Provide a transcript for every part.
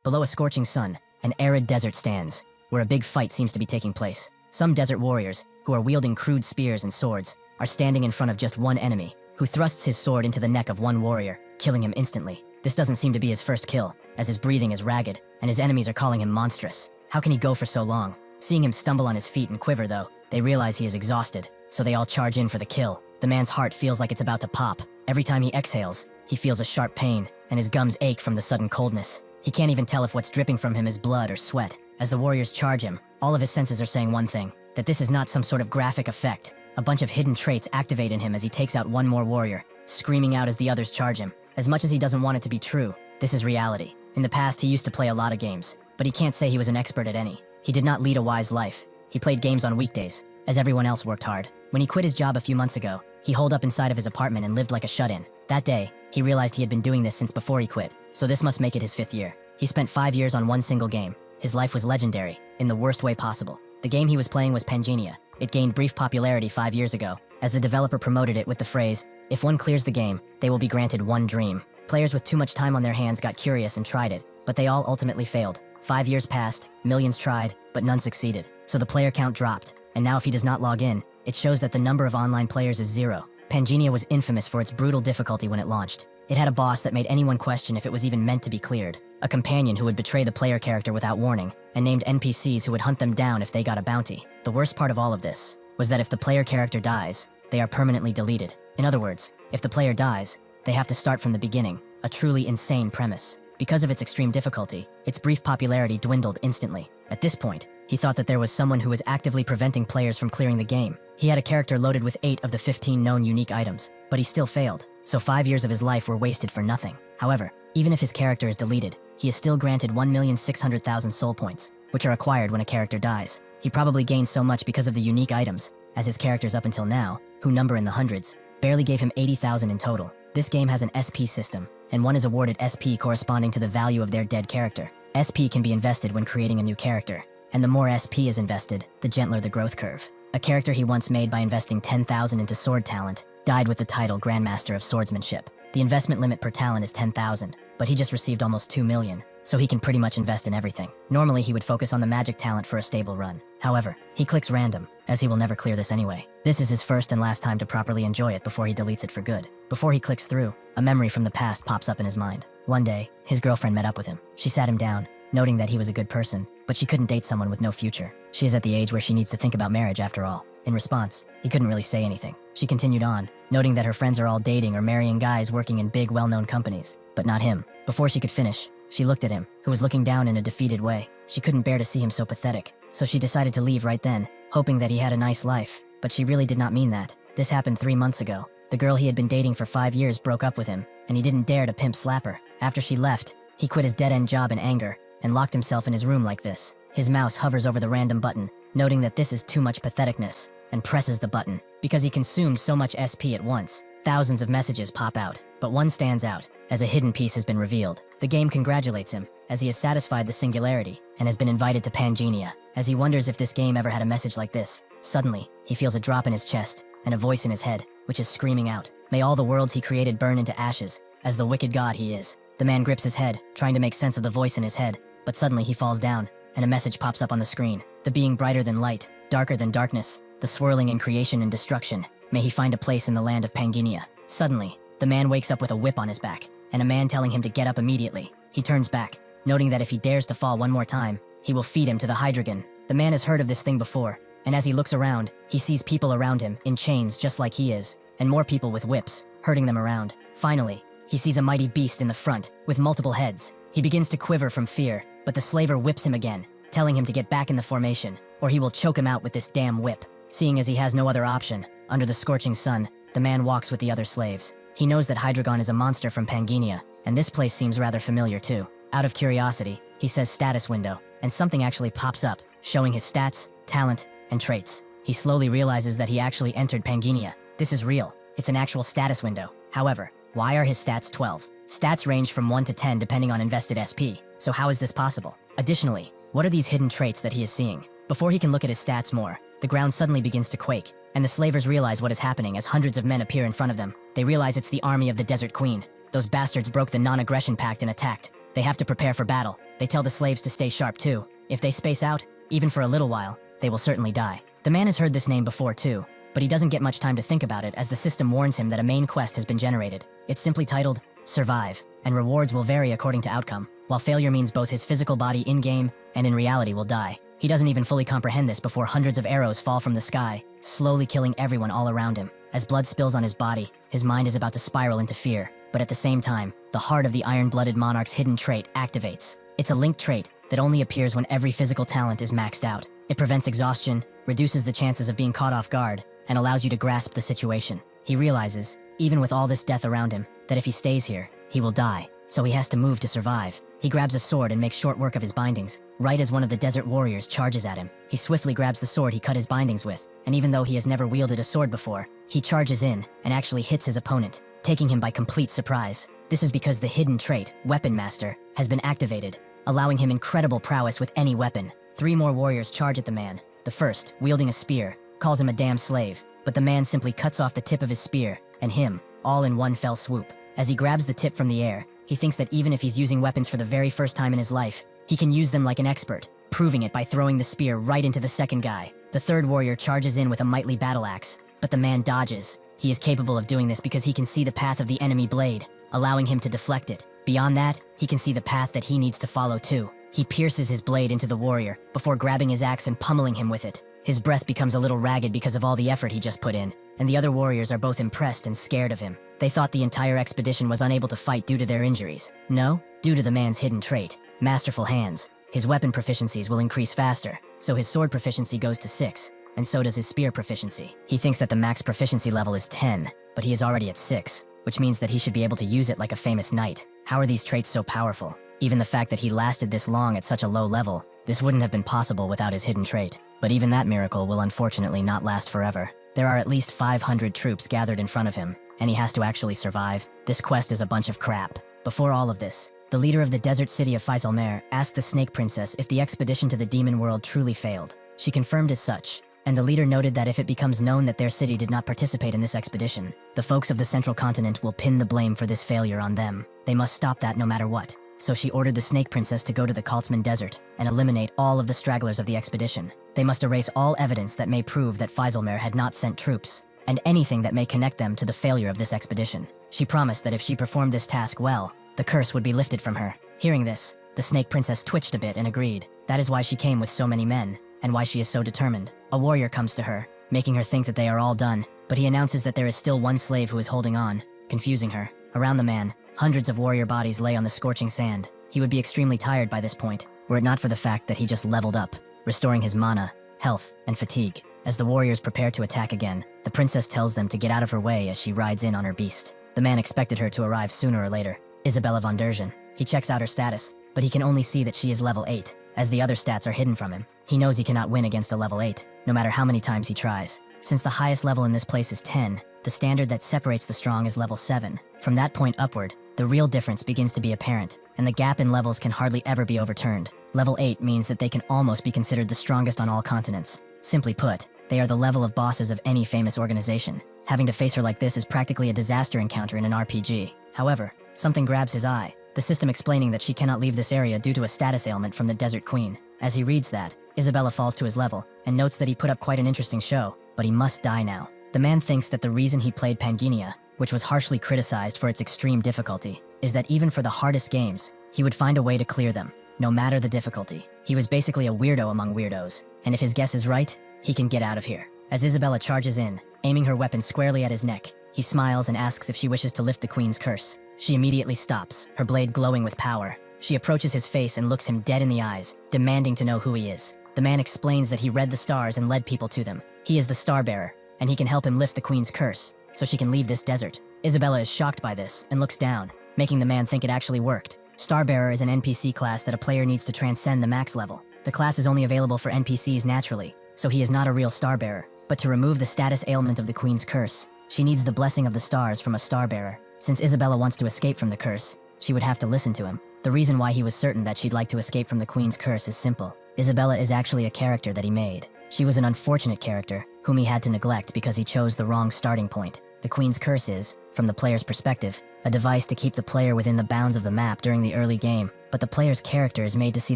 Below a scorching sun, an arid desert stands, where a big fight seems to be taking place. Some desert warriors, who are wielding crude spears and swords, are standing in front of just one enemy, who thrusts his sword into the neck of one warrior, killing him instantly. This doesn't seem to be his first kill, as his breathing is ragged, and his enemies are calling him monstrous. How can he go for so long? Seeing him stumble on his feet and quiver though, they realize he is exhausted, so they all charge in for the kill. The man's heart feels like it's about to pop. Every time he exhales, he feels a sharp pain, and his gums ache from the sudden coldness. He can't even tell if what's dripping from him is blood or sweat. As the warriors charge him, all of his senses are saying one thing, that this is not some sort of graphic effect. A bunch of hidden traits activate in him as he takes out one more warrior, screaming out as the others charge him. As much as he doesn't want it to be true, this is reality. In the past, he used to play a lot of games, but he can't say he was an expert at any. He did not lead a wise life. He played games on weekdays, as everyone else worked hard. When he quit his job a few months ago, he holed up inside of his apartment and lived like a shut-in. That day, he realized he had been doing this since before he quit, so this must make it his 5th year. He spent 5 years on one single game. His life was legendary, in the worst way possible. The game he was playing was Pangenia. It gained brief popularity 5 years ago, as the developer promoted it with the phrase, "If one clears the game, they will be granted one dream." Players with too much time on their hands got curious and tried it, but they all ultimately failed. 5 years passed, millions tried, but none succeeded. So the player count dropped, and now if he does not log in, it shows that the number of online players is 0. Pangenia was infamous for its brutal difficulty when it launched. It had a boss that made anyone question if it was even meant to be cleared, a companion who would betray the player character without warning, and named NPCs who would hunt them down if they got a bounty. The worst part of all of this was that if the player character dies, they are permanently deleted. In other words, if the player dies, they have to start from the beginning, a truly insane premise. Because of its extreme difficulty, its brief popularity dwindled instantly. At this point, he thought that there was someone who was actively preventing players from clearing the game. He had a character loaded with 8 of the 15 known unique items, but he still failed, so 5 years of his life were wasted for nothing. However, even if his character is deleted, he is still granted 1,600,000 soul points, which are acquired when a character dies. He probably gained so much because of the unique items, as his characters up until now, who number in the hundreds, barely gave him 80,000 in total. This game has an SP system, and one is awarded SP corresponding to the value of their dead character. SP can be invested when creating a new character, and the more SP is invested, the gentler the growth curve. A character he once made by investing 10,000 into sword talent died with the title Grandmaster of Swordsmanship. The investment limit per talent is 10,000, but he just received almost 2 million, so he can pretty much invest in everything. Normally he would focus on the magic talent for a stable run. However, he clicks random, as he will never clear this anyway. This is his first and last time to properly enjoy it before he deletes it for good. Before he clicks through, a memory from the past pops up in his mind. One day, his girlfriend met up with him. She sat him down, noting that he was a good person, but she couldn't date someone with no future. She is at the age where she needs to think about marriage after all. In response, he couldn't really say anything. She continued on, noting that her friends are all dating or marrying guys working in big, well-known companies, but not him. Before she could finish, she looked at him, who was looking down in a defeated way. She couldn't bear to see him so pathetic, so she decided to leave right then, hoping that he had a nice life. But she really did not mean that. This happened 3 months ago. The girl he had been dating for 5 years broke up with him, and he didn't dare to pimp slap her. After she left, he quit his dead-end job in anger, and locked himself in his room like this. His mouse hovers over the random button, noting that this is too much patheticness, and presses the button. Because he consumed so much SP at once, thousands of messages pop out, but one stands out, as a hidden piece has been revealed. The game congratulates him, as he has satisfied the singularity, and has been invited to Pangenia. As he wonders if this game ever had a message like this, suddenly, he feels a drop in his chest, and a voice in his head, which is screaming out, "May all the worlds he created burn into ashes, as the wicked god he is." The man grips his head, trying to make sense of the voice in his head, but suddenly he falls down, and a message pops up on the screen. The being brighter than light, darker than darkness, the swirling in creation and destruction, may he find a place in the land of Pangenia. Suddenly, the man wakes up with a whip on his back, and a man telling him to get up immediately. He turns back, noting that if he dares to fall one more time, he will feed him to the Hydreigon. The man has heard of this thing before, and as he looks around, he sees people around him in chains just like he is, and more people with whips, herding them around. Finally, he sees a mighty beast in the front, with multiple heads. He begins to quiver from fear, but the slaver whips him again, telling him to get back in the formation, or he will choke him out with this damn whip. Seeing as he has no other option, under the scorching sun, the man walks with the other slaves. He knows that Hydreigon is a monster from Pangenia, and this place seems rather familiar too. Out of curiosity, he says status window, and something actually pops up, showing his stats, talent, and traits. He slowly realizes that he actually entered Pangenia. This is real. It's an actual status window. However, why are his stats 12? Stats range from 1 to 10 depending on invested SP, so how is this possible? Additionally, what are these hidden traits that he is seeing? Before he can look at his stats more, the ground suddenly begins to quake, and the slavers realize what is happening as hundreds of men appear in front of them. They realize it's the army of the Desert Queen. Those bastards broke the non-aggression pact and attacked. They have to prepare for battle. They tell the slaves to stay sharp too. If they space out, even for a little while, they will certainly die. The man has heard this name before too, but he doesn't get much time to think about it as the system warns him that a main quest has been generated. It's simply titled, Survive, and rewards will vary according to outcome, while failure means both his physical body in-game and in reality will die. He doesn't even fully comprehend this before hundreds of arrows fall from the sky, slowly killing everyone all around him. As blood spills on his body, his mind is about to spiral into fear, but at the same time, the heart of the iron-blooded monarch's hidden trait activates. It's a linked trait that only appears when every physical talent is maxed out. It prevents exhaustion, reduces the chances of being caught off guard, and allows you to grasp the situation. He realizes, even with all this death around him, that if he stays here, he will die, so he has to move to survive. He grabs a sword and makes short work of his bindings, right as one of the desert warriors charges at him. He swiftly grabs the sword he cut his bindings with, and even though he has never wielded a sword before, he charges in and actually hits his opponent, taking him by complete surprise. This is because the hidden trait, Weapon Master, has been activated, allowing him incredible prowess with any weapon. 3 more warriors charge at the man. The first, wielding a spear, calls him a damn slave, but the man simply cuts off the tip of his spear, and him, all in one fell swoop. As he grabs the tip from the air, he thinks that even if he's using weapons for the very first time in his life, he can use them like an expert, proving it by throwing the spear right into the second guy. The third warrior charges in with a mighty battle axe, but the man dodges. He is capable of doing this because he can see the path of the enemy blade, allowing him to deflect it. Beyond that, he can see the path that he needs to follow too. He pierces his blade into the warrior before grabbing his axe and pummeling him with it. His breath becomes a little ragged because of all the effort he just put in, and the other warriors are both impressed and scared of him. They thought the entire expedition was unable to fight due to their injuries. No, due to the man's hidden trait, Masterful Hands. His weapon proficiencies will increase faster, so his sword proficiency goes to 6, and so does his spear proficiency. He thinks that the max proficiency level is 10, but he is already at 6, which means that he should be able to use it like a famous knight. How are these traits so powerful? Even the fact that he lasted this long at such a low level, this wouldn't have been possible without his hidden trait. But even that miracle will unfortunately not last forever. There are at least 500 troops gathered in front of him, and he has to actually survive. This quest is a bunch of crap. Before all of this, the leader of the desert city of Faisalmer asked the Snake Princess if the expedition to the demon world truly failed. She confirmed as such, and the leader noted that if it becomes known that their city did not participate in this expedition, the folks of the central continent will pin the blame for this failure on them. They must stop that no matter what. So she ordered the Snake Princess to go to the Kaltzman Desert and eliminate all of the stragglers of the expedition. They must erase all evidence that may prove that Faisalmer had not sent troops, and anything that may connect them to the failure of this expedition. She promised that if she performed this task well, the curse would be lifted from her. Hearing this, the Snake Princess twitched a bit and agreed. That is why she came with so many men, and why she is so determined. A warrior comes to her, making her think that they are all done, but he announces that there is still one slave who is holding on, confusing her. Around the man, hundreds of warrior bodies lay on the scorching sand. He would be extremely tired by this point, were it not for the fact that he just leveled up, restoring his mana, health, and fatigue. As the warriors prepare to attack again, the princess tells them to get out of her way as she rides in on her beast. The man expected her to arrive sooner or later, Isabella von Dergen. He checks out her status, but he can only see that she is level 8, as the other stats are hidden from him. He knows he cannot win against a level 8, no matter how many times he tries. Since the highest level in this place is 10, the standard that separates the strong is level 7. From that point upward, the real difference begins to be apparent, and the gap in levels can hardly ever be overturned. Level 8 means that they can almost be considered the strongest on all continents. Simply put, they are the level of bosses of any famous organization. Having to face her like this is practically a disaster encounter in an RPG. However, something grabs his eye, the system explaining that she cannot leave this area due to a status ailment from the Desert Queen. As he reads that, Isabella falls to his level, and notes that he put up quite an interesting show, but he must die now. The man thinks that the reason he played Panginia, which was harshly criticized for its extreme difficulty, is that even for the hardest games, he would find a way to clear them, no matter the difficulty. He was basically a weirdo among weirdos, and if his guess is right, he can get out of here. As Isabella charges in, aiming her weapon squarely at his neck, he smiles and asks if she wishes to lift the queen's curse. She immediately stops, her blade glowing with power. She approaches his face and looks him dead in the eyes, demanding to know who he is. The man explains that he read the stars and led people to them. He is the Starbearer, and he can help him lift the queen's curse, so she can leave this desert. Isabella is shocked by this and looks down, making the man think it actually worked. Starbearer is an NPC class that a player needs to transcend the max level. The class is only available for NPCs naturally, so he is not a real Starbearer. But to remove the status ailment of the queen's curse, she needs the blessing of the stars from a Starbearer. Since Isabella wants to escape from the curse, she would have to listen to him. The reason why he was certain that she'd like to escape from the queen's curse is simple. Isabella is actually a character that he made. She was an unfortunate character, whom he had to neglect because he chose the wrong starting point. The queen's curse is, from the player's perspective, a device to keep the player within the bounds of the map during the early game, but the player's character is made to see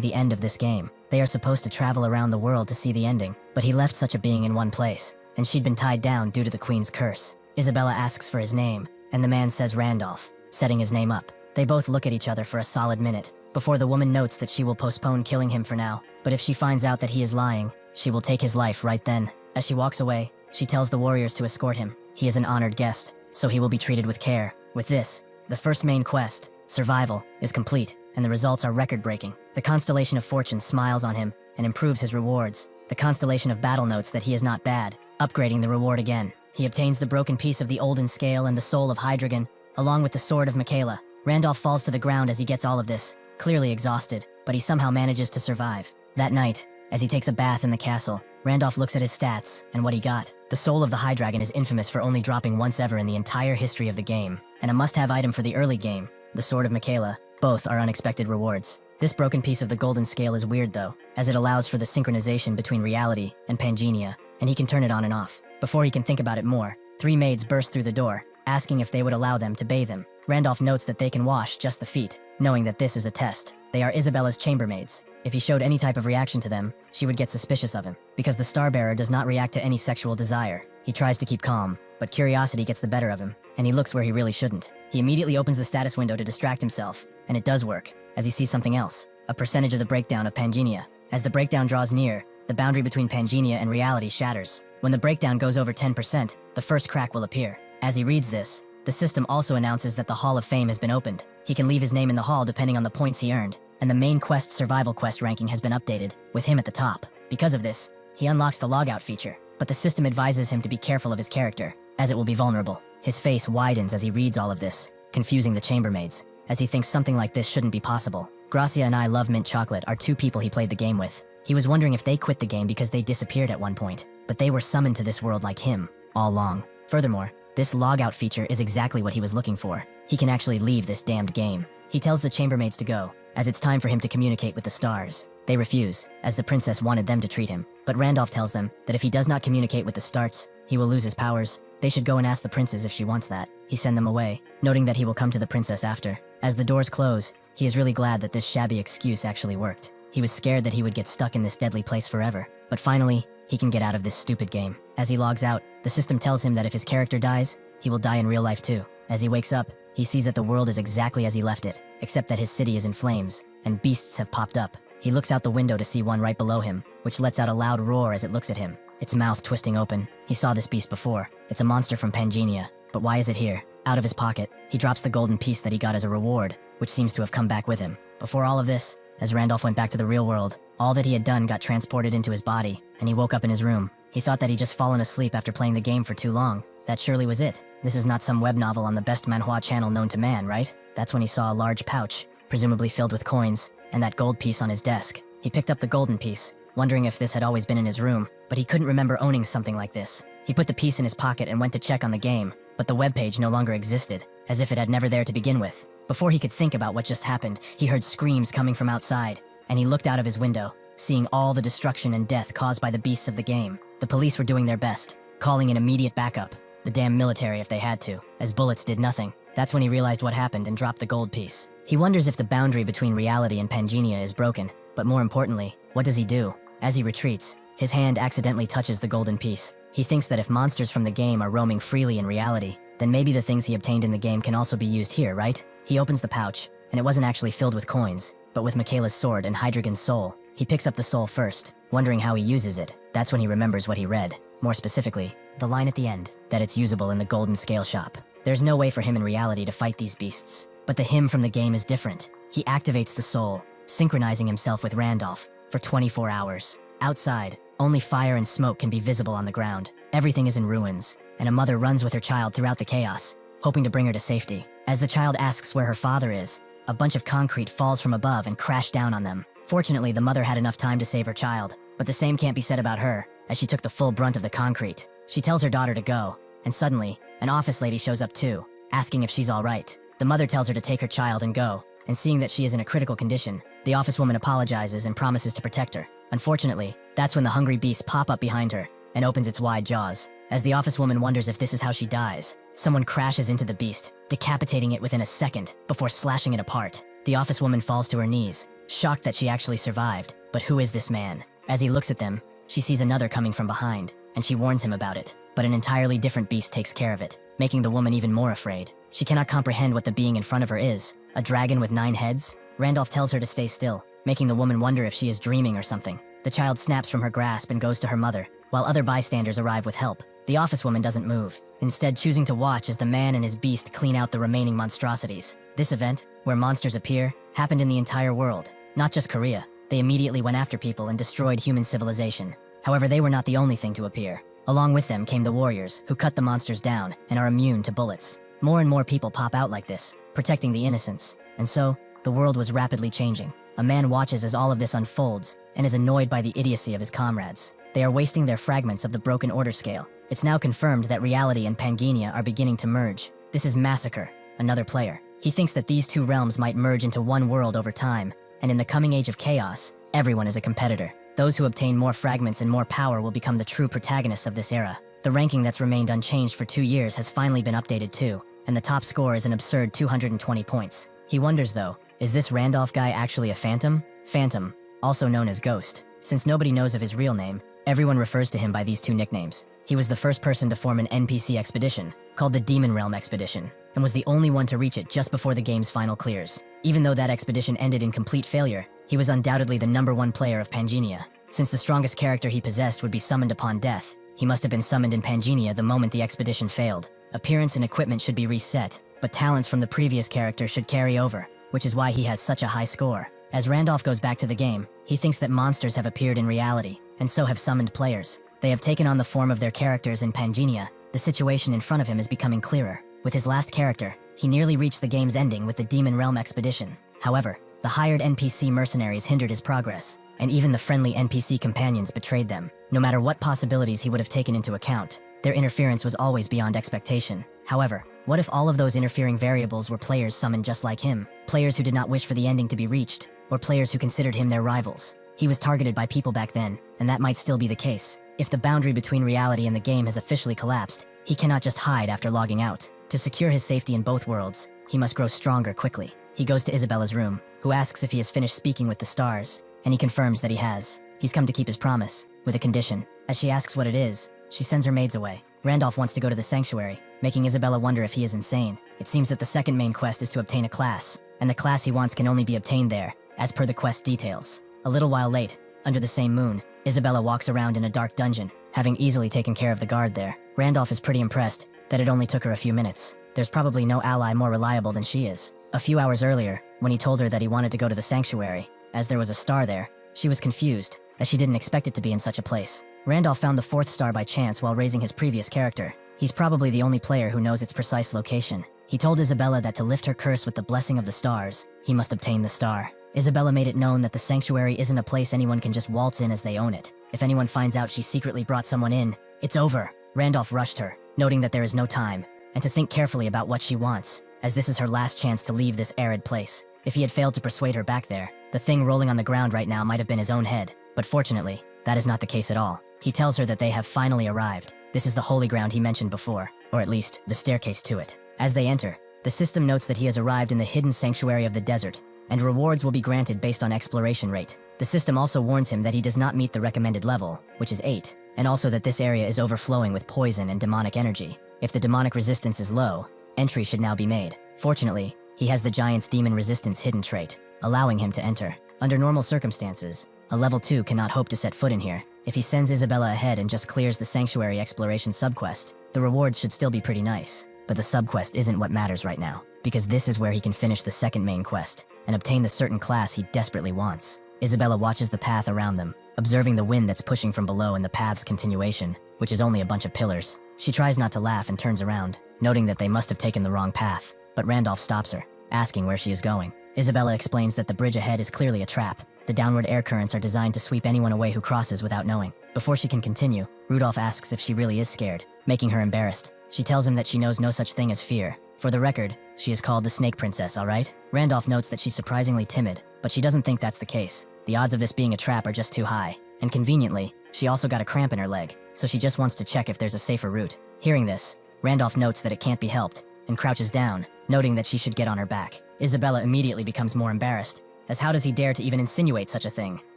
the end of this game. They are supposed to travel around the world to see the ending, but he left such a being in one place, and she'd been tied down due to the Queen's curse. Isabella asks for his name, and the man says Randolph, setting his name up. They both look at each other for a solid minute, before the woman notes that she will postpone killing him for now, but if she finds out that he is lying, she will take his life right then. As she walks away, she tells the warriors to escort him. He is an honored guest, so he will be treated with care. With this, the first main quest, Survival, is complete, and the results are record-breaking. The Constellation of Fortune smiles on him and improves his rewards. The Constellation of Battle notes that he is not bad, upgrading the reward again. He obtains the broken piece of the Olden Scale and the soul of Hydreigon, along with the sword of Michaela. Randolph falls to the ground as he gets all of this, clearly exhausted, but he somehow manages to survive. That night, as he takes a bath in the castle, Randolph looks at his stats and what he got. The soul of the Hydreigon is infamous for only dropping once ever in the entire history of the game, and a must-have item for the early game, the sword of Michaela. Both are unexpected rewards. This broken piece of the Golden Scale is weird though, as it allows for the synchronization between reality and Pangenia, and he can turn it on and off. Before he can think about it more, 3 maids burst through the door, asking if they would allow them to bathe him. Randolph notes that they can wash just the feet, knowing that this is a test. They are Isabella's chambermaids. If he showed any type of reaction to them, she would get suspicious of him. Because the Starbearer does not react to any sexual desire, he tries to keep calm, but curiosity gets the better of him, and he looks where he really shouldn't. He immediately opens the status window to distract himself, and it does work, as he sees something else, a percentage of the breakdown of Pangenia. As the breakdown draws near, the boundary between Pangenia and reality shatters. When the breakdown goes over 10%, the first crack will appear. As he reads this, the system also announces that the Hall of Fame has been opened. He can leave his name in the hall depending on the points he earned, and the main quest survival quest ranking has been updated, with him at the top. Because of this, he unlocks the logout feature, but the system advises him to be careful of his character, as it will be vulnerable. His face widens as he reads all of this, confusing the chambermaids, as he thinks something like this shouldn't be possible. Gracia and I Love Mint Chocolate are 2 people he played the game with. He was wondering if they quit the game because they disappeared at one point, but they were summoned to this world like him, all along. Furthermore, this logout feature is exactly what he was looking for. He can actually leave this damned game. He tells the chambermaids to go, as it's time for him to communicate with the stars. They refuse, as the princess wanted them to treat him, but Randolph tells them that if he does not communicate with the stars, he will lose his powers. They should go and ask the princess if she wants that. He sends them away, noting that he will come to the princess after. As the doors close, he is really glad that this shabby excuse actually worked. He was scared that he would get stuck in this deadly place forever, but finally, he can get out of this stupid game. As he logs out, the system tells him that if his character dies, he will die in real life too. As he wakes up, he sees that the world is exactly as he left it, except that his city is in flames, and beasts have popped up. He looks out the window to see one right below him, which lets out a loud roar as it looks at him, its mouth twisting open. He saw this beast before. It's a monster from Pangenia, but why is it here? Out of his pocket, he drops the golden piece that he got as a reward, which seems to have come back with him. Before all of this, as Randolph went back to the real world, all that he had done got transported into his body, and he woke up in his room. He thought that he'd just fallen asleep after playing the game for too long. That surely was it. This is not some web novel on the best manhwa channel known to man, right? That's when he saw a large pouch, presumably filled with coins, and that gold piece on his desk. He picked up the golden piece, wondering if this had always been in his room, but he couldn't remember owning something like this. He put the piece in his pocket and went to check on the game, but the webpage no longer existed, as if it had never there to begin with. Before he could think about what just happened, he heard screams coming from outside, and he looked out of his window, seeing all the destruction and death caused by the beasts of the game. The police were doing their best, calling in immediate backup. The damn military if they had to, as bullets did nothing. That's when he realized what happened and dropped the gold piece. He wonders if the boundary between reality and Pangenia is broken, but more importantly, what does he do? As he retreats, his hand accidentally touches the golden piece. He thinks that if monsters from the game are roaming freely in reality, then maybe the things he obtained in the game can also be used here, right? He opens the pouch, and it wasn't actually filled with coins, but with Michaela's sword and Hydreigon's soul. He picks up the soul first, wondering how he uses it. That's when he remembers what he read. More specifically, the line at the end, that it's usable in the Golden Scale Shop. There's no way for him in reality to fight these beasts, but the him from the game is different. He activates the soul, synchronizing himself with Randolph, for 24 hours. Outside, only fire and smoke can be visible on the ground. Everything is in ruins, and a mother runs with her child throughout the chaos, hoping to bring her to safety. As the child asks where her father is, a bunch of concrete falls from above and crash down on them. Fortunately, the mother had enough time to save her child, but the same can't be said about her, as she took the full brunt of the concrete. She tells her daughter to go, and suddenly, an office lady shows up too, asking if she's alright. The mother tells her to take her child and go, and seeing that she is in a critical condition, the officewoman apologizes and promises to protect her. Unfortunately, that's when the hungry beasts pop up behind her, and opens its wide jaws. As the officewoman wonders if this is how she dies, someone crashes into the beast, decapitating it within a second before slashing it apart. The office woman falls to her knees, shocked that she actually survived. But who is this man? As he looks at them, she sees another coming from behind, and she warns him about it. But an entirely different beast takes care of it, making the woman even more afraid. She cannot comprehend what the being in front of her is. A dragon with 9 heads? Randolph tells her to stay still, making the woman wonder if she is dreaming or something. The child snaps from her grasp and goes to her mother, while other bystanders arrive with help. The office woman doesn't move, instead choosing to watch as the man and his beast clean out the remaining monstrosities. This event, where monsters appear, happened in the entire world, not just Korea. They immediately went after people and destroyed human civilization. However, they were not the only thing to appear. Along with them came the warriors, who cut the monsters down and are immune to bullets. More and more people pop out like this, protecting the innocents. And so, the world was rapidly changing. A man watches as all of this unfolds and is annoyed by the idiocy of his comrades. They are wasting their fragments of the broken order scale. It's now confirmed that reality and Pangania are beginning to merge. This is Massacre, another player. He thinks that these two realms might merge into one world over time, and in the coming age of chaos, everyone is a competitor. Those who obtain more fragments and more power will become the true protagonists of this era. The ranking that's remained unchanged for 2 years has finally been updated too, and the top score is an absurd 220 points. He wonders though, is this Randolph guy actually a phantom? Phantom, also known as Ghost. Since nobody knows of his real name, everyone refers to him by these 2 nicknames. He was the first person to form an NPC expedition, called the Demon Realm Expedition, and was the only one to reach it just before the game's final clears. Even though that expedition ended in complete failure, he was undoubtedly the #1 player of Pangania. Since the strongest character he possessed would be summoned upon death, he must have been summoned in Pangania the moment the expedition failed. Appearance and equipment should be reset, but talents from the previous character should carry over, which is why he has such a high score. As Randolph goes back to the game, he thinks that monsters have appeared in reality, and so have summoned players. They have taken on the form of their characters in Pangania. The situation in front of him is becoming clearer. With his last character, he nearly reached the game's ending with the Demon Realm Expedition. However, the hired NPC mercenaries hindered his progress, and even the friendly NPC companions betrayed them. No matter what possibilities he would have taken into account, their interference was always beyond expectation. However, what if all of those interfering variables were players summoned just like him? Players who did not wish for the ending to be reached, or players who considered him their rivals. He was targeted by people back then, and that might still be the case. If the boundary between reality and the game has officially collapsed, he cannot just hide after logging out. To secure his safety in both worlds, he must grow stronger quickly. He goes to Isabella's room, who asks if he has finished speaking with the stars, and he confirms that he has. He's come to keep his promise, with a condition. As she asks what it is, she sends her maids away. Randolph wants to go to the sanctuary, making Isabella wonder if he is insane. It seems that the second main quest is to obtain a class, and the class he wants can only be obtained there, as per the quest details. A little while late, under the same moon, Isabella walks around in a dark dungeon, having easily taken care of the guard there. Randolph is pretty impressed that it only took her a few minutes. There's probably no ally more reliable than she is. A few hours earlier, when he told her that he wanted to go to the sanctuary, as there was a star there, she was confused, as she didn't expect it to be in such a place. Randolph found the 4th star by chance while raising his previous character. He's probably the only player who knows its precise location. He told Isabella that to lift her curse with the blessing of the stars, he must obtain the star. Isabella made it known that the sanctuary isn't a place anyone can just waltz in as they own it. If anyone finds out she secretly brought someone in, it's over. Randolph rushed her, noting that there is no time, and to think carefully about what she wants, as this is her last chance to leave this arid place. If he had failed to persuade her back there, the thing rolling on the ground right now might have been his own head. But fortunately, that is not the case at all. He tells her that they have finally arrived. This is the holy ground he mentioned before, or at least, the staircase to it. As they enter, the system notes that he has arrived in the hidden sanctuary of the desert, and rewards will be granted based on exploration rate. The system also warns him that he does not meet the recommended level, which is 8, and also that this area is overflowing with poison and demonic energy. If the demonic resistance is low, entry should now be made. Fortunately, he has the Giant's Demon Resistance hidden trait, allowing him to enter. Under normal circumstances, a level 2 cannot hope to set foot in here. If he sends Isabella ahead and just clears the Sanctuary Exploration subquest, the rewards should still be pretty nice. But the subquest isn't what matters right now, because this is where he can finish the second main quest, and obtain the certain class he desperately wants. Isabella watches the path around them, observing the wind that's pushing from below and the path's continuation, which is only a bunch of pillars. She tries not to laugh and turns around, noting that they must have taken the wrong path, but Randolph stops her, asking where she is going. Isabella explains that the bridge ahead is clearly a trap. The downward air currents are designed to sweep anyone away who crosses without knowing. Before she can continue, Rudolph asks if she really is scared, making her embarrassed. She tells him that she knows no such thing as fear. For the record, she is called the Snake Princess, alright? Randolph notes that she's surprisingly timid, but she doesn't think that's the case. The odds of this being a trap are just too high, and conveniently, she also got a cramp in her leg, so she just wants to check if there's a safer route. Hearing this, Randolph notes that it can't be helped, and crouches down, noting that she should get on her back. Isabella immediately becomes more embarrassed, as how does he dare to even insinuate such a thing?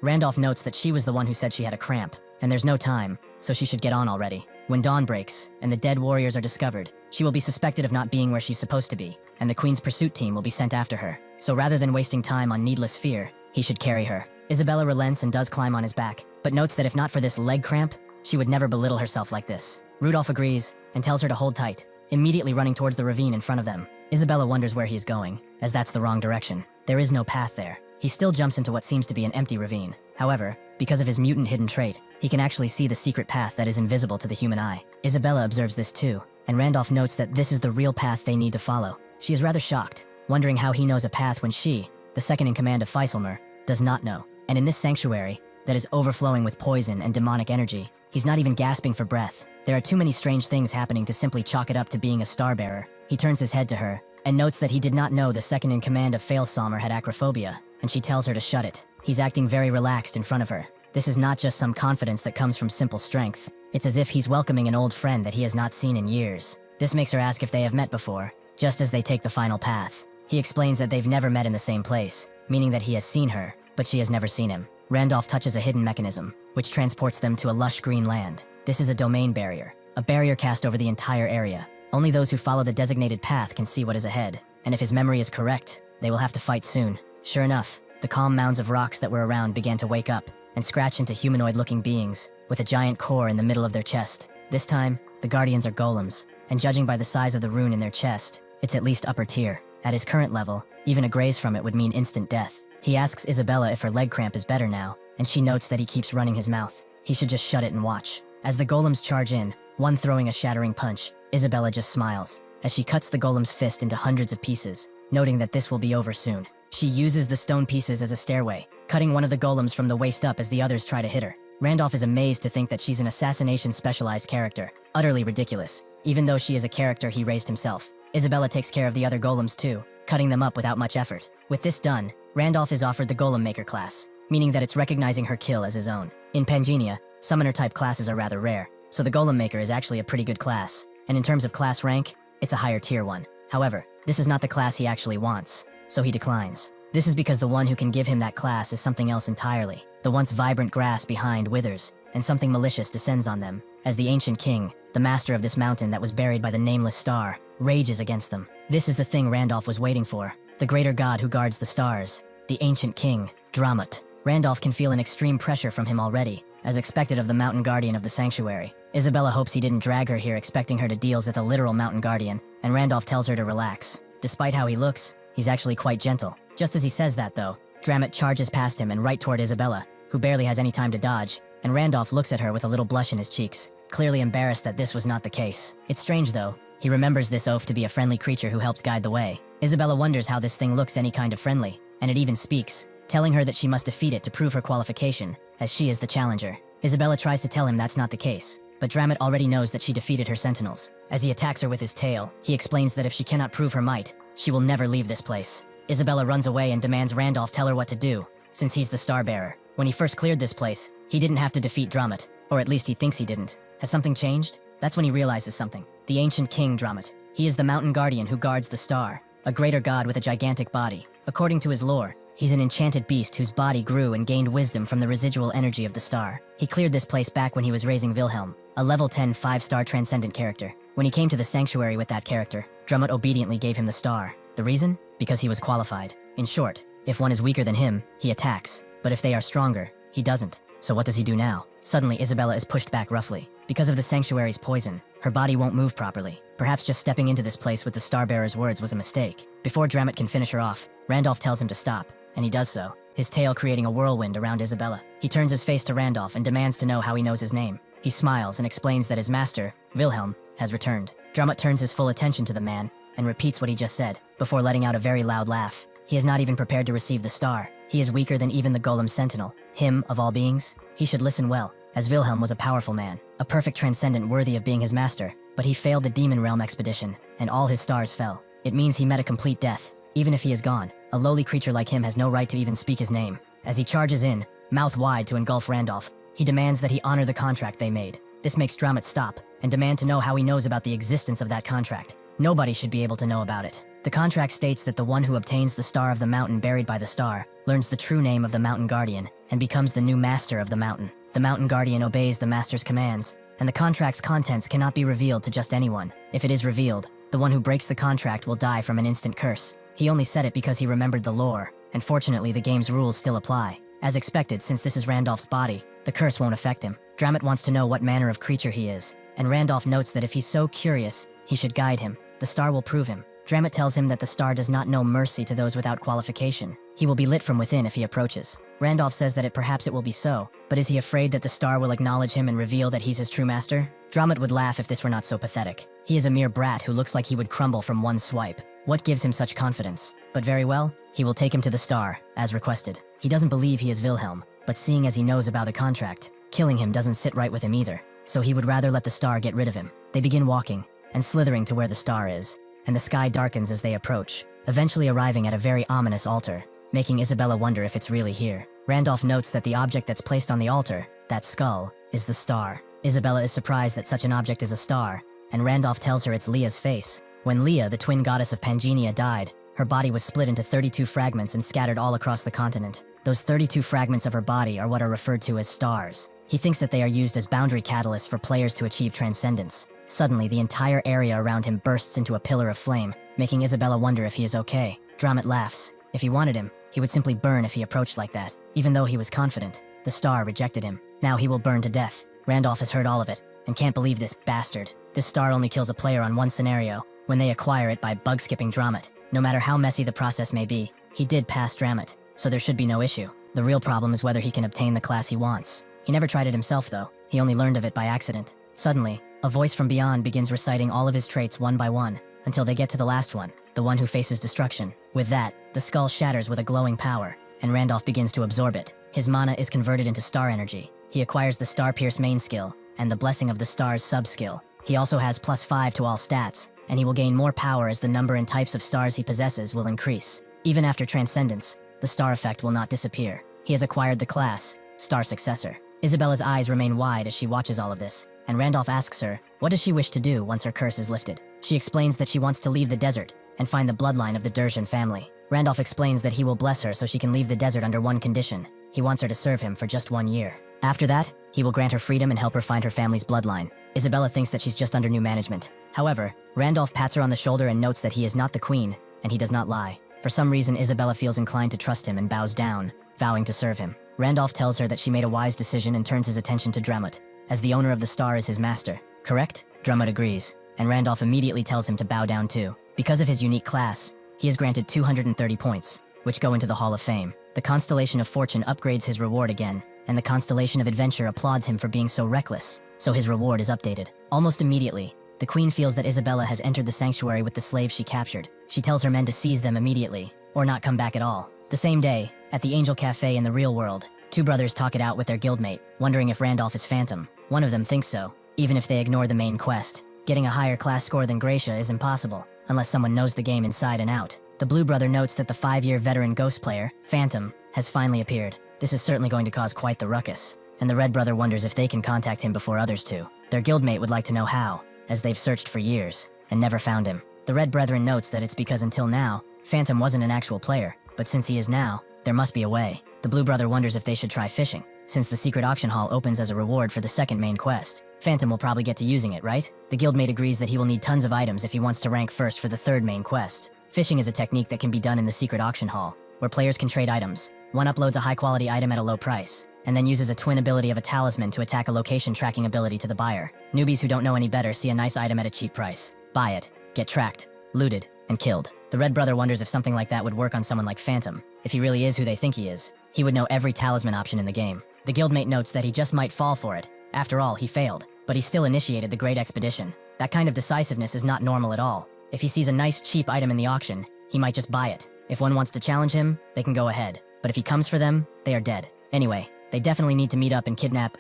Randolph notes that she was the one who said she had a cramp, and there's no time, so she should get on already. When dawn breaks, and the dead warriors are discovered, she will be suspected of not being where she's supposed to be, and the Queen's pursuit team will be sent after her. So rather than wasting time on needless fear, he should carry her. Isabella relents and does climb on his back, but notes that if not for this leg cramp, she would never belittle herself like this. Rudolph agrees, and tells her to hold tight, immediately running towards the ravine in front of them. Isabella wonders where he is going, as that's the wrong direction. There is no path there. He still jumps into what seems to be an empty ravine. However, because of his mutant hidden trait, he can actually see the secret path that is invisible to the human eye. Isabella observes this too, and Randolph notes that this is the real path they need to follow. She is rather shocked, wondering how he knows a path when she, the second in command of Feiselmer, does not know. And in this sanctuary, that is overflowing with poison and demonic energy, he's not even gasping for breath. There are too many strange things happening to simply chalk it up to being a star-bearer. He turns his head to her, and notes that he did not know the second in command of Feiselmer had acrophobia, and she tells her to shut it. He's acting very relaxed in front of her. This is not just some confidence that comes from simple strength. It's as if he's welcoming an old friend that he has not seen in years. This makes her ask if they have met before, just as they take the final path. He explains that they've never met in the same place, meaning that he has seen her, but she has never seen him. Randolph touches a hidden mechanism, which transports them to a lush green land. This is a domain barrier, a barrier cast over the entire area. Only those who follow the designated path can see what is ahead, and if his memory is correct, they will have to fight soon. Sure enough, the calm mounds of rocks that were around began to wake up and scratch into humanoid-looking beings with a giant core in the middle of their chest. This time, the guardians are golems, and judging by the size of the rune in their chest, it's at least upper tier. At his current level, even a graze from it would mean instant death. He asks Isabella if her leg cramp is better now, and she notes that he keeps running his mouth. He should just shut it and watch. As the golems charge in, one throwing a shattering punch, Isabella just smiles, as she cuts the golem's fist into hundreds of pieces, noting that this will be over soon. She uses the stone pieces as a stairway, cutting one of the golems from the waist up as the others try to hit her. Randolph is amazed to think that she's an assassination-specialized character. Utterly ridiculous, even though she is a character he raised himself. Isabella takes care of the other golems too, cutting them up without much effort. With this done, Randolph is offered the Golem Maker class, meaning that it's recognizing her kill as his own. In Pangenia, summoner-type classes are rather rare, so the Golem Maker is actually a pretty good class, and in terms of class rank, it's a higher tier one. However, this is not the class he actually wants, so he declines. This is because the one who can give him that class is something else entirely. The once vibrant grass behind withers, and something malicious descends on them, as the ancient king, the master of this mountain that was buried by the nameless star, rages against them. This is the thing Randolph was waiting for. The greater god who guards the stars, the ancient king, Dramut. Randolph can feel an extreme pressure from him already, as expected of the mountain guardian of the sanctuary. Isabella hopes he didn't drag her here expecting her to deal with a literal mountain guardian, and Randolph tells her to relax. Despite how he looks, he's actually quite gentle. Just as he says that though, Dramut charges past him and right toward Isabella, who barely has any time to dodge, and Randolph looks at her with a little blush in his cheeks, clearly embarrassed that this was not the case. It's strange though. He remembers this oaf to be a friendly creature who helped guide the way. Isabella wonders how this thing looks any kind of friendly, and it even speaks, telling her that she must defeat it to prove her qualification, as she is the challenger. Isabella tries to tell him that's not the case, but Dramut already knows that she defeated her sentinels. As he attacks her with his tail, he explains that if she cannot prove her might, she will never leave this place. Isabella runs away and demands Randolph tell her what to do, since he's the star bearer. When he first cleared this place, he didn't have to defeat Dramut, or at least he thinks he didn't. Has something changed? That's when he realizes something. The ancient king Dramut. He is the mountain guardian who guards the star, a greater god with a gigantic body. According to his lore, he's an enchanted beast whose body grew and gained wisdom from the residual energy of the star. He cleared this place back when he was raising Wilhelm, a level 10 5-star transcendent character. When he came to the sanctuary with that character, Dramut obediently gave him the star. The reason? Because he was qualified. In short, if one is weaker than him, he attacks, but if they are stronger, he doesn't. So what does he do now? Suddenly, Isabella is pushed back roughly. Because of the sanctuary's poison, her body won't move properly. Perhaps just stepping into this place with the Starbearer's words was a mistake. Before Dramut can finish her off, Randolph tells him to stop, and he does so, his tail creating a whirlwind around Isabella. He turns his face to Randolph and demands to know how he knows his name. He smiles and explains that his master, Wilhelm, has returned. Dramut turns his full attention to the man and repeats what he just said, before letting out a very loud laugh. He is not even prepared to receive the star. He is weaker than even the Golem Sentinel. Him, of all beings? He should listen well, as Wilhelm was a powerful man, a perfect transcendent worthy of being his master, but he failed the Demon Realm expedition, and all his stars fell. It means he met a complete death. Even if he is gone, a lowly creature like him has no right to even speak his name. As he charges in, mouth wide to engulf Randolph, he demands that he honor the contract they made. This makes Dramut stop, and demand to know how he knows about the existence of that contract. Nobody should be able to know about it. The contract states that the one who obtains the star of the mountain buried by the star learns the true name of the mountain guardian and becomes the new master of the mountain. The mountain guardian obeys the master's commands, and the contract's contents cannot be revealed to just anyone. If it is revealed, the one who breaks the contract will die from an instant curse. He only said it because he remembered the lore, and fortunately the game's rules still apply. As expected, since this is Randolph's body, the curse won't affect him. Dramit wants to know what manner of creature he is, and Randolph notes that if he's so curious, he should guide him. The star will prove him. Dramit tells him that the star does not know mercy to those without qualification. He will be lit from within if he approaches. Randolph says that perhaps it will be so, but is he afraid that the star will acknowledge him and reveal that he's his true master? Dramit would laugh if this were not so pathetic. He is a mere brat who looks like he would crumble from one swipe. What gives him such confidence? But very well, he will take him to the star, as requested. He doesn't believe he is Wilhelm, but seeing as he knows about the contract, killing him doesn't sit right with him either, so he would rather let the star get rid of him. They begin walking, and slithering to where the star is, and the sky darkens as they approach, eventually arriving at a very ominous altar, making Isabella wonder if it's really here. Randolph notes that the object that's placed on the altar, that skull, is the star. Isabella is surprised that such an object is a star, and Randolph tells her it's Leah's face. When Leah, the twin goddess of Pangenia, died, her body was split into 32 fragments and scattered all across the continent. Those 32 fragments of her body are what are referred to as stars. He thinks that they are used as boundary catalysts for players to achieve transcendence. Suddenly, the entire area around him bursts into a pillar of flame, making Isabella wonder if he is okay. Dramit laughs. If he wanted him, he would simply burn if he approached like that. Even though he was confident, the star rejected him. Now he will burn to death. Randolph has heard all of it, and can't believe this bastard. This star only kills a player on one scenario, when they acquire it by bug-skipping Dramit. No matter how messy the process may be, he did pass Dramit, so there should be no issue. The real problem is whether he can obtain the class he wants. He never tried it himself though, he only learned of it by accident. Suddenly, a voice from beyond begins reciting all of his traits one by one, until they get to the last one, the one who faces destruction. With that, the skull shatters with a glowing power, and Randolph begins to absorb it. His mana is converted into star energy. He acquires the Star Pierce main skill, and the Blessing of the Stars sub-skill. He also has +5 to all stats, and he will gain more power as the number and types of stars he possesses will increase. Even after Transcendence, the star effect will not disappear. He has acquired the class, Star Successor. Isabella's eyes remain wide as she watches all of this, and Randolph asks her, what does she wish to do once her curse is lifted? She explains that she wants to leave the desert and find the bloodline of the Dershan family. Randolph explains that he will bless her so she can leave the desert under one condition. He wants her to serve him for just 1 year. After that, he will grant her freedom and help her find her family's bloodline. Isabella thinks that she's just under new management. However, Randolph pats her on the shoulder and notes that he is not the queen, and he does not lie. For some reason, Isabella feels inclined to trust him and bows down, vowing to serve him. Randolph tells her that she made a wise decision and turns his attention to Dramit, as the owner of the star is his master. Correct? Dramit agrees, and Randolph immediately tells him to bow down too. Because of his unique class, he is granted 230 points, which go into the Hall of Fame. The Constellation of Fortune upgrades his reward again, and the Constellation of Adventure applauds him for being so reckless, so his reward is updated. Almost immediately, the queen feels that Isabella has entered the sanctuary with the slaves she captured. She tells her men to seize them immediately, or not come back at all. The same day, at the Angel Cafe in the real world, two brothers talk it out with their guildmate, wondering if Randolph is Phantom. One of them thinks so, even if they ignore the main quest. Getting a higher class score than Gracia is impossible, unless someone knows the game inside and out. The blue brother notes that the 5-year veteran ghost player, Phantom, has finally appeared. This is certainly going to cause quite the ruckus, and the red brother wonders if they can contact him before others do. Their guildmate would like to know how, as they've searched for years, and never found him. The red brethren notes that it's because until now, Phantom wasn't an actual player, but since he is now, there must be a way. The blue brother wonders if they should try fishing, since the secret auction hall opens as a reward for the second main quest. Phantom will probably get to using it, right? The guildmate agrees that he will need tons of items if he wants to rank first for the third main quest. Fishing is a technique that can be done in the secret auction hall, where players can trade items. One uploads a high-quality item at a low price, and then uses a twin ability of a talisman to attack a location tracking ability to the buyer. Newbies who don't know any better see a nice item at a cheap price, buy it, get tracked, looted, and killed. The red brother wonders if something like that would work on someone like Phantom. If he really is who they think he is, he would know every talisman option in the game. The guildmate notes that he just might fall for it. After all, he failed, but he still initiated the Great Expedition. That kind of decisiveness is not normal at all. If he sees a nice cheap item in the auction, he might just buy it. If one wants to challenge him, they can go ahead. But if he comes for them, they are dead. Anyway, they definitely need to meet up and kidnap,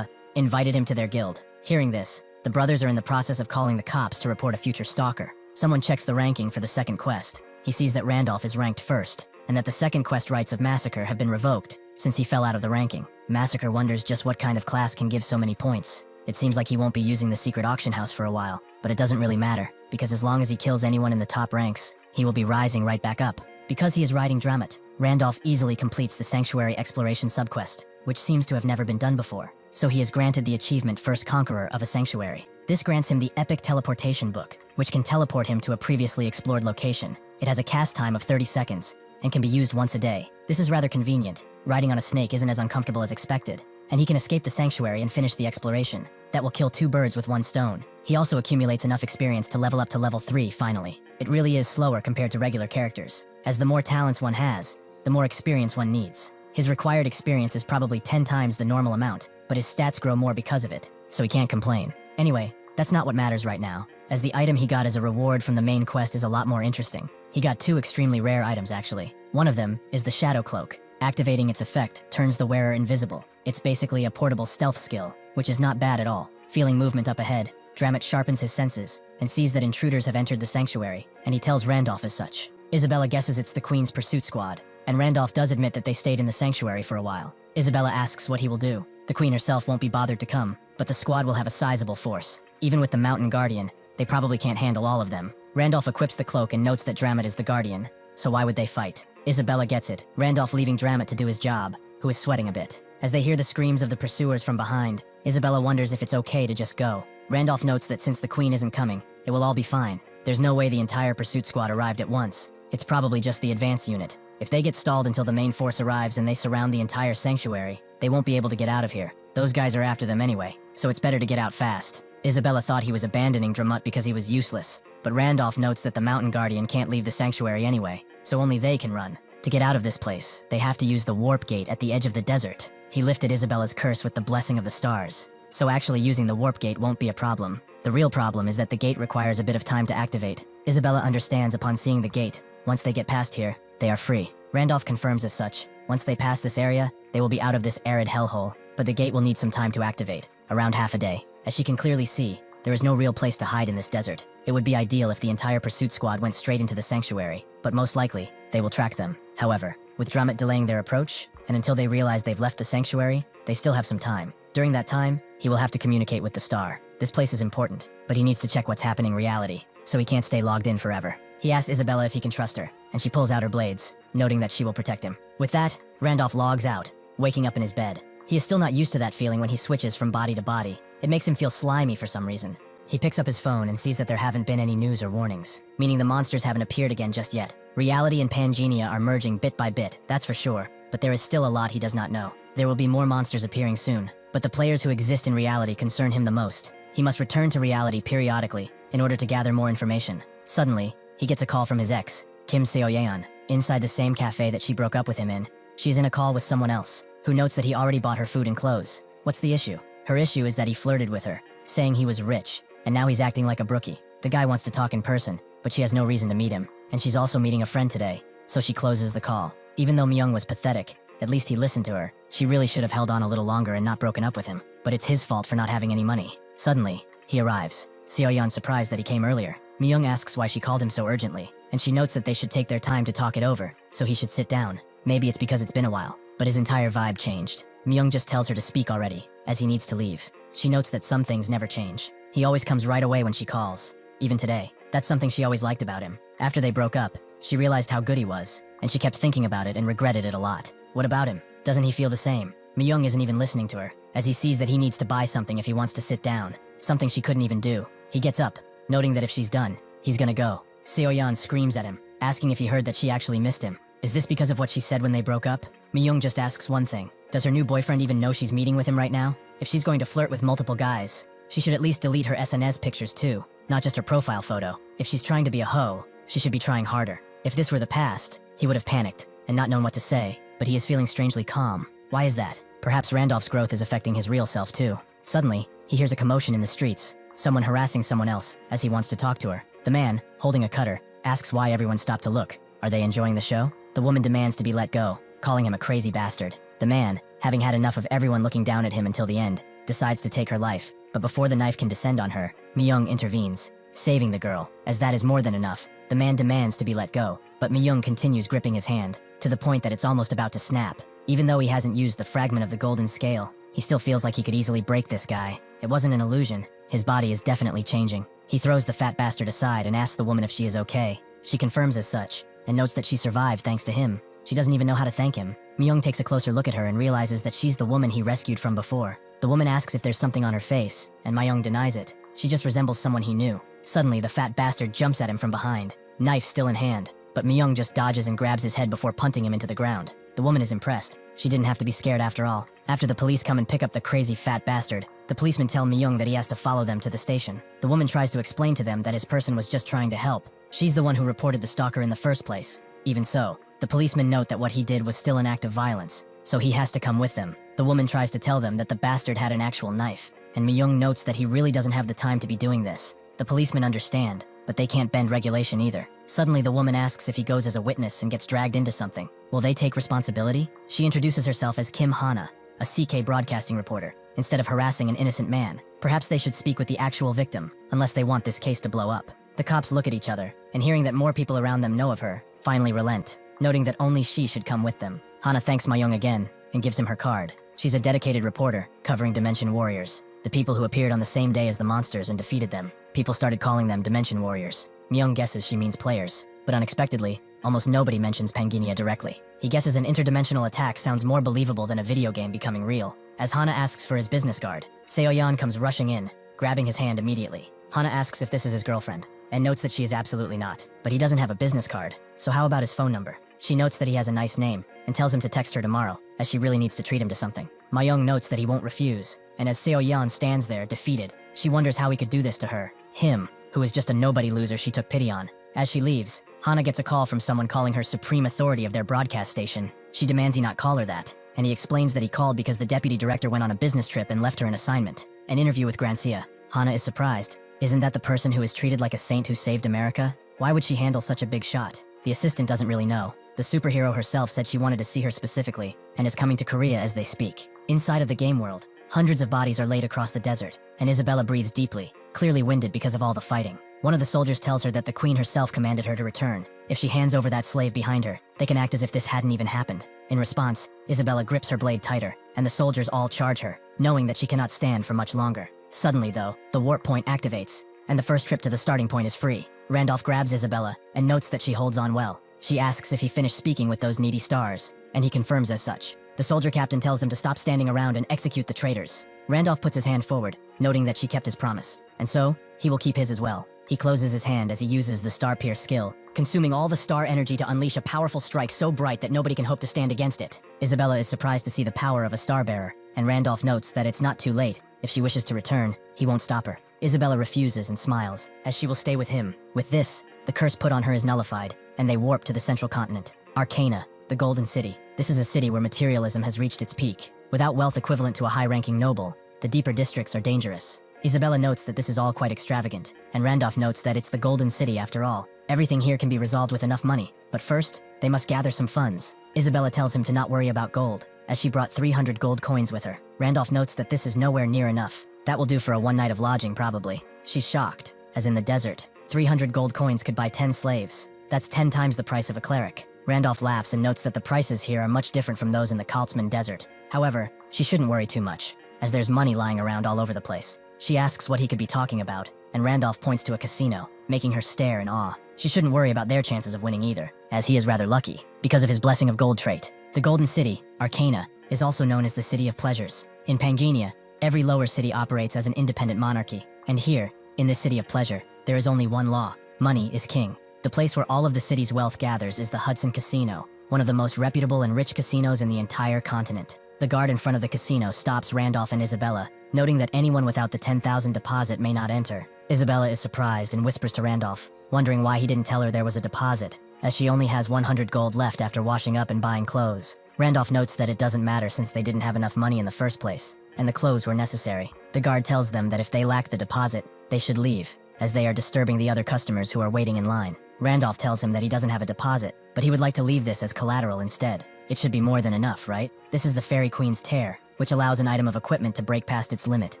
invited him to their guild. Hearing this, the brothers are in the process of calling the cops to report a future stalker. Someone checks the ranking for the second quest. He sees that Randolph is ranked first, and that the second quest rights of Massacre have been revoked, since he fell out of the ranking. Massacre wonders just what kind of class can give so many points. It seems like he won't be using the secret auction house for a while, but it doesn't really matter, because as long as he kills anyone in the top ranks, he will be rising right back up. Because he is riding Dramat, Randolph easily completes the Sanctuary Exploration subquest, which seems to have never been done before. So he is granted the achievement First Conqueror of a Sanctuary. This grants him the Epic Teleportation Book, which can teleport him to a previously explored location. It has a cast time of 30 seconds, and can be used once a day. This is rather convenient. Riding on a snake isn't as uncomfortable as expected, and he can escape the sanctuary and finish the exploration. That will kill 2 birds with 1 stone. He also accumulates enough experience to level up to level 3 finally. It really is slower compared to regular characters, as the more talents one has, the more experience one needs. His required experience is probably 10 times the normal amount, but his stats grow more because of it, so he can't complain. Anyway, that's not what matters right now, as the item he got as a reward from the main quest is a lot more interesting. He got 2 extremely rare items actually. One of them is the Shadow Cloak. Activating its effect turns the wearer invisible. It's basically a portable stealth skill, which is not bad at all. Feeling movement up ahead, Dramat sharpens his senses and sees that intruders have entered the sanctuary, and he tells Randolph as such. Isabella guesses it's the Queen's pursuit squad, and Randolph does admit that they stayed in the sanctuary for a while. Isabella asks what he will do. The Queen herself won't be bothered to come, but the squad will have a sizable force. Even with the Mountain Guardian, they probably can't handle all of them. Randolph equips the cloak and notes that Dramat is the Guardian, so why would they fight? Isabella gets it, Randolph leaving Dramat to do his job, who is sweating a bit. As they hear the screams of the pursuers from behind, Isabella wonders if it's okay to just go. Randolph notes that since the Queen isn't coming, it will all be fine. There's no way the entire pursuit squad arrived at once. It's probably just the advance unit. If they get stalled until the main force arrives and they surround the entire sanctuary, they won't be able to get out of here. Those guys are after them anyway, so it's better to get out fast. Isabella thought he was abandoning Dramat because he was useless, but Randolph notes that the Mountain Guardian can't leave the sanctuary anyway, so only they can run. To get out of this place, they have to use the warp gate at the edge of the desert. He lifted Isabella's curse with the blessing of the stars, so actually using the warp gate won't be a problem. The real problem is that the gate requires a bit of time to activate. Isabella understands upon seeing the gate. Once they get past here, they are free. Randolph confirms as such. Once they pass this area, they will be out of this arid hellhole, but the gate will need some time to activate, around half a day. As she can clearly see, there is no real place to hide in this desert. It would be ideal if the entire pursuit squad went straight into the sanctuary, but most likely, they will track them. However, with Dramat delaying their approach, and until they realize they've left the sanctuary, they still have some time. During that time, he will have to communicate with the star. This place is important, but he needs to check what's happening in reality, so he can't stay logged in forever. He asks Isabella if he can trust her, and she pulls out her blades, noting that she will protect him. With that, Randolph logs out, waking up in his bed. He is still not used to that feeling when he switches from body to body. It makes him feel slimy for some reason. He picks up his phone and sees that there haven't been any news or warnings, meaning the monsters haven't appeared again just yet. Reality and Pangenia are merging bit by bit, that's for sure, but there is still a lot he does not know. There will be more monsters appearing soon, but the players who exist in reality concern him the most. He must return to reality periodically in order to gather more information. Suddenly, he gets a call from his ex, Kim Seo-yeon, inside the same cafe that she broke up with him in. She's in a call with someone else, who notes that he already bought her food and clothes. What's the issue? Her issue is that he flirted with her, saying he was rich, and now he's acting like a brookie. The guy wants to talk in person, but she has no reason to meet him, and she's also meeting a friend today, so she closes the call. Even though Myung was pathetic, at least he listened to her. She really should have held on a little longer and not broken up with him, but it's his fault for not having any money. Suddenly, he arrives. Seo-yeon's surprised that he came earlier. Myung asks why she called him so urgently, and she notes that they should take their time to talk it over, so he should sit down. Maybe it's because it's been a while, but his entire vibe changed. Myung just tells her to speak already, as he needs to leave. She notes that some things never change. He always comes right away when she calls. Even today, that's something she always liked about him. After they broke up, she realized how good he was, and she kept thinking about it and regretted it a lot. What about him? Doesn't he feel the same? Myung isn't even listening to her, as he sees that he needs to buy something if he wants to sit down, something she couldn't even do. He gets up, noting that if she's done, he's gonna go. Seo-yeon screams at him, asking if he heard that she actually missed him. Is this because of what she said when they broke up? Myung just asks one thing. Does her new boyfriend even know she's meeting with him right now? If she's going to flirt with multiple guys, she should at least delete her SNS pictures too, not just her profile photo. If she's trying to be a hoe, she should be trying harder. If this were the past, he would have panicked and not known what to say, but he is feeling strangely calm. Why is that? Perhaps Randolph's growth is affecting his real self too. Suddenly, he hears a commotion in the streets, someone harassing someone else as he wants to talk to her. The man, holding a cutter, asks why everyone stopped to look. Are they enjoying the show? The woman demands to be let go, calling him a crazy bastard. The man, having had enough of everyone looking down at him until the end, decides to take her life, but before the knife can descend on her, Myung intervenes, saving the girl. As that is more than enough, the man demands to be let go, but Myung continues gripping his hand, to the point that it's almost about to snap. Even though he hasn't used the fragment of the golden scale, he still feels like he could easily break this guy. It wasn't an illusion. His body is definitely changing. He throws the fat bastard aside and asks the woman if she is okay. She confirms as such, and notes that she survived thanks to him. She doesn't even know how to thank him. Myung takes a closer look at her and realizes that she's the woman he rescued from before. The woman asks if there's something on her face, and Myung denies it. She just resembles someone he knew. Suddenly, the fat bastard jumps at him from behind, knife still in hand, but Myung just dodges and grabs his head before punting him into the ground. The woman is impressed. She didn't have to be scared after all. After the police come and pick up the crazy fat bastard, the policemen tell Myung that he has to follow them to the station. The woman tries to explain to them that his person was just trying to help. She's the one who reported the stalker in the first place. Even so, the policemen note that what he did was still an act of violence, so he has to come with them. The woman tries to tell them that the bastard had an actual knife, and Myung notes that he really doesn't have the time to be doing this. The policemen understand, but they can't bend regulation either. Suddenly, the woman asks if he goes as a witness and gets dragged into something. Will they take responsibility? She introduces herself as Kim Hana, a CK broadcasting reporter. Instead of harassing an innocent man, perhaps they should speak with the actual victim, unless they want this case to blow up. The cops look at each other, and hearing that more people around them know of her, finally relent, noting that only she should come with them. Hana thanks Myung again, and gives him her card. She's a dedicated reporter, covering Dimension Warriors, the people who appeared on the same day as the monsters and defeated them. People started calling them Dimension Warriors. Myung guesses she means players, but unexpectedly, almost nobody mentions Panginia directly. He guesses an interdimensional attack sounds more believable than a video game becoming real. As Hana asks for his business card, Seoyeon comes rushing in, grabbing his hand immediately. Hana asks if this is his girlfriend, and notes that she is absolutely not. But he doesn't have a business card, so how about his phone number? She notes that he has a nice name, and tells him to text her tomorrow, as she really needs to treat him to something. Myung notes that he won't refuse, and as Seoyeon stands there, defeated, she wonders how he could do this to her. Him, who is just a nobody loser she took pity on. As she leaves, Hana gets a call from someone calling her supreme authority of their broadcast station. She demands he not call her that, and he explains that he called because the deputy director went on a business trip and left her an assignment, an interview with Grancia. Hana is surprised. Isn't that the person who is treated like a saint who saved America? Why would she handle such a big shot? The assistant doesn't really know. The superhero herself said she wanted to see her specifically, and is coming to Korea as they speak. Inside of the game world, hundreds of bodies are laid across the desert, and Isabella breathes deeply, clearly winded because of all the fighting. One of the soldiers tells her that the queen herself commanded her to return. If she hands over that slave behind her, they can act as if this hadn't even happened. In response, Isabella grips her blade tighter, and the soldiers all charge her, knowing that she cannot stand for much longer. Suddenly though, the warp point activates, and the first trip to the starting point is free. Randolph grabs Isabella, and notes that she holds on well. She asks if he finished speaking with those needy stars, and he confirms as such. The soldier captain tells them to stop standing around and execute the traitors. Randolph puts his hand forward, noting that she kept his promise, and so, he will keep his as well. He closes his hand as he uses the Star Pierce skill, consuming all the star energy to unleash a powerful strike so bright that nobody can hope to stand against it. Isabella is surprised to see the power of a star bearer, and Randolph notes that it's not too late. If she wishes to return, he won't stop her. Isabella refuses and smiles, as she will stay with him. With this, the curse put on her is nullified, and they warp to the central continent, Arcana, the Golden City. This is a city where materialism has reached its peak. Without wealth equivalent to a high-ranking noble, the deeper districts are dangerous. Isabella notes that this is all quite extravagant, and Randolph notes that it's the Golden City after all. Everything here can be resolved with enough money, but first, they must gather some funds. Isabella tells him to not worry about gold, as she brought 300 gold coins with her. Randolph notes that this is nowhere near enough. That will do for a one night of lodging, probably. She's shocked, as in the desert, 300 gold coins could buy 10 slaves. That's 10 times the price of a cleric. Randolph laughs and notes that the prices here are much different from those in the Kaltzman Desert. However, she shouldn't worry too much, as there's money lying around all over the place. She asks what he could be talking about, and Randolph points to a casino, making her stare in awe. She shouldn't worry about their chances of winning either, as he is rather lucky, because of his blessing of gold trait. The Golden City, Arcana, is also known as the City of Pleasures. In Pangaea, every lower city operates as an independent monarchy, and here, in this City of Pleasure, there is only one law: money is king. The place where all of the city's wealth gathers is the Hudson Casino, one of the most reputable and rich casinos in the entire continent. The guard in front of the casino stops Randolph and Isabella, noting that anyone without the 10,000 deposit may not enter. Isabella is surprised and whispers to Randolph, wondering why he didn't tell her there was a deposit, as she only has 100 gold left after washing up and buying clothes. Randolph notes that it doesn't matter since they didn't have enough money in the first place, and the clothes were necessary. The guard tells them that if they lack the deposit, they should leave, as they are disturbing the other customers who are waiting in line. Randolph tells him that he doesn't have a deposit, but he would like to leave this as collateral instead. It should be more than enough, right? This is the Fairy Queen's tear, which allows an item of equipment to break past its limit.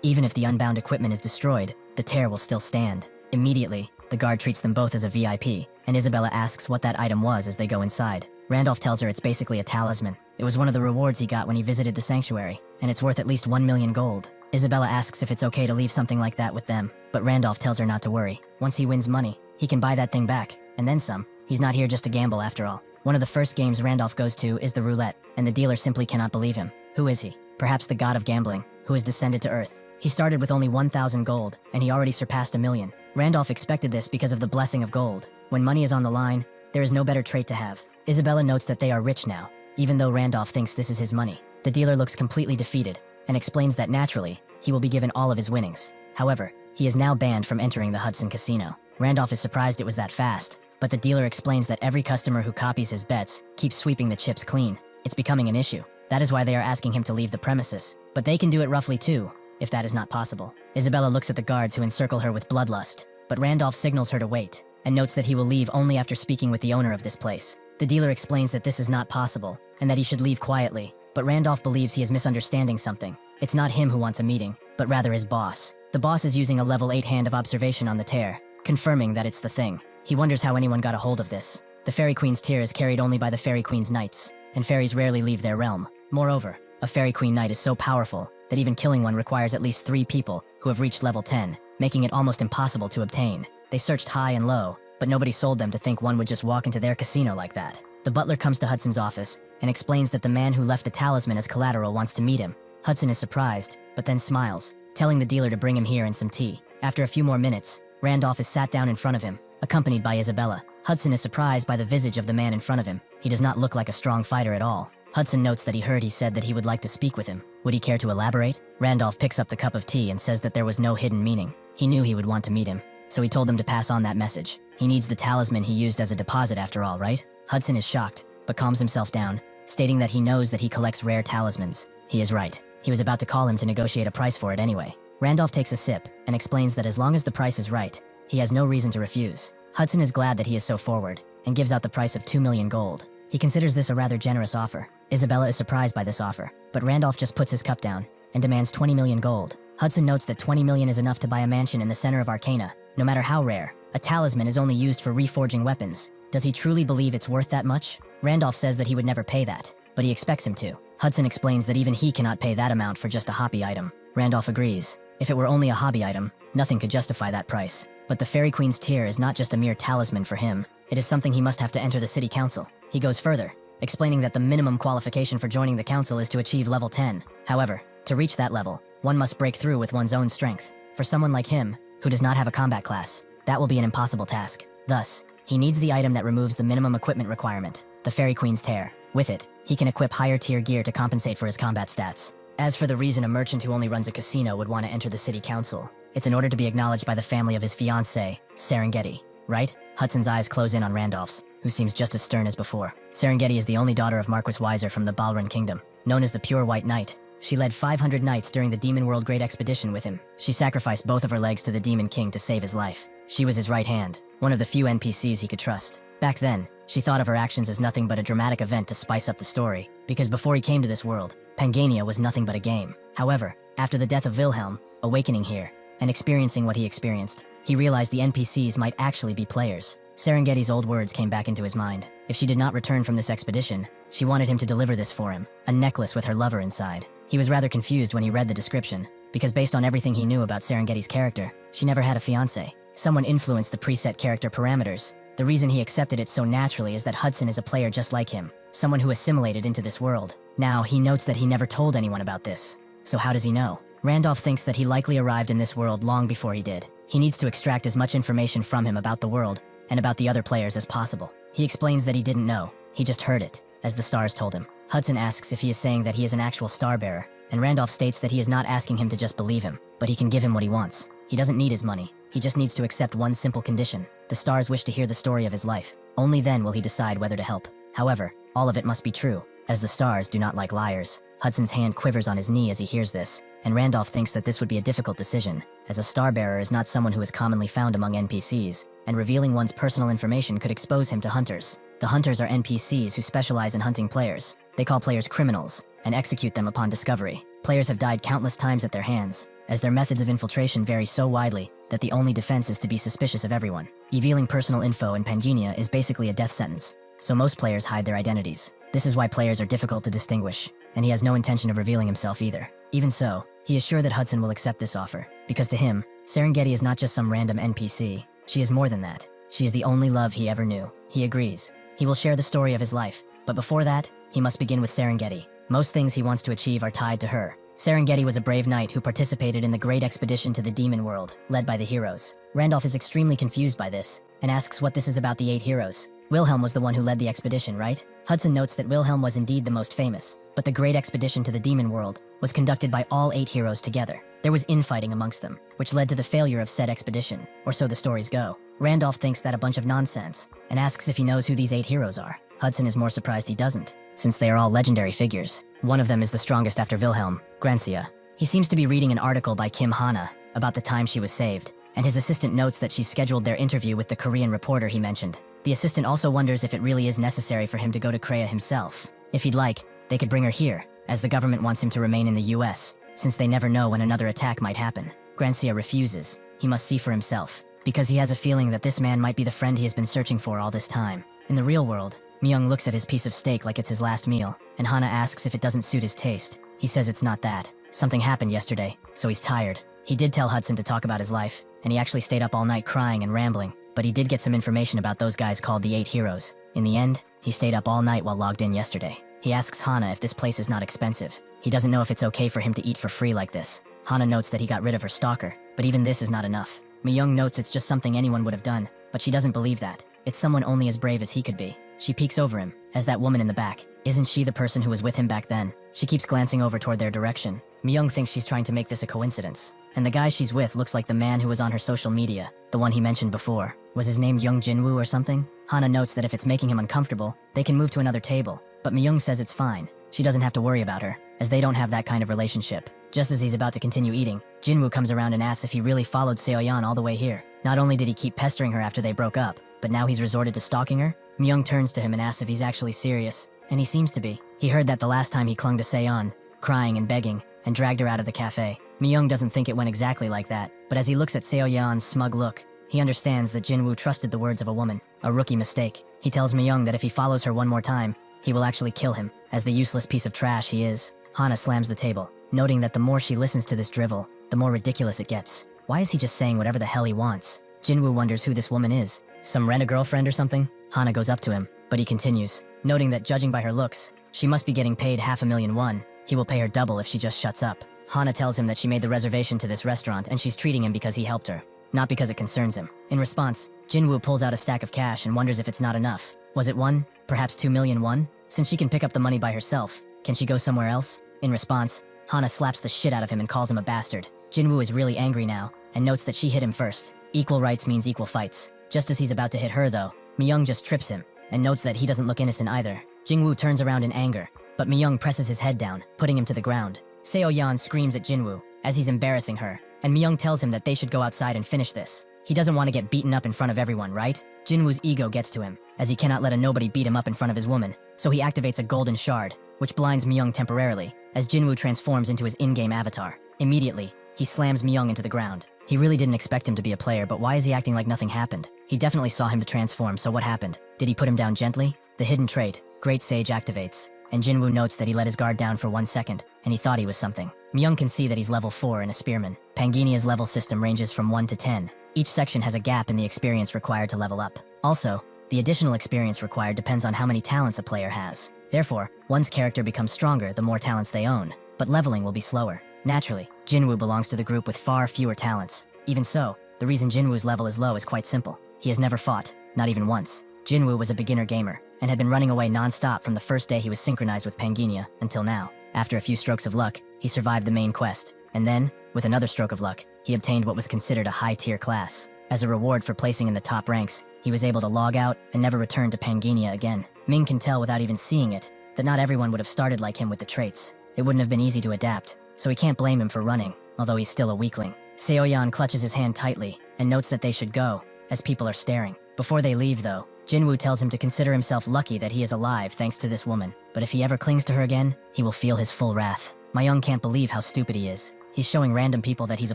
Even if the unbound equipment is destroyed, the tear will still stand. Immediately, the guard treats them both as a VIP, and Isabella asks what that item was as they go inside. Randolph tells her it's basically a talisman. It was one of the rewards he got when he visited the sanctuary, and it's worth at least 1 million gold. Isabella asks if it's okay to leave something like that with them, but Randolph tells her not to worry. Once he wins money, he can buy that thing back, and then some. He's not here just to gamble after all. One of the first games Randolph goes to is the roulette, and the dealer simply cannot believe him. Who is he? Perhaps the god of gambling, who has descended to Earth. He started with only 1,000 gold, and he already surpassed 1,000,000. Randolph expected this because of the blessing of gold. When money is on the line, there is no better trait to have. Isabella notes that they are rich now, even though Randolph thinks this is his money. The dealer looks completely defeated, and explains that naturally, he will be given all of his winnings. However, he is now banned from entering the Hudson Casino. Randolph is surprised it was that fast, but the dealer explains that every customer who copies his bets keeps sweeping the chips clean. It's becoming an issue. That is why they are asking him to leave the premises. But they can do it roughly too, if that is not possible. Isabella looks at the guards who encircle her with bloodlust, but Randolph signals her to wait, and notes that he will leave only after speaking with the owner of this place. The dealer explains that this is not possible, and that he should leave quietly, but Randolph believes he is misunderstanding something. It's not him who wants a meeting, but rather his boss. The boss is using a level 8 hand of observation on the tear, confirming that it's the thing. He wonders how anyone got a hold of this. The Fairy Queen's tear is carried only by the Fairy Queen's knights, and fairies rarely leave their realm. Moreover, a Fairy Queen knight is so powerful that even killing one requires at least 3 people who have reached level 10, making it almost impossible to obtain. They searched high and low, but nobody sold them to think one would just walk into their casino like that. The butler comes to Hudson's office and explains that the man who left the talisman as collateral wants to meet him. Hudson is surprised, but then smiles, telling the dealer to bring him here and some tea. After a few more minutes, Randolph is sat down in front of him, accompanied by Isabella. Hudson is surprised by the visage of the man in front of him. He does not look like a strong fighter at all. Hudson notes that he said that he would like to speak with him. Would he care to elaborate? Randolph picks up the cup of tea and says that there was no hidden meaning. He knew he would want to meet him, so he told him to pass on that message. He needs the talisman he used as a deposit after all, right? Hudson is shocked, but calms himself down, stating that he knows that he collects rare talismans. He is right. He was about to call him to negotiate a price for it anyway. Randolph takes a sip and explains that as long as the price is right, he has no reason to refuse. Hudson is glad that he is so forward and gives out the price of 2,000,000 gold. He considers this a rather generous offer. Isabella is surprised by this offer, but Randolph just puts his cup down and demands 20,000,000 gold. Hudson notes that 20,000,000 is enough to buy a mansion in the center of Arcana, no matter how rare. A talisman is only used for reforging weapons. Does he truly believe it's worth that much? Randolph says that he would never pay that, but he expects him to. Hudson explains that even he cannot pay that amount for just a hobby item. Randolph agrees. If it were only a hobby item, nothing could justify that price. But the Fairy Queen's tear is not just a mere talisman for him. It is something he must have to enter the city council. He goes further, explaining that the minimum qualification for joining the council is to achieve level 10. However, to reach that level, one must break through with one's own strength. For someone like him, who does not have a combat class, that will be an impossible task. Thus, he needs the item that removes the minimum equipment requirement, the Fairy Queen's tear. With it, he can equip higher tier gear to compensate for his combat stats. As for the reason a merchant who only runs a casino would want to enter the city council, it's in order to be acknowledged by the family of his fiancée, Serengeti, right? Hudson's eyes close in on Randolph's, who seems just as stern as before. Serengeti is the only daughter of Marquis Weiser from the Balran Kingdom, known as the Pure White Knight. She led 500 knights during the Demon World Great Expedition with him. She sacrificed both of her legs to the Demon King to save his life. She was his right hand, one of the few NPCs he could trust. Back then, she thought of her actions as nothing but a dramatic event to spice up the story, because before he came to this world, Pangania was nothing but a game. However, after the death of Wilhelm, awakening here, and experiencing what he experienced, he realized the NPCs might actually be players. Serengeti's old words came back into his mind. If she did not return from this expedition, she wanted him to deliver this for him, a necklace with her lover inside. He was rather confused when he read the description, because based on everything he knew about Serengeti's character, she never had a fiancé. Someone influenced the preset character parameters. The reason he accepted it so naturally is that Hudson is a player just like him, someone who assimilated into this world. Now, he notes that he never told anyone about this. So how does he know? Randolph thinks that he likely arrived in this world long before he did. He needs to extract as much information from him about the world and about the other players as possible. He explains that he didn't know, he just heard it, as the stars told him. Hudson asks if he is saying that he is an actual star bearer, and Randolph states that he is not asking him to just believe him, but he can give him what he wants. He doesn't need his money, he just needs to accept one simple condition. The stars wish to hear the story of his life. Only then will he decide whether to help. However, all of it must be true, as the stars do not like liars. Hudson's hand quivers on his knee as he hears this, and Randolph thinks that this would be a difficult decision, as a star bearer is not someone who is commonly found among NPCs, and revealing one's personal information could expose him to hunters. The hunters are NPCs who specialize in hunting players. They call players criminals, and execute them upon discovery. Players have died countless times at their hands, as their methods of infiltration vary so widely that the only defense is to be suspicious of everyone. Revealing personal info in Pangania is basically a death sentence, so most players hide their identities. This is why players are difficult to distinguish, and he has no intention of revealing himself either. Even so, he is sure that Hudson will accept this offer, because to him, Serengeti is not just some random NPC, she is more than that. She is the only love he ever knew. He agrees. He will share the story of his life, but before that, he must begin with Serengeti. Most things he wants to achieve are tied to her. Serengeti was a brave knight who participated in the great expedition to the demon world, led by the heroes. Randolph is extremely confused by this, and asks what this is about the 8 heroes. Wilhelm was the one who led the expedition, right? Hudson notes that Wilhelm was indeed the most famous, but the great expedition to the demon world was conducted by all 8 heroes together. There was infighting amongst them, which led to the failure of said expedition, or so the stories go. Randolph thinks that a bunch of nonsense, and asks if he knows who these 8 heroes are. Hudson is more surprised he doesn't, since they are all legendary figures. One of them is the strongest after Wilhelm, Grancia. He seems to be reading an article by Kim Hana about the time she was saved, and his assistant notes that she's scheduled their interview with the Korean reporter he mentioned. The assistant also wonders if it really is necessary for him to go to Korea himself. If he'd like, they could bring her here, as the government wants him to remain in the US, since they never know when another attack might happen. Grancia refuses. He must see for himself, because he has a feeling that this man might be the friend he has been searching for all this time. In the real world, Myung looks at his piece of steak like it's his last meal, and Hana asks if it doesn't suit his taste. He says it's not that. Something happened yesterday, so he's tired. He did tell Hudson to talk about his life, and he actually stayed up all night crying and rambling, but he did get some information about those guys called the 8 heroes. In the end, he stayed up all night while logged in yesterday. He asks Hana if this place is not expensive. He doesn't know if it's okay for him to eat for free like this. Hana notes that he got rid of her stalker, but even this is not enough. Myung notes it's just something anyone would have done, but she doesn't believe that. It's someone only as brave as he could be. She peeks over him, as that woman in the back. Isn't she the person who was with him back then? She keeps glancing over toward their direction. Myung thinks she's trying to make this a coincidence. And the guy she's with looks like the man who was on her social media, the one he mentioned before. Was his name Young Jinwoo or something? Hana notes that if it's making him uncomfortable, they can move to another table, but Myung says it's fine. She doesn't have to worry about her, as they don't have that kind of relationship. Just as he's about to continue eating, Jinwoo comes around and asks if he really followed Seoyeon all the way here. Not only did he keep pestering her after they broke up, but now he's resorted to stalking her? Myung turns to him and asks if he's actually serious, and he seems to be. He heard that the last time he clung to Seoyeon, crying and begging, and dragged her out of the cafe. Myung doesn't think it went exactly like that, but as he looks at Seoyeon's smug look, he understands that Jinwoo trusted the words of a woman, a rookie mistake. He tells Myung that if he follows her one more time, he will actually kill him, as the useless piece of trash he is. Hana slams the table, noting that the more she listens to this drivel, the more ridiculous it gets. Why is he just saying whatever the hell he wants? Jinwoo wonders who this woman is. Some rent-a-girlfriend or something? Hana goes up to him, but he continues, noting that judging by her looks, she must be getting paid 500,000 won. He will pay her double if she just shuts up. Hana tells him that she made the reservation to this restaurant and she's treating him because he helped her, not because it concerns him. In response, Jinwoo pulls out a stack of cash and wonders if it's not enough. Was it 1, perhaps 2 million won? Since she can pick up the money by herself, can she go somewhere else? In response, Hana slaps the shit out of him and calls him a bastard. Jinwoo is really angry now, and notes that she hit him first. Equal rights means equal fights. Just as he's about to hit her though, Myung just trips him, and notes that he doesn't look innocent either. Jinwoo turns around in anger, but Myung presses his head down, putting him to the ground. Seoyeon screams at Jinwoo, as he's embarrassing her, and Myung tells him that they should go outside and finish this. He doesn't want to get beaten up in front of everyone, right? Jinwoo's ego gets to him, as he cannot let a nobody beat him up in front of his woman, so he activates a golden shard, which blinds Myung temporarily, as Jinwoo transforms into his in-game avatar. Immediately, he slams Myung into the ground. He really didn't expect him to be a player, but why is he acting like nothing happened? He definitely saw him to transform, so what happened? Did he put him down gently? The hidden trait, Great Sage, activates, and Jinwoo notes that he let his guard down for 1 second, and he thought he was something. Myung can see that he's level 4 and a spearman. Panginia's level system ranges from 1 to 10. Each section has a gap in the experience required to level up. Also, the additional experience required depends on how many talents a player has. Therefore, one's character becomes stronger the more talents they own, but leveling will be slower. Naturally, Jinwoo belongs to the group with far fewer talents. Even so, the reason Jinwoo's level is low is quite simple. He has never fought, not even once. Jinwoo was a beginner gamer, and had been running away non-stop from the first day he was synchronized with Panginia until now. After a few strokes of luck, he survived the main quest, and then, with another stroke of luck, he obtained what was considered a high-tier class. As a reward for placing in the top ranks, he was able to log out and never return to Panginia again. Ming can tell without even seeing it, that not everyone would have started like him with the traits. It wouldn't have been easy to adapt, so he can't blame him for running, although he's still a weakling. Seoyeon clutches his hand tightly, and notes that they should go, as people are staring. Before they leave though, Jinwoo tells him to consider himself lucky that he is alive thanks to this woman, but if he ever clings to her again, he will feel his full wrath. Myung can't believe how stupid he is. He's showing random people that he's a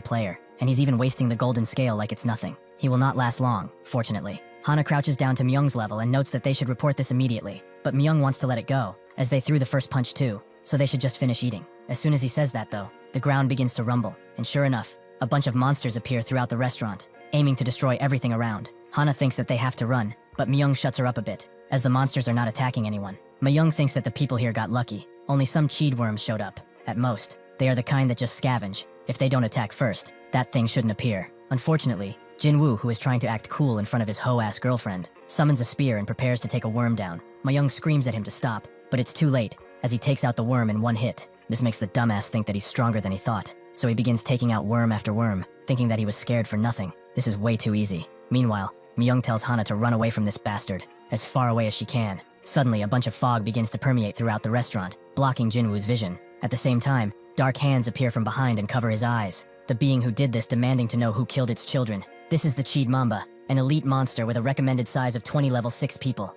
player, and he's even wasting the golden scale like it's nothing. He will not last long, fortunately. Hana crouches down to Myung's level and notes that they should report this immediately, but Myung wants to let it go, as they threw the first punch too, so they should just finish eating. As soon as he says that though, the ground begins to rumble, and sure enough, a bunch of monsters appear throughout the restaurant, aiming to destroy everything around. Hana thinks that they have to run, but Myung shuts her up a bit, as the monsters are not attacking anyone. Myung thinks that the people here got lucky. Only some cheed worms showed up. At most, they are the kind that just scavenge. If they don't attack first, that thing shouldn't appear. Unfortunately, Jinwoo, who is trying to act cool in front of his hoe-ass girlfriend, summons a spear and prepares to take a worm down. Myung screams at him to stop, but it's too late, as he takes out the worm in one hit. This makes the dumbass think that he's stronger than he thought, so he begins taking out worm after worm, thinking that he was scared for nothing. This is way too easy. Meanwhile, Myung tells Hana to run away from this bastard, as far away as she can. Suddenly, a bunch of fog begins to permeate throughout the restaurant, blocking Jinwoo's vision. At the same time, dark hands appear from behind and cover his eyes, the being who did this demanding to know who killed its children. This is the Cheed Mamba, an elite monster with a recommended size of 20 level 6 people.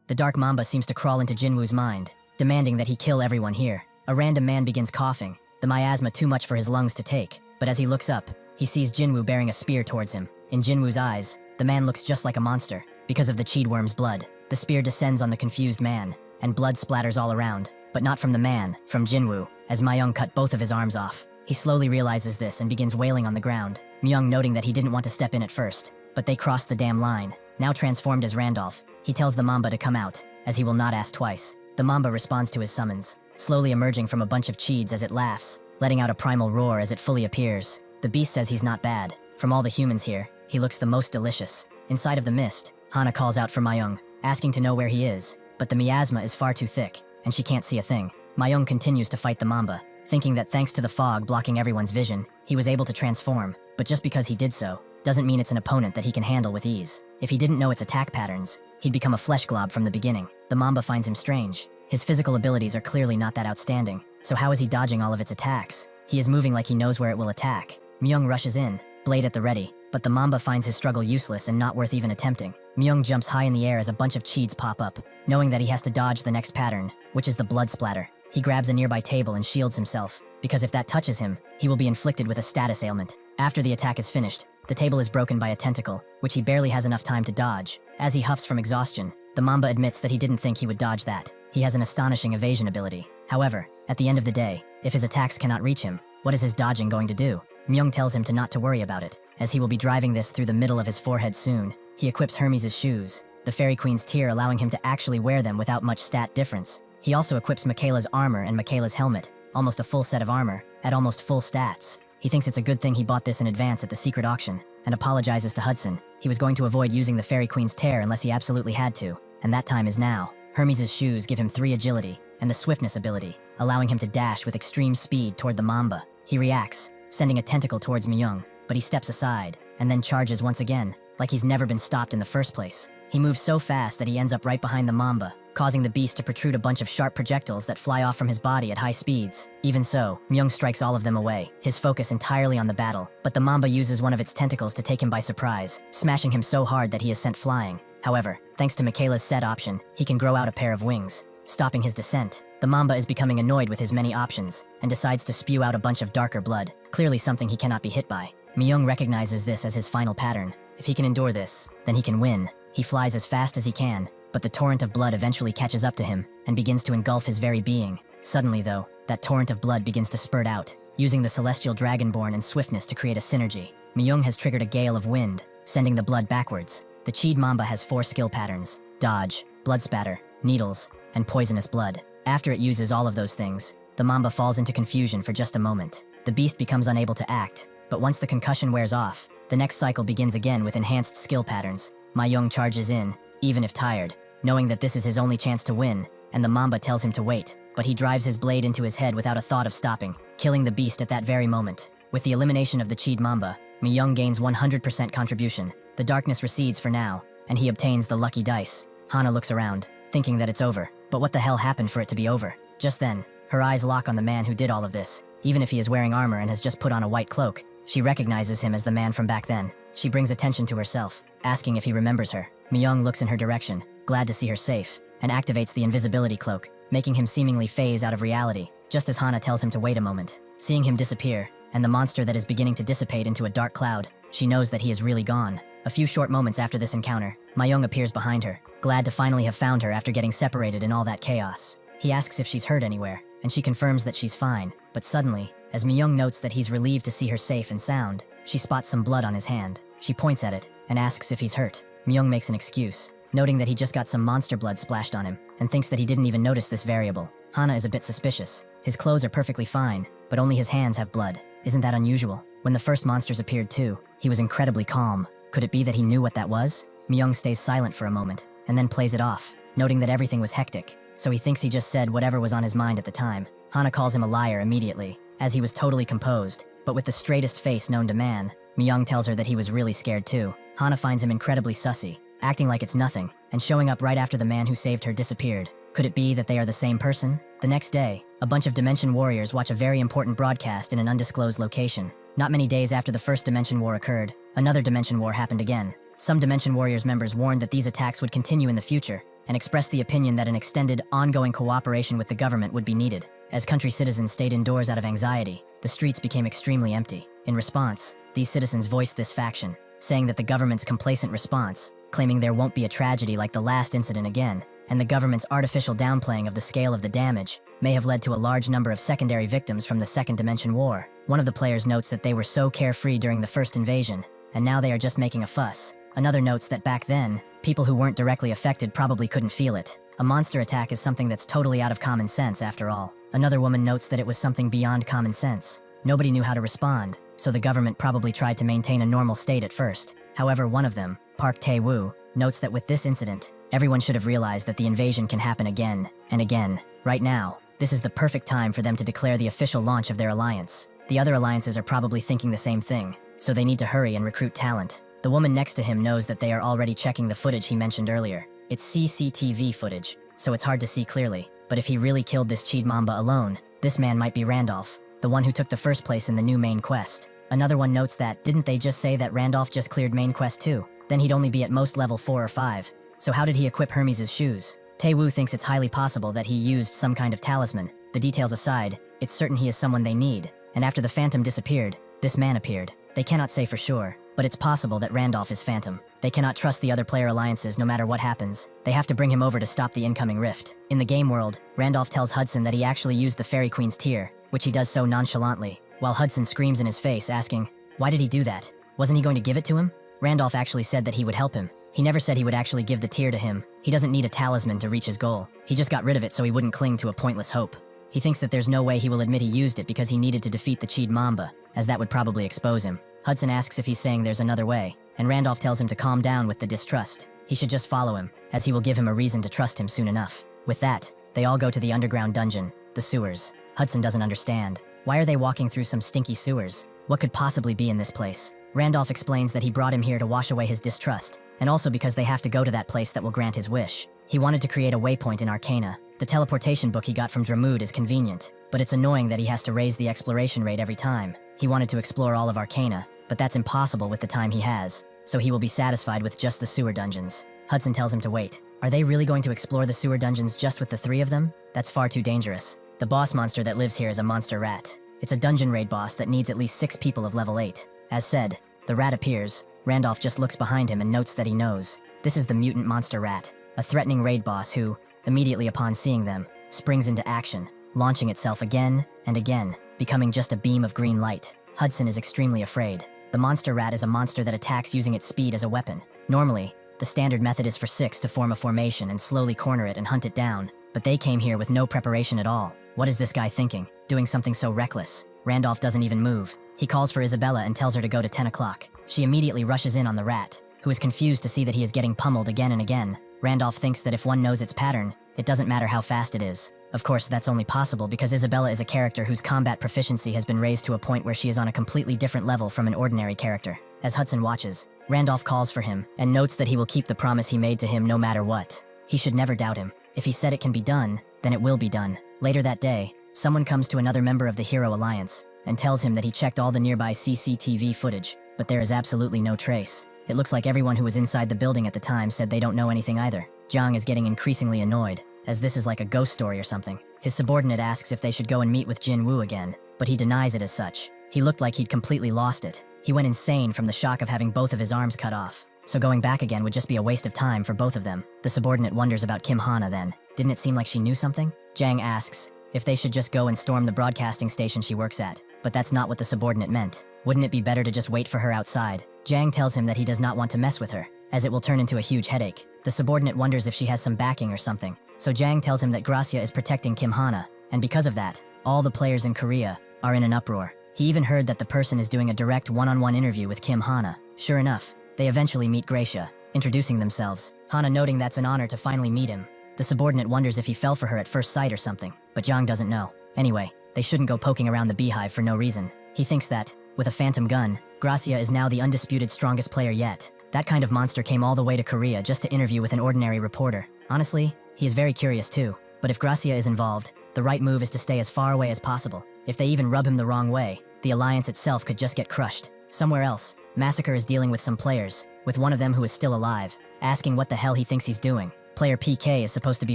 The dark Mamba seems to crawl into Jinwoo's mind, demanding that he kill everyone here. A random man begins coughing, the miasma too much for his lungs to take, but as he looks up, he sees Jinwoo bearing a spear towards him. In Jinwoo's eyes, the man looks just like a monster, because of the Cheed worm's blood. The spear descends on the confused man, and blood splatters all around, but not from the man, from Jinwoo, as Myung cut both of his arms off. He slowly realizes this and begins wailing on the ground, Myung noting that he didn't want to step in at first, but they crossed the damn line. Now transformed as Randolph, he tells the Mamba to come out, as he will not ask twice. The Mamba responds to his summons, slowly emerging from a bunch of cheeds as it laughs, letting out a primal roar as it fully appears. The beast says he's not bad. From all the humans here, he looks the most delicious. Inside of the mist, Hana calls out for Myung, asking to know where he is, but the miasma is far too thick, and she can't see a thing. Myung continues to fight the Mamba, thinking that thanks to the fog blocking everyone's vision, he was able to transform, but just because he did so, doesn't mean it's an opponent that he can handle with ease. If he didn't know its attack patterns, he'd become a flesh glob from the beginning. The Mamba finds him strange. His physical abilities are clearly not that outstanding, so how is he dodging all of its attacks? He is moving like he knows where it will attack. Myung rushes in, blade at the ready, but the Mamba finds his struggle useless and not worth even attempting. Myung jumps high in the air as a bunch of cheeds pop up, knowing that he has to dodge the next pattern, which is the blood splatter. He grabs a nearby table and shields himself, because if that touches him, he will be inflicted with a status ailment. After the attack is finished, the table is broken by a tentacle, which he barely has enough time to dodge. As he huffs from exhaustion, the Mamba admits that he didn't think he would dodge that. He has an astonishing evasion ability. However, at the end of the day, if his attacks cannot reach him, what is his dodging going to do? Myung tells him to not to worry about it, as he will be driving this through the middle of his forehead soon. He equips Hermes' shoes, the Fairy Queen's tear allowing him to actually wear them without much stat difference. He also equips Michaela's armor and Michaela's helmet, almost a full set of armor, at almost full stats. He thinks it's a good thing he bought this in advance at the secret auction, and apologizes to Hudson. He was going to avoid using the Fairy Queen's tear unless he absolutely had to, and that time is now. Hermes' shoes give him 3 agility, and the swiftness ability, allowing him to dash with extreme speed toward the Mamba. He reacts, sending a tentacle towards Myung, but he steps aside, and then charges once again, like he's never been stopped in the first place. He moves so fast that he ends up right behind the Mamba, causing the beast to protrude a bunch of sharp projectiles that fly off from his body at high speeds. Even so, Myung strikes all of them away, his focus entirely on the battle, but the Mamba uses one of its tentacles to take him by surprise, smashing him so hard that he is sent flying. However, thanks to Michaela's set option, he can grow out a pair of wings, stopping his descent. The Mamba is becoming annoyed with his many options, and decides to spew out a bunch of darker blood, clearly something he cannot be hit by. Myung recognizes this as his final pattern. If he can endure this, then he can win. He flies as fast as he can, but the torrent of blood eventually catches up to him, and begins to engulf his very being. Suddenly though, that torrent of blood begins to spurt out, using the celestial dragonborn and swiftness to create a synergy. Myung has triggered a gale of wind, sending the blood backwards. The Cheed Mamba has 4 skill patterns: dodge, blood spatter, needles, and poisonous blood. After it uses all of those things, the Mamba falls into confusion for just a moment. The beast becomes unable to act, but once the concussion wears off, the next cycle begins again with enhanced skill patterns. Myung charges in, even if tired, knowing that this is his only chance to win, and the Mamba tells him to wait, but he drives his blade into his head without a thought of stopping, killing the beast at that very moment. With the elimination of the Cheed Mamba, Myung gains 100% contribution. The darkness recedes for now, and he obtains the lucky dice. Hana looks around, thinking that it's over, but what the hell happened for it to be over? Just then, her eyes lock on the man who did all of this. Even if he is wearing armor and has just put on a white cloak, she recognizes him as the man from back then. She brings attention to herself, asking if he remembers her. Myung looks in her direction, glad to see her safe, and activates the invisibility cloak, making him seemingly phase out of reality, just as Hana tells him to wait a moment. Seeing him disappear, and the monster that is beginning to dissipate into a dark cloud, she knows that he is really gone. A few short moments after this encounter, Myung appears behind her, glad to finally have found her after getting separated in all that chaos. He asks if she's hurt anywhere, and she confirms that she's fine, but suddenly, as Myung notes that he's relieved to see her safe and sound, she spots some blood on his hand. She points at it, and asks if he's hurt. Myung makes an excuse, noting that he just got some monster blood splashed on him, and thinks that he didn't even notice this variable. Hana is a bit suspicious. His clothes are perfectly fine, but only his hands have blood. Isn't that unusual? When the first monsters appeared too, he was incredibly calm. Could it be that he knew what that was? Myung stays silent for a moment, and then plays it off, noting that everything was hectic, so he thinks he just said whatever was on his mind at the time. Hana calls him a liar immediately, as he was totally composed, but with the straightest face known to man. Myung tells her that he was really scared too. Hana finds him incredibly sussy, acting like it's nothing, and showing up right after the man who saved her disappeared. Could it be that they are the same person? The next day, a bunch of Dimension Warriors watch a very important broadcast in an undisclosed location. Not many days after the first Dimension War occurred, another Dimension War happened again. Some Dimension Warriors members warned that these attacks would continue in the future, and expressed the opinion that an extended, ongoing cooperation with the government would be needed. As country citizens stayed indoors out of anxiety, the streets became extremely empty. In response, these citizens voiced this faction, saying that the government's complacent response, claiming there won't be a tragedy like the last incident again, and the government's artificial downplaying of the scale of the damage, may have led to a large number of secondary victims from the Second Dimension War. One of the players notes that they were so carefree during the first invasion, and now they are just making a fuss. Another notes that back then, people who weren't directly affected probably couldn't feel it. A monster attack is something that's totally out of common sense after all. Another woman notes that it was something beyond common sense. Nobody knew how to respond, so the government probably tried to maintain a normal state at first. However, one of them, Park Tae-woo, notes that with this incident, everyone should have realized that the invasion can happen again and again. Right now, this is the perfect time for them to declare the official launch of their alliance. The other alliances are probably thinking the same thing, so they need to hurry and recruit talent. The woman next to him knows that they are already checking the footage he mentioned earlier. It's CCTV footage, so it's hard to see clearly. But if he really killed this Cheed Mamba alone, this man might be Randolph, the one who took the first place in the new main quest. Another one notes that, didn't they just say that Randolph just cleared main quest too? Then he'd only be at most level 4 or 5. So how did he equip Hermes' shoes? Tae-woo thinks it's highly possible that he used some kind of talisman. The details aside, it's certain he is someone they need. And after the Phantom disappeared, this man appeared. They cannot say for sure, but it's possible that Randolph is Phantom. They cannot trust the other player alliances no matter what happens. They have to bring him over to stop the incoming rift. In the game world, Randolph tells Hudson that he actually used the Fairy Queen's tear, which he does so nonchalantly, while Hudson screams in his face asking, why did he do that? Wasn't he going to give it to him? Randolph actually said that he would help him. He never said he would actually give the tear to him. He doesn't need a talisman to reach his goal. He just got rid of it so he wouldn't cling to a pointless hope. He thinks that there's no way he will admit he used it because he needed to defeat the Cheed Mamba, as that would probably expose him. Hudson asks if he's saying there's another way, and Randolph tells him to calm down with the distrust. He should just follow him, as he will give him a reason to trust him soon enough. With that, they all go to the underground dungeon, the sewers. Hudson doesn't understand. Why are they walking through some stinky sewers? What could possibly be in this place? Randolph explains that he brought him here to wash away his distrust, and also because they have to go to that place that will grant his wish. He wanted to create a waypoint in Arcana. The teleportation book he got from Dramood is convenient, but it's annoying that he has to raise the exploration rate every time. He wanted to explore all of Arcana, but that's impossible with the time he has, so he will be satisfied with just the sewer dungeons. Hudson tells him to wait. Are they really going to explore the sewer dungeons just with the 3 of them? That's far too dangerous. The boss monster that lives here is a monster rat. It's a dungeon raid boss that needs at least 6 people of level 8. As said, the rat appears. Randolph just looks behind him and notes that he knows. This is the mutant monster rat, a threatening raid boss who, immediately upon seeing them, springs into action, launching itself again and again, becoming just a beam of green light. Hudson is extremely afraid. The monster rat is a monster that attacks using its speed as a weapon. Normally, the standard method is for 6 to form a formation and slowly corner it and hunt it down, but they came here with no preparation at all. What is this guy thinking? Doing something so reckless? Randolph doesn't even move. He calls for Isabella and tells her to go to 10 o'clock. She immediately rushes in on the rat, who is confused to see that he is getting pummeled again and again. Randolph thinks that if one knows its pattern, it doesn't matter how fast it is. Of course, that's only possible because Isabella is a character whose combat proficiency has been raised to a point where she is on a completely different level from an ordinary character. As Hudson watches, Randolph calls for him and notes that he will keep the promise he made to him no matter what. He should never doubt him. If he said it can be done, then it will be done. Later that day, someone comes to another member of the Hero Alliance and tells him that he checked all the nearby CCTV footage, but there is absolutely no trace. It looks like everyone who was inside the building at the time said they don't know anything either. Jiang is getting increasingly annoyed, as this is like a ghost story or something. His subordinate asks if they should go and meet with Jin Woo again, but he denies it as such. He looked like he'd completely lost it. He went insane from the shock of having both of his arms cut off, so going back again would just be a waste of time for both of them. The subordinate wonders about Kim Hana then. Didn't it seem like she knew something? Jiang asks if they should just go and storm the broadcasting station she works at, but that's not what the subordinate meant. Wouldn't it be better to just wait for her outside? Jang tells him that he does not want to mess with her, as it will turn into a huge headache. The subordinate wonders if she has some backing or something, so Jang tells him that Gracia is protecting Kim Hana, and because of that, all the players in Korea are in an uproar. He even heard that the person is doing a direct one-on-one interview with Kim Hana. Sure enough, they eventually meet Gracia, introducing themselves, Hana noting that's an honor to finally meet him. The subordinate wonders if he fell for her at first sight or something, but Jang doesn't know. Anyway, they shouldn't go poking around the beehive for no reason. He thinks that, with a phantom gun, Gracia is now the undisputed strongest player yet. That kind of monster came all the way to Korea just to interview with an ordinary reporter. Honestly, he is very curious too. But if Gracia is involved, the right move is to stay as far away as possible. If they even rub him the wrong way, the alliance itself could just get crushed. Somewhere else, Massacre is dealing with some players, with one of them who is still alive, asking what the hell he thinks he's doing. Player PK is supposed to be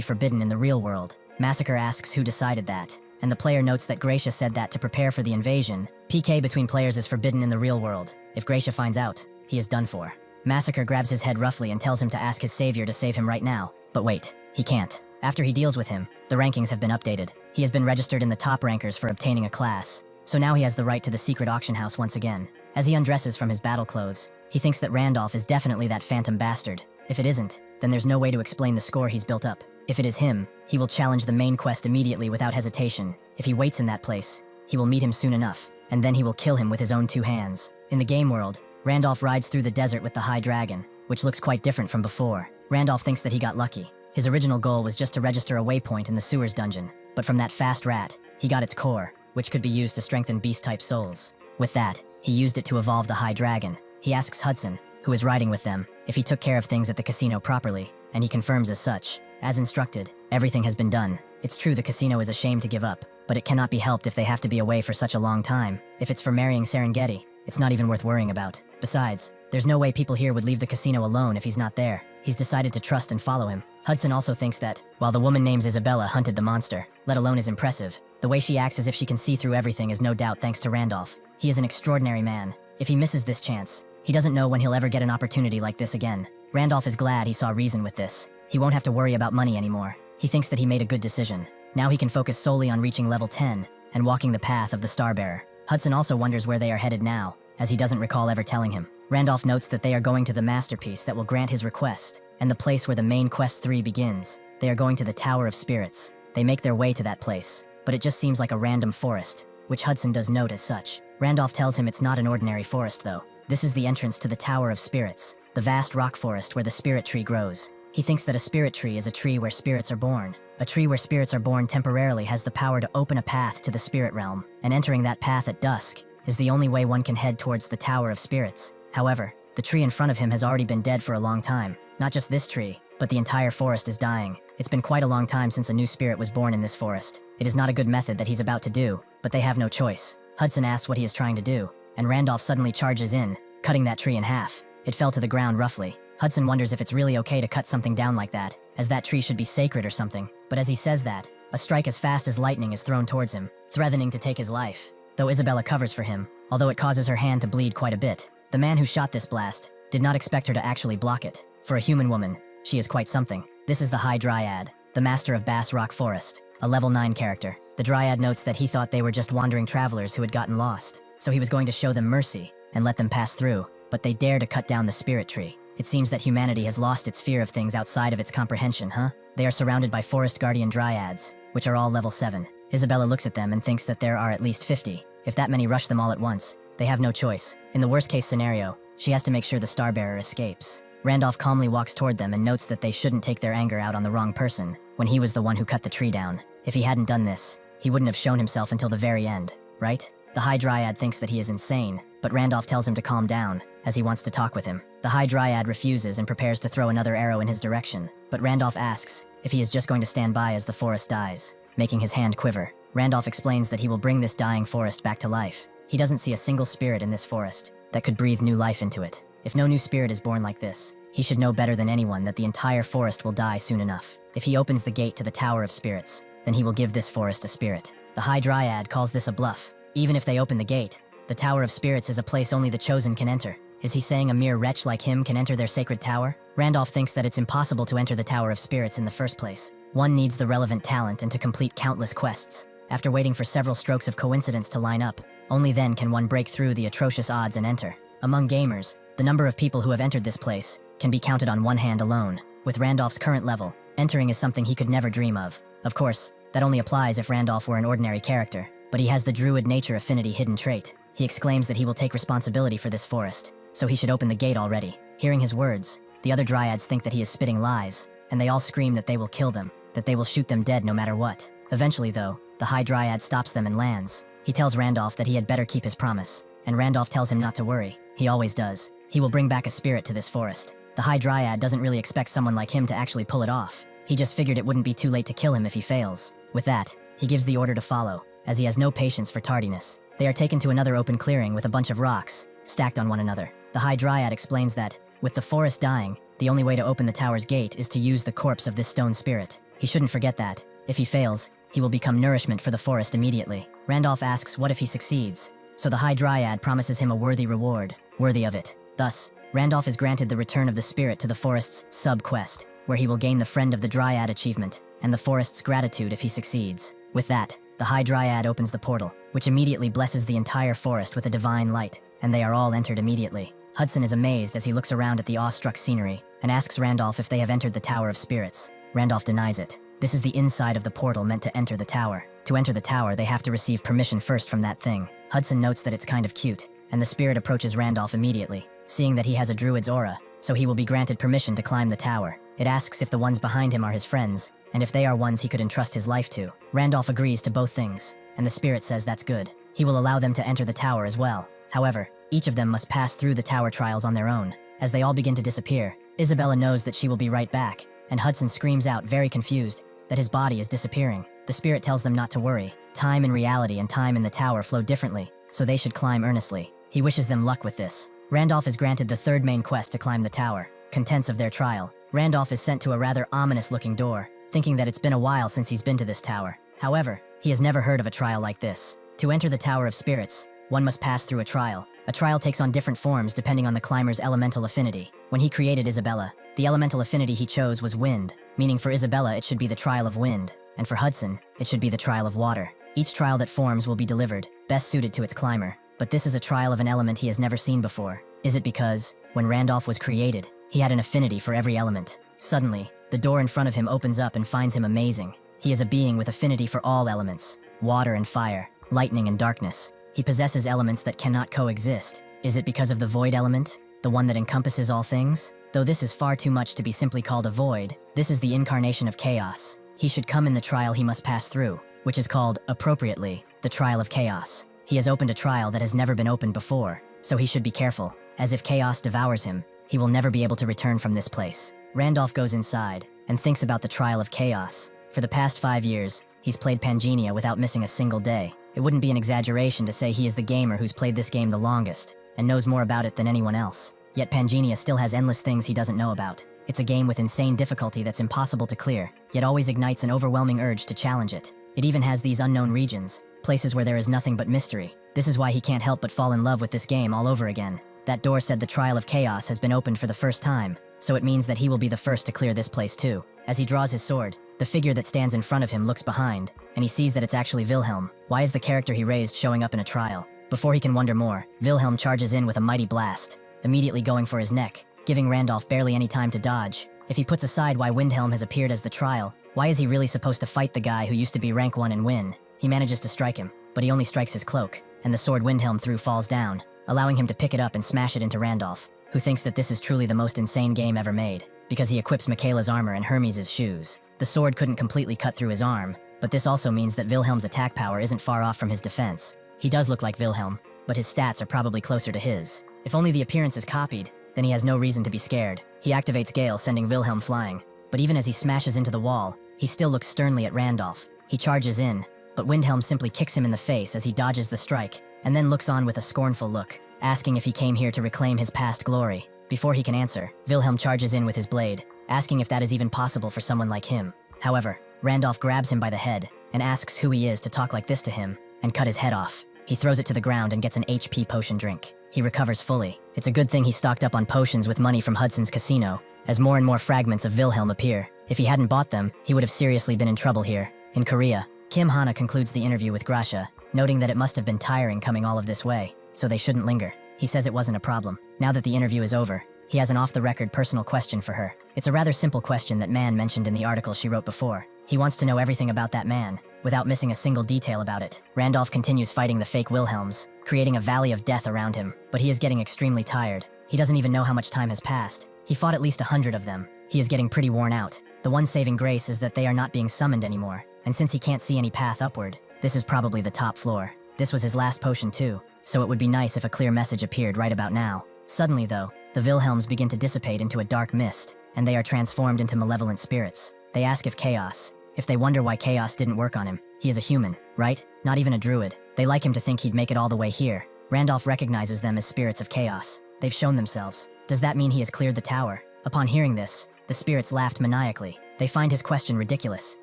forbidden in the real world. Massacre asks who decided that, and the player notes that Gracia said that to prepare for the invasion. PK between players is forbidden in the real world. If Gracia finds out, he is done for. Massacre grabs his head roughly and tells him to ask his savior to save him right now. But wait, he can't. After he deals with him, the rankings have been updated. He has been registered in the top rankers for obtaining a class, so now he has the right to the secret auction house once again. As he undresses from his battle clothes, he thinks that Randolph is definitely that phantom bastard. If it isn't, then there's no way to explain the score he's built up. If it is him, he will challenge the main quest immediately without hesitation. If he waits in that place, he will meet him soon enough, and then he will kill him with his own two hands. In the game world, Randolph rides through the desert with the High Dragon, which looks quite different from before. Randolph thinks that he got lucky. His original goal was just to register a waypoint in the sewers dungeon, but from that fast rat, he got its core, which could be used to strengthen beast-type souls. With that, he used it to evolve the High Dragon. He asks Hudson, who is riding with them, if he took care of things at the casino properly, and he confirms as such. As instructed, everything has been done. It's true the casino is ashamed to give up, but it cannot be helped if they have to be away for such a long time. If it's for marrying Serengeti, it's not even worth worrying about. Besides, there's no way people here would leave the casino alone if he's not there. He's decided to trust and follow him. Hudson also thinks that, while the woman named Isabella hunted the monster, let alone is impressive, the way she acts as if she can see through everything is no doubt thanks to Randolph. He is an extraordinary man. If he misses this chance, he doesn't know when he'll ever get an opportunity like this again. Randolph is glad he saw reason with this. He won't have to worry about money anymore. He thinks that he made a good decision. Now he can focus solely on reaching level 10 and walking the path of the Starbearer. Hudson also wonders where they are headed now, as he doesn't recall ever telling him. Randolph notes that they are going to the masterpiece that will grant his request, and the place where the main quest 3 begins. They are going to the Tower of Spirits. They make their way to that place, but it just seems like a random forest, which Hudson does note as such. Randolph tells him it's not an ordinary forest though. This is the entrance to the Tower of Spirits, the vast rock forest where the spirit tree grows. He thinks that a spirit tree is a tree where spirits are born. A tree where spirits are born temporarily has the power to open a path to the spirit realm, and entering that path at dusk is the only way one can head towards the Tower of Spirits. However, the tree in front of him has already been dead for a long time. Not just this tree, but the entire forest is dying. It's been quite a long time since a new spirit was born in this forest. It is not a good method that he's about to do, but they have no choice. Hudson asks what he is trying to do, and Randolph suddenly charges in, cutting that tree in half. It fell to the ground roughly. Hudson wonders if it's really okay to cut something down like that, as that tree should be sacred or something. But as he says that, a strike as fast as lightning is thrown towards him, threatening to take his life. Though Isabella covers for him, although it causes her hand to bleed quite a bit. The man who shot this blast did not expect her to actually block it. For a human woman, she is quite something. This is the High Dryad, the master of Bass Rock Forest, a level 9 character. The Dryad notes that he thought they were just wandering travelers who had gotten lost, so he was going to show them mercy and let them pass through, but they dare to cut down the spirit tree. It seems that humanity has lost its fear of things outside of its comprehension, huh? They are surrounded by forest guardian dryads, which are all level 7. Isabella looks at them and thinks that there are at least 50. If that many rush them all at once, they have no choice. In the worst case scenario, she has to make sure the Starbearer escapes. Randolph calmly walks toward them and notes that they shouldn't take their anger out on the wrong person, when he was the one who cut the tree down. If he hadn't done this, he wouldn't have shown himself until the very end, right? The High Dryad thinks that he is insane, but Randolph tells him to calm down, as he wants to talk with him. The High Dryad refuses and prepares to throw another arrow in his direction, but Randolph asks if he is just going to stand by as the forest dies, making his hand quiver. Randolph explains that he will bring this dying forest back to life. He doesn't see a single spirit in this forest that could breathe new life into it. If no new spirit is born like this, he should know better than anyone that the entire forest will die soon enough. If he opens the gate to the Tower of Spirits, then he will give this forest a spirit. The High Dryad calls this a bluff. Even if they open the gate, the Tower of Spirits is a place only the chosen can enter. Is he saying a mere wretch like him can enter their sacred tower? Randolph thinks that it's impossible to enter the Tower of Spirits in the first place. One needs the relevant talent and to complete countless quests. After waiting for several strokes of coincidence to line up, Only then can one break through the atrocious odds and enter. Among gamers, the number of people who have entered this place can be counted on one hand alone. With Randolph's current level, entering is something he could never dream of. Of course, that only applies if Randolph were an ordinary character, but he has the druid nature affinity hidden trait. He exclaims that he will take responsibility for this forest, so he should open the gate already. Hearing his words, the other dryads think that he is spitting lies, and they all scream that they will kill them, that they will shoot them dead no matter what. Eventually though, the High Dryad stops them and lands. He tells Randolph that he had better keep his promise, and Randolph tells him not to worry. He always does. He will bring back a spirit to this forest. The High Dryad doesn't really expect someone like him to actually pull it off. He just figured it wouldn't be too late to kill him if he fails. With that, he gives the order to follow, as he has no patience for tardiness. They are taken to another open clearing with a bunch of rocks, stacked on one another. The High Dryad explains that, with the forest dying, the only way to open the tower's gate is to use the corpse of this stone spirit. He shouldn't forget that. If he fails, he will become nourishment for the forest immediately. Randolph asks what if he succeeds, so the High Dryad promises him a worthy reward, worthy of it. Thus, Randolph is granted the return of the spirit to the forest's sub-quest, where he will gain the Friend of the Dryad achievement, and the forest's gratitude if he succeeds. With that, the High Dryad opens the portal, which immediately blesses the entire forest with a divine light, and they are all entered immediately. Hudson is amazed as he looks around at the awestruck scenery, and asks Randolph if they have entered the Tower of Spirits. Randolph denies it. This is the inside of the portal meant to enter the tower. To enter the tower, they have to receive permission first from that thing. Hudson notes that it's kind of cute, and the spirit approaches Randolph immediately, seeing that he has a druid's aura, so he will be granted permission to climb the tower. It asks if the ones behind him are his friends, and if they are ones he could entrust his life to. Randolph agrees to both things, and the spirit says that's good. He will allow them to enter the tower as well. However, each of them must pass through the tower trials on their own. As they all begin to disappear, Isabella knows that she will be right back, and Hudson screams out, very confused, that his body is disappearing. The spirit tells them not to worry. Time in reality and time in the tower flow differently, so they should climb earnestly. He wishes them luck with this. Randolph is granted the third main quest to climb the tower. Contents of their trial. Randolph is sent to a rather ominous-looking door, thinking that it's been a while since he's been to this tower. However, he has never heard of a trial like this. To enter the Tower of Spirits, one must pass through a trial. A trial takes on different forms depending on the climber's elemental affinity. When he created Isabella, the elemental affinity he chose was wind, meaning for Isabella it should be the trial of wind, and for Hudson, it should be the trial of water. Each trial that forms will be delivered, best suited to its climber, but this is a trial of an element he has never seen before. Is it because, when Randolph was created, he had an affinity for every element? Suddenly, the door in front of him opens up and finds him amazing. He is a being with affinity for all elements, water and fire, lightning and darkness. He possesses elements that cannot coexist. Is it because of the void element, the one that encompasses all things? Though this is far too much to be simply called a void, this is the incarnation of chaos. He should come in the trial he must pass through, which is called, appropriately, the trial of chaos. He has opened a trial that has never been opened before, so he should be careful, as if chaos devours him, he will never be able to return from this place. Randolph goes inside, and thinks about the trial of chaos. For the past 5 years, he's played Pangenia without missing a single day. It wouldn't be an exaggeration to say he is the gamer who's played this game the longest, and knows more about it than anyone else. Yet Pangenia still has endless things he doesn't know about. It's a game with insane difficulty that's impossible to clear, yet always ignites an overwhelming urge to challenge it. It even has these unknown regions, places where there is nothing but mystery. This is why he can't help but fall in love with this game all over again. That door said the trial of chaos has been opened for the first time, so it means that he will be the first to clear this place too. As he draws his sword, the figure that stands in front of him looks behind, and he sees that it's actually Wilhelm. Why is the character he raised showing up in a trial? Before he can wonder more, Wilhelm charges in with a mighty blast, immediately going for his neck, giving Randolph barely any time to dodge. If he puts aside why Windhelm has appeared as the trial, why is he really supposed to fight the guy who used to be rank 1 and win? He manages to strike him, but he only strikes his cloak, and the sword Windhelm threw falls down, allowing him to pick it up and smash it into Randolph, who thinks that this is truly the most insane game ever made, because he equips Michaela's armor and Hermes' shoes. The sword couldn't completely cut through his arm, but this also means that Wilhelm's attack power isn't far off from his defense. He does look like Wilhelm, but his stats are probably closer to his. If only the appearance is copied, then he has no reason to be scared. He activates Gale, sending Wilhelm flying, but even as he smashes into the wall, he still looks sternly at Randolph. He charges in, but Windhelm simply kicks him in the face as he dodges the strike, and then looks on with a scornful look, asking if he came here to reclaim his past glory. Before he can answer, Wilhelm charges in with his blade, asking if that is even possible for someone like him. However, Randolph grabs him by the head and asks who he is to talk like this to him, and cut his head off. He throws it to the ground and gets an HP potion drink. He recovers fully. It's a good thing he stocked up on potions with money from Hudson's casino, as more and more fragments of Wilhelm appear. If he hadn't bought them, he would have seriously been in trouble here. In Korea, Kim Hana concludes the interview with Gracia, noting that it must have been tiring coming all of this way, so they shouldn't linger. He says it wasn't a problem. Now that the interview is over, he has an off-the-record personal question for her. It's a rather simple question that Man mentioned in the article she wrote before. He wants to know everything about that man, without missing a single detail about it. Randolph continues fighting the fake Wilhelms, creating a valley of death around him, but he is getting extremely tired. He doesn't even know how much time has passed. He fought at least 100 of them. He is getting pretty worn out. The one saving grace is that they are not being summoned anymore, and since he can't see any path upward, this is probably the top floor. This was his last potion too, so it would be nice if a clear message appeared right about now. Suddenly though, the Wilhelms begin to dissipate into a dark mist, and they are transformed into malevolent spirits. They ask if they wonder why chaos didn't work on him. He is a human, right? Not even a druid. They like him to think he'd make it all the way here. Randolph recognizes them as spirits of chaos. They've shown themselves. Does that mean he has cleared the tower? Upon hearing this, the spirits laughed maniacally. They find his question ridiculous.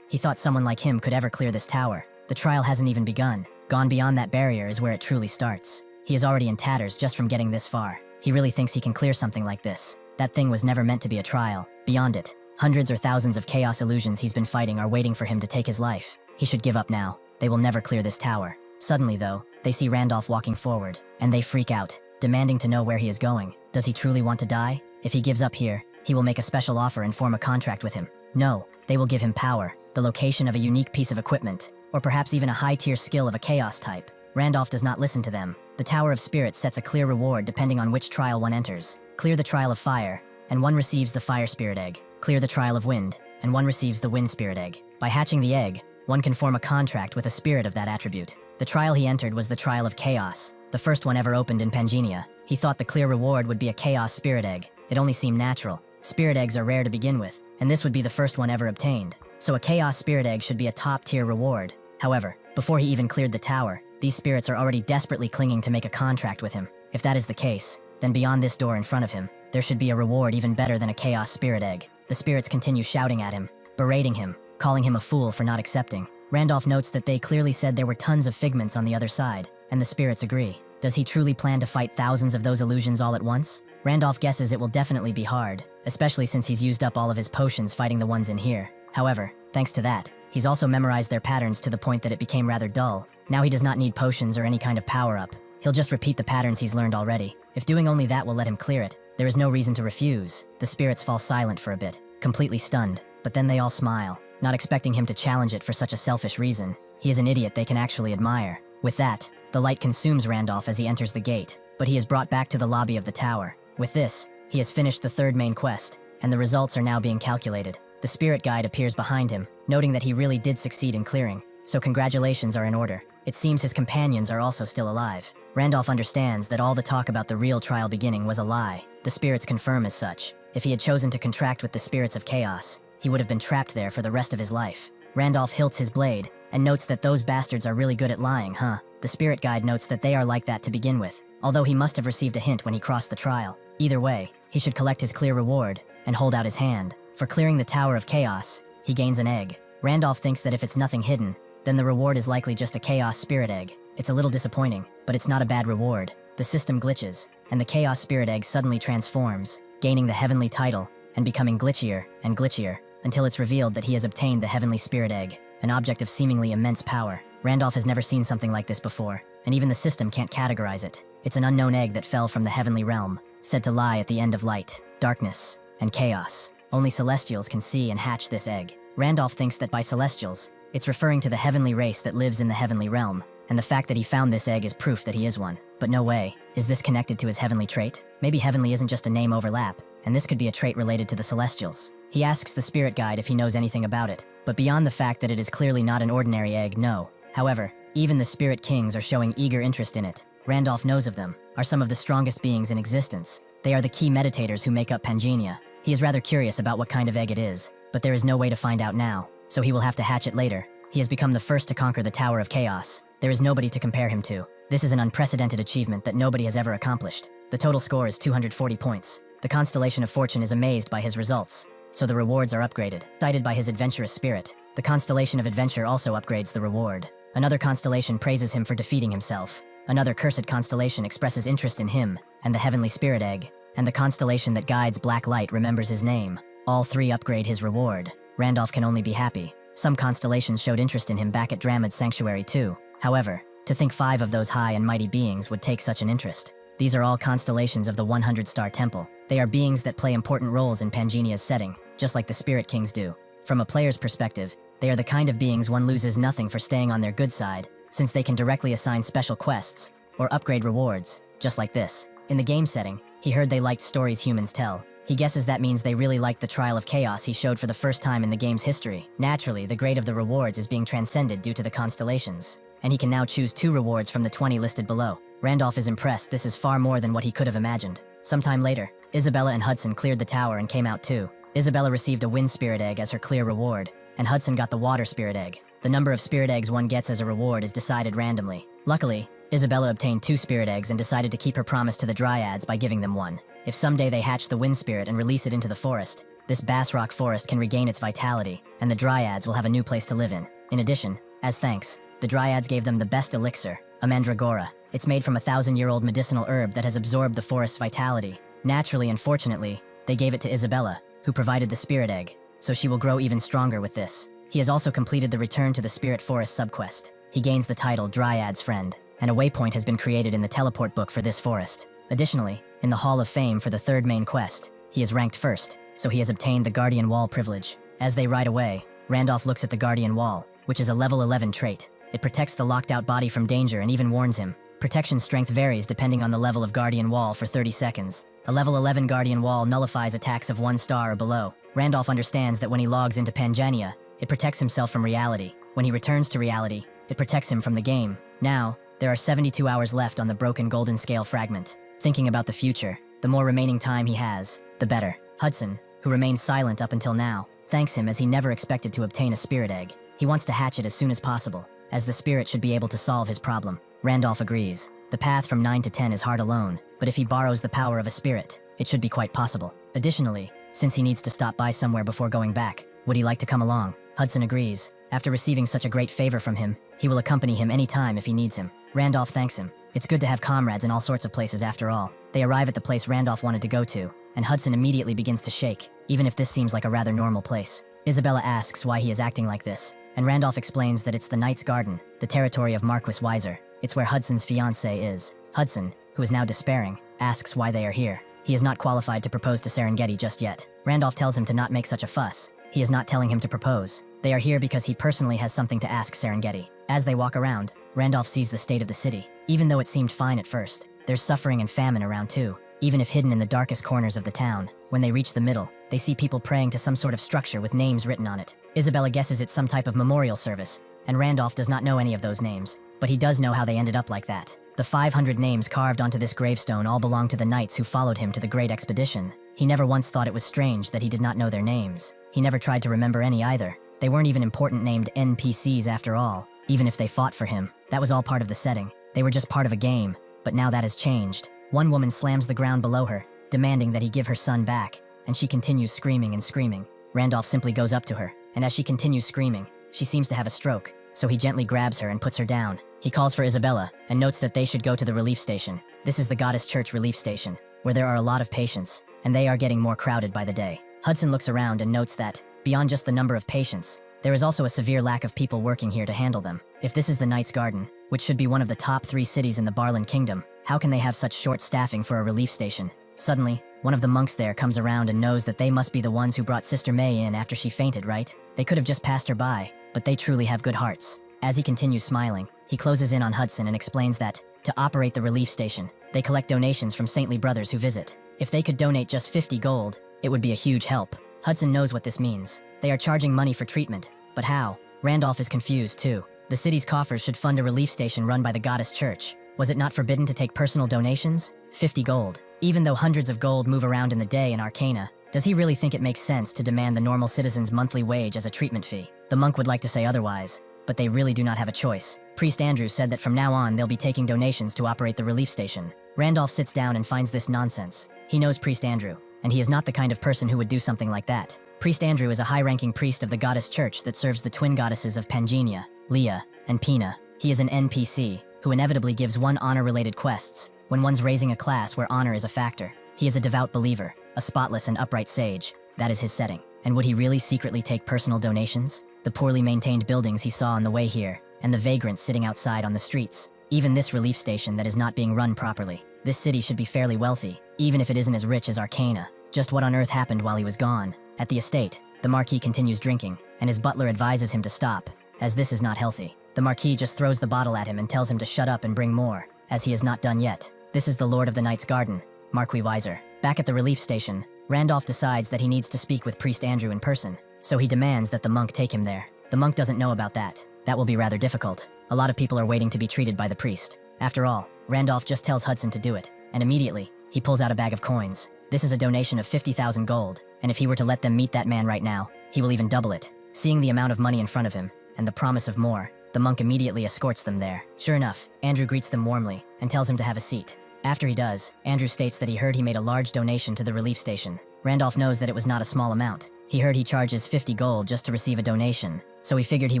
He thought someone like him could ever clear this tower. The trial hasn't even begun. Gone beyond that barrier is where it truly starts. He is already in tatters just from getting this far. He really thinks he can clear something like this. That thing was never meant to be a trial. Beyond it, hundreds or thousands of chaos illusions he's been fighting are waiting for him to take his life. He should give up now. They will never clear this tower. Suddenly though, they see Randolph walking forward, and they freak out, demanding to know where he is going. Does he truly want to die? If he gives up here, he will make a special offer and form a contract with him. No, they will give him power, the location of a unique piece of equipment, or perhaps even a high-tier skill of a chaos type. Randolph does not listen to them. The Tower of Spirits sets a clear reward depending on which trial one enters. Clear the trial of fire, and one receives the fire spirit egg. Clear the trial of wind, and one receives the wind spirit egg. By hatching the egg, one can form a contract with a spirit of that attribute. The trial he entered was the trial of chaos, the first one ever opened in Pangenia. He thought the clear reward would be a chaos spirit egg. It only seemed natural. Spirit eggs are rare to begin with, and this would be the first one ever obtained. So a chaos spirit egg should be a top-tier reward. However, before he even cleared the tower, these spirits are already desperately clinging to make a contract with him. If that is the case, then beyond this door in front of him, there should be a reward even better than a chaos spirit egg. The spirits continue shouting at him, berating him, calling him a fool for not accepting. Randolph notes that they clearly said there were tons of figments on the other side, and the spirits agree. Does he truly plan to fight thousands of those illusions all at once? Randolph guesses it will definitely be hard, especially since he's used up all of his potions fighting the ones in here. However, thanks to that, he's also memorized their patterns to the point that it became rather dull. Now he does not need potions or any kind of power-up. He'll just repeat the patterns he's learned already. If doing only that will let him clear it, there is no reason to refuse. The spirits fall silent for a bit, completely stunned, but then they all smile, not expecting him to challenge it for such a selfish reason. He is an idiot they can actually admire. With that, the light consumes Randolph as he enters the gate, but he is brought back to the lobby of the tower. With this, he has finished the third main quest, and the results are now being calculated. The spirit guide appears behind him, noting that he really did succeed in clearing, so congratulations are in order. It seems his companions are also still alive. Randolph understands that all the talk about the real trial beginning was a lie. The spirits confirm as such. If he had chosen to contract with the spirits of chaos, he would have been trapped there for the rest of his life. Randolph hilts his blade, and notes that those bastards are really good at lying, huh? The spirit guide notes that they are like that to begin with, although he must have received a hint when he crossed the trial. Either way, he should collect his clear reward, and hold out his hand. For clearing the Tower of Chaos, he gains an egg. Randolph thinks that if it's nothing hidden, then the reward is likely just a Chaos Spirit Egg. It's a little disappointing, but it's not a bad reward. The system glitches, and the Chaos Spirit Egg suddenly transforms, gaining the Heavenly title, and becoming glitchier and glitchier, until it's revealed that he has obtained the Heavenly Spirit Egg, an object of seemingly immense power. Randolph has never seen something like this before, and even the system can't categorize it. It's an unknown egg that fell from the heavenly realm, said to lie at the end of light, darkness, and chaos. Only Celestials can see and hatch this egg. Randolph thinks that by Celestials, it's referring to the heavenly race that lives in the heavenly realm, and the fact that he found this egg is proof that he is one. But no way. Is this connected to his heavenly trait? Maybe heavenly isn't just a name overlap, and this could be a trait related to the Celestials. He asks the spirit guide if he knows anything about it, but beyond the fact that it is clearly not an ordinary egg, no. However, even the spirit kings are showing eager interest in it. Randolph knows of them, are some of the strongest beings in existence. They are the key meditators who make up Pangenia. He is rather curious about what kind of egg it is, but there is no way to find out now, so he will have to hatch it later. He has become the first to conquer the Tower of Chaos. There is nobody to compare him to. This is an unprecedented achievement that nobody has ever accomplished. The total score is 240 points. The Constellation of Fortune is amazed by his results, so the rewards are upgraded. Cited by his adventurous spirit, the Constellation of Adventure also upgrades the reward. Another constellation praises him for defeating himself. Another cursed constellation expresses interest in him and the Heavenly Spirit Egg, and the constellation that guides Black Light remembers his name. All three upgrade his reward. Randolph can only be happy. Some constellations showed interest in him back at Dramad's Sanctuary too. However, To think 5 of those high and mighty beings would take such an interest. These are all constellations of the 100-star temple. They are beings that play important roles in Pangenia's setting, just like the spirit kings do. From a player's perspective, they are the kind of beings one loses nothing for staying on their good side, since they can directly assign special quests or upgrade rewards, just like this. In the game setting, he heard they liked stories humans tell. He guesses that means they really liked the trial of chaos he showed for the first time in the game's history. Naturally, the grade of the rewards is being transcended due to the constellations, and he can now choose 2 rewards from the 20 listed below. Randolph is impressed. This is far more than what he could have imagined. Sometime later, Isabella and Hudson cleared the tower and came out too. Isabella received a wind spirit egg as her clear reward, and Hudson got the water spirit egg. The number of spirit eggs one gets as a reward is decided randomly. Luckily, Isabella obtained 2 spirit eggs and decided to keep her promise to the dryads by giving them one. If someday they hatch the wind spirit and release it into the forest, this bass rock forest can regain its vitality, and the dryads will have a new place to live in. In addition, as thanks, the dryads gave them the best elixir, a mandragora. It's made from a 1,000-year-old medicinal herb that has absorbed the forest's vitality. Naturally and fortunately, they gave it to Isabella, who provided the spirit egg, so she will grow even stronger with this. He has also completed the Return to the Spirit Forest subquest. He gains the title Dryad's Friend, and a waypoint has been created in the teleport book for this forest. Additionally, in the Hall of Fame for the 3rd main quest, he is ranked 1st, so he has obtained the Guardian Wall privilege. As they ride away, Randolph looks at the Guardian Wall, which is a level 11 trait. It protects the locked-out body from danger and even warns him. Protection strength varies depending on the level of Guardian Wall for 30 seconds. A level 11 Guardian Wall nullifies attacks of 1 star or below. Randolph understands that when he logs into Pangenia, it protects himself from reality. When he returns to reality, it protects him from the game. Now, there are 72 hours left on the broken golden scale fragment. Thinking about the future, the more remaining time he has, the better. Hudson, who remained silent up until now, thanks him as he never expected to obtain a spirit egg. He wants to hatch it as soon as possible, as the spirit should be able to solve his problem. Randolph agrees. The path from 9 to 10 is hard alone, but if he borrows the power of a spirit, it should be quite possible. Additionally, since he needs to stop by somewhere before going back, would he like to come along? Hudson agrees. After receiving such a great favor from him, he will accompany him any time if he needs him. Randolph thanks him. It's good to have comrades in all sorts of places after all. They arrive at the place Randolph wanted to go to, and Hudson immediately begins to shake, even if this seems like a rather normal place. Isabella asks why he is acting like this, and Randolph explains that it's the Knight's Garden, the territory of Marquis Weiser. It's where Hudson's fiancée is. Hudson, who is now despairing, asks why they are here. He is not qualified to propose to Serengeti just yet. Randolph tells him to not make such a fuss. He is not telling him to propose. They are here because he personally has something to ask Serengeti. As they walk around, Randolph sees the state of the city. Even though it seemed fine at first, there's suffering and famine around too, even if hidden in the darkest corners of the town. When they reach the middle, they see people praying to some sort of structure with names written on it. Isabella guesses it's some type of memorial service, and Randolph does not know any of those names, but he does know how they ended up like that. The 500 names carved onto this gravestone all belong to the knights who followed him to the Great Expedition. He never once thought it was strange that he did not know their names. He never tried to remember any either. They weren't even important named NPCs after all, even if they fought for him. That was all part of the setting. They were just part of a game, but now that has changed. One woman slams the ground below her, demanding that he give her son back, and she continues screaming and screaming. Randolph simply goes up to her, and as she continues screaming, she seems to have a stroke, so he gently grabs her and puts her down. He calls for Isabella, and notes that they should go to the relief station. This is the Goddess Church relief station, where there are a lot of patients, and they are getting more crowded by the day. Hudson looks around and notes that, beyond just the number of patients, there is also a severe lack of people working here to handle them. If this is the Knight's Garden, which should be one of the top 3 cities in the Barlin Kingdom, how can they have such short staffing for a relief station? Suddenly, one of the monks there comes around and knows that they must be the ones who brought Sister May in after she fainted, right? They could have just passed her by, but they truly have good hearts. As he continues smiling, he closes in on Hudson and explains that, to operate the relief station, they collect donations from saintly brothers who visit. If they could donate just 50 gold, it would be a huge help. Hudson knows what this means. They are charging money for treatment, but how? Randolph is confused too. The city's coffers should fund a relief station run by the Goddess Church. Was it not forbidden to take personal donations? 50 gold. Even though hundreds of gold move around in the day in Arcana, does he really think it makes sense to demand the normal citizen's monthly wage as a treatment fee? The monk would like to say otherwise, but they really do not have a choice. Priest Andrew said that from now on they'll be taking donations to operate the relief station. Randolph sits down and finds this nonsense. He knows Priest Andrew, and he is not the kind of person who would do something like that. Priest Andrew is a high-ranking priest of the Goddess Church that serves the twin goddesses of Pangenia, Leah, and Pina. He is an NPC, who inevitably gives one honor-related quests when one's raising a class where honor is a factor. He is a devout believer, a spotless and upright sage. That is his setting. And would he really secretly take personal donations? The poorly maintained buildings he saw on the way here, and the vagrants sitting outside on the streets. Even this relief station that is not being run properly. This city should be fairly wealthy, even if it isn't as rich as Arcana. Just what on earth happened while he was gone? At the estate, the Marquis continues drinking, and his butler advises him to stop, as this is not healthy. The Marquis just throws the bottle at him and tells him to shut up and bring more, as he is not done yet. This is the Lord of the Night's Garden, Marquis Weiser. Back at the relief station, Randolph decides that he needs to speak with Priest Andrew in person, so he demands that the monk take him there. The monk doesn't know about that. That will be rather difficult. A lot of people are waiting to be treated by the priest. After all, Randolph just tells Hudson to do it, and immediately, he pulls out a bag of coins. This is a donation of 50,000 gold, and if he were to let them meet that man right now, he will even double it. Seeing the amount of money in front of him, and the promise of more, the monk immediately escorts them there. Sure enough, Andrew greets them warmly, and tells him to have a seat. After he does, Andrew states that he heard he made a large donation to the relief station. Randolph knows that it was not a small amount. He heard he charges 50 gold just to receive a donation, so he figured he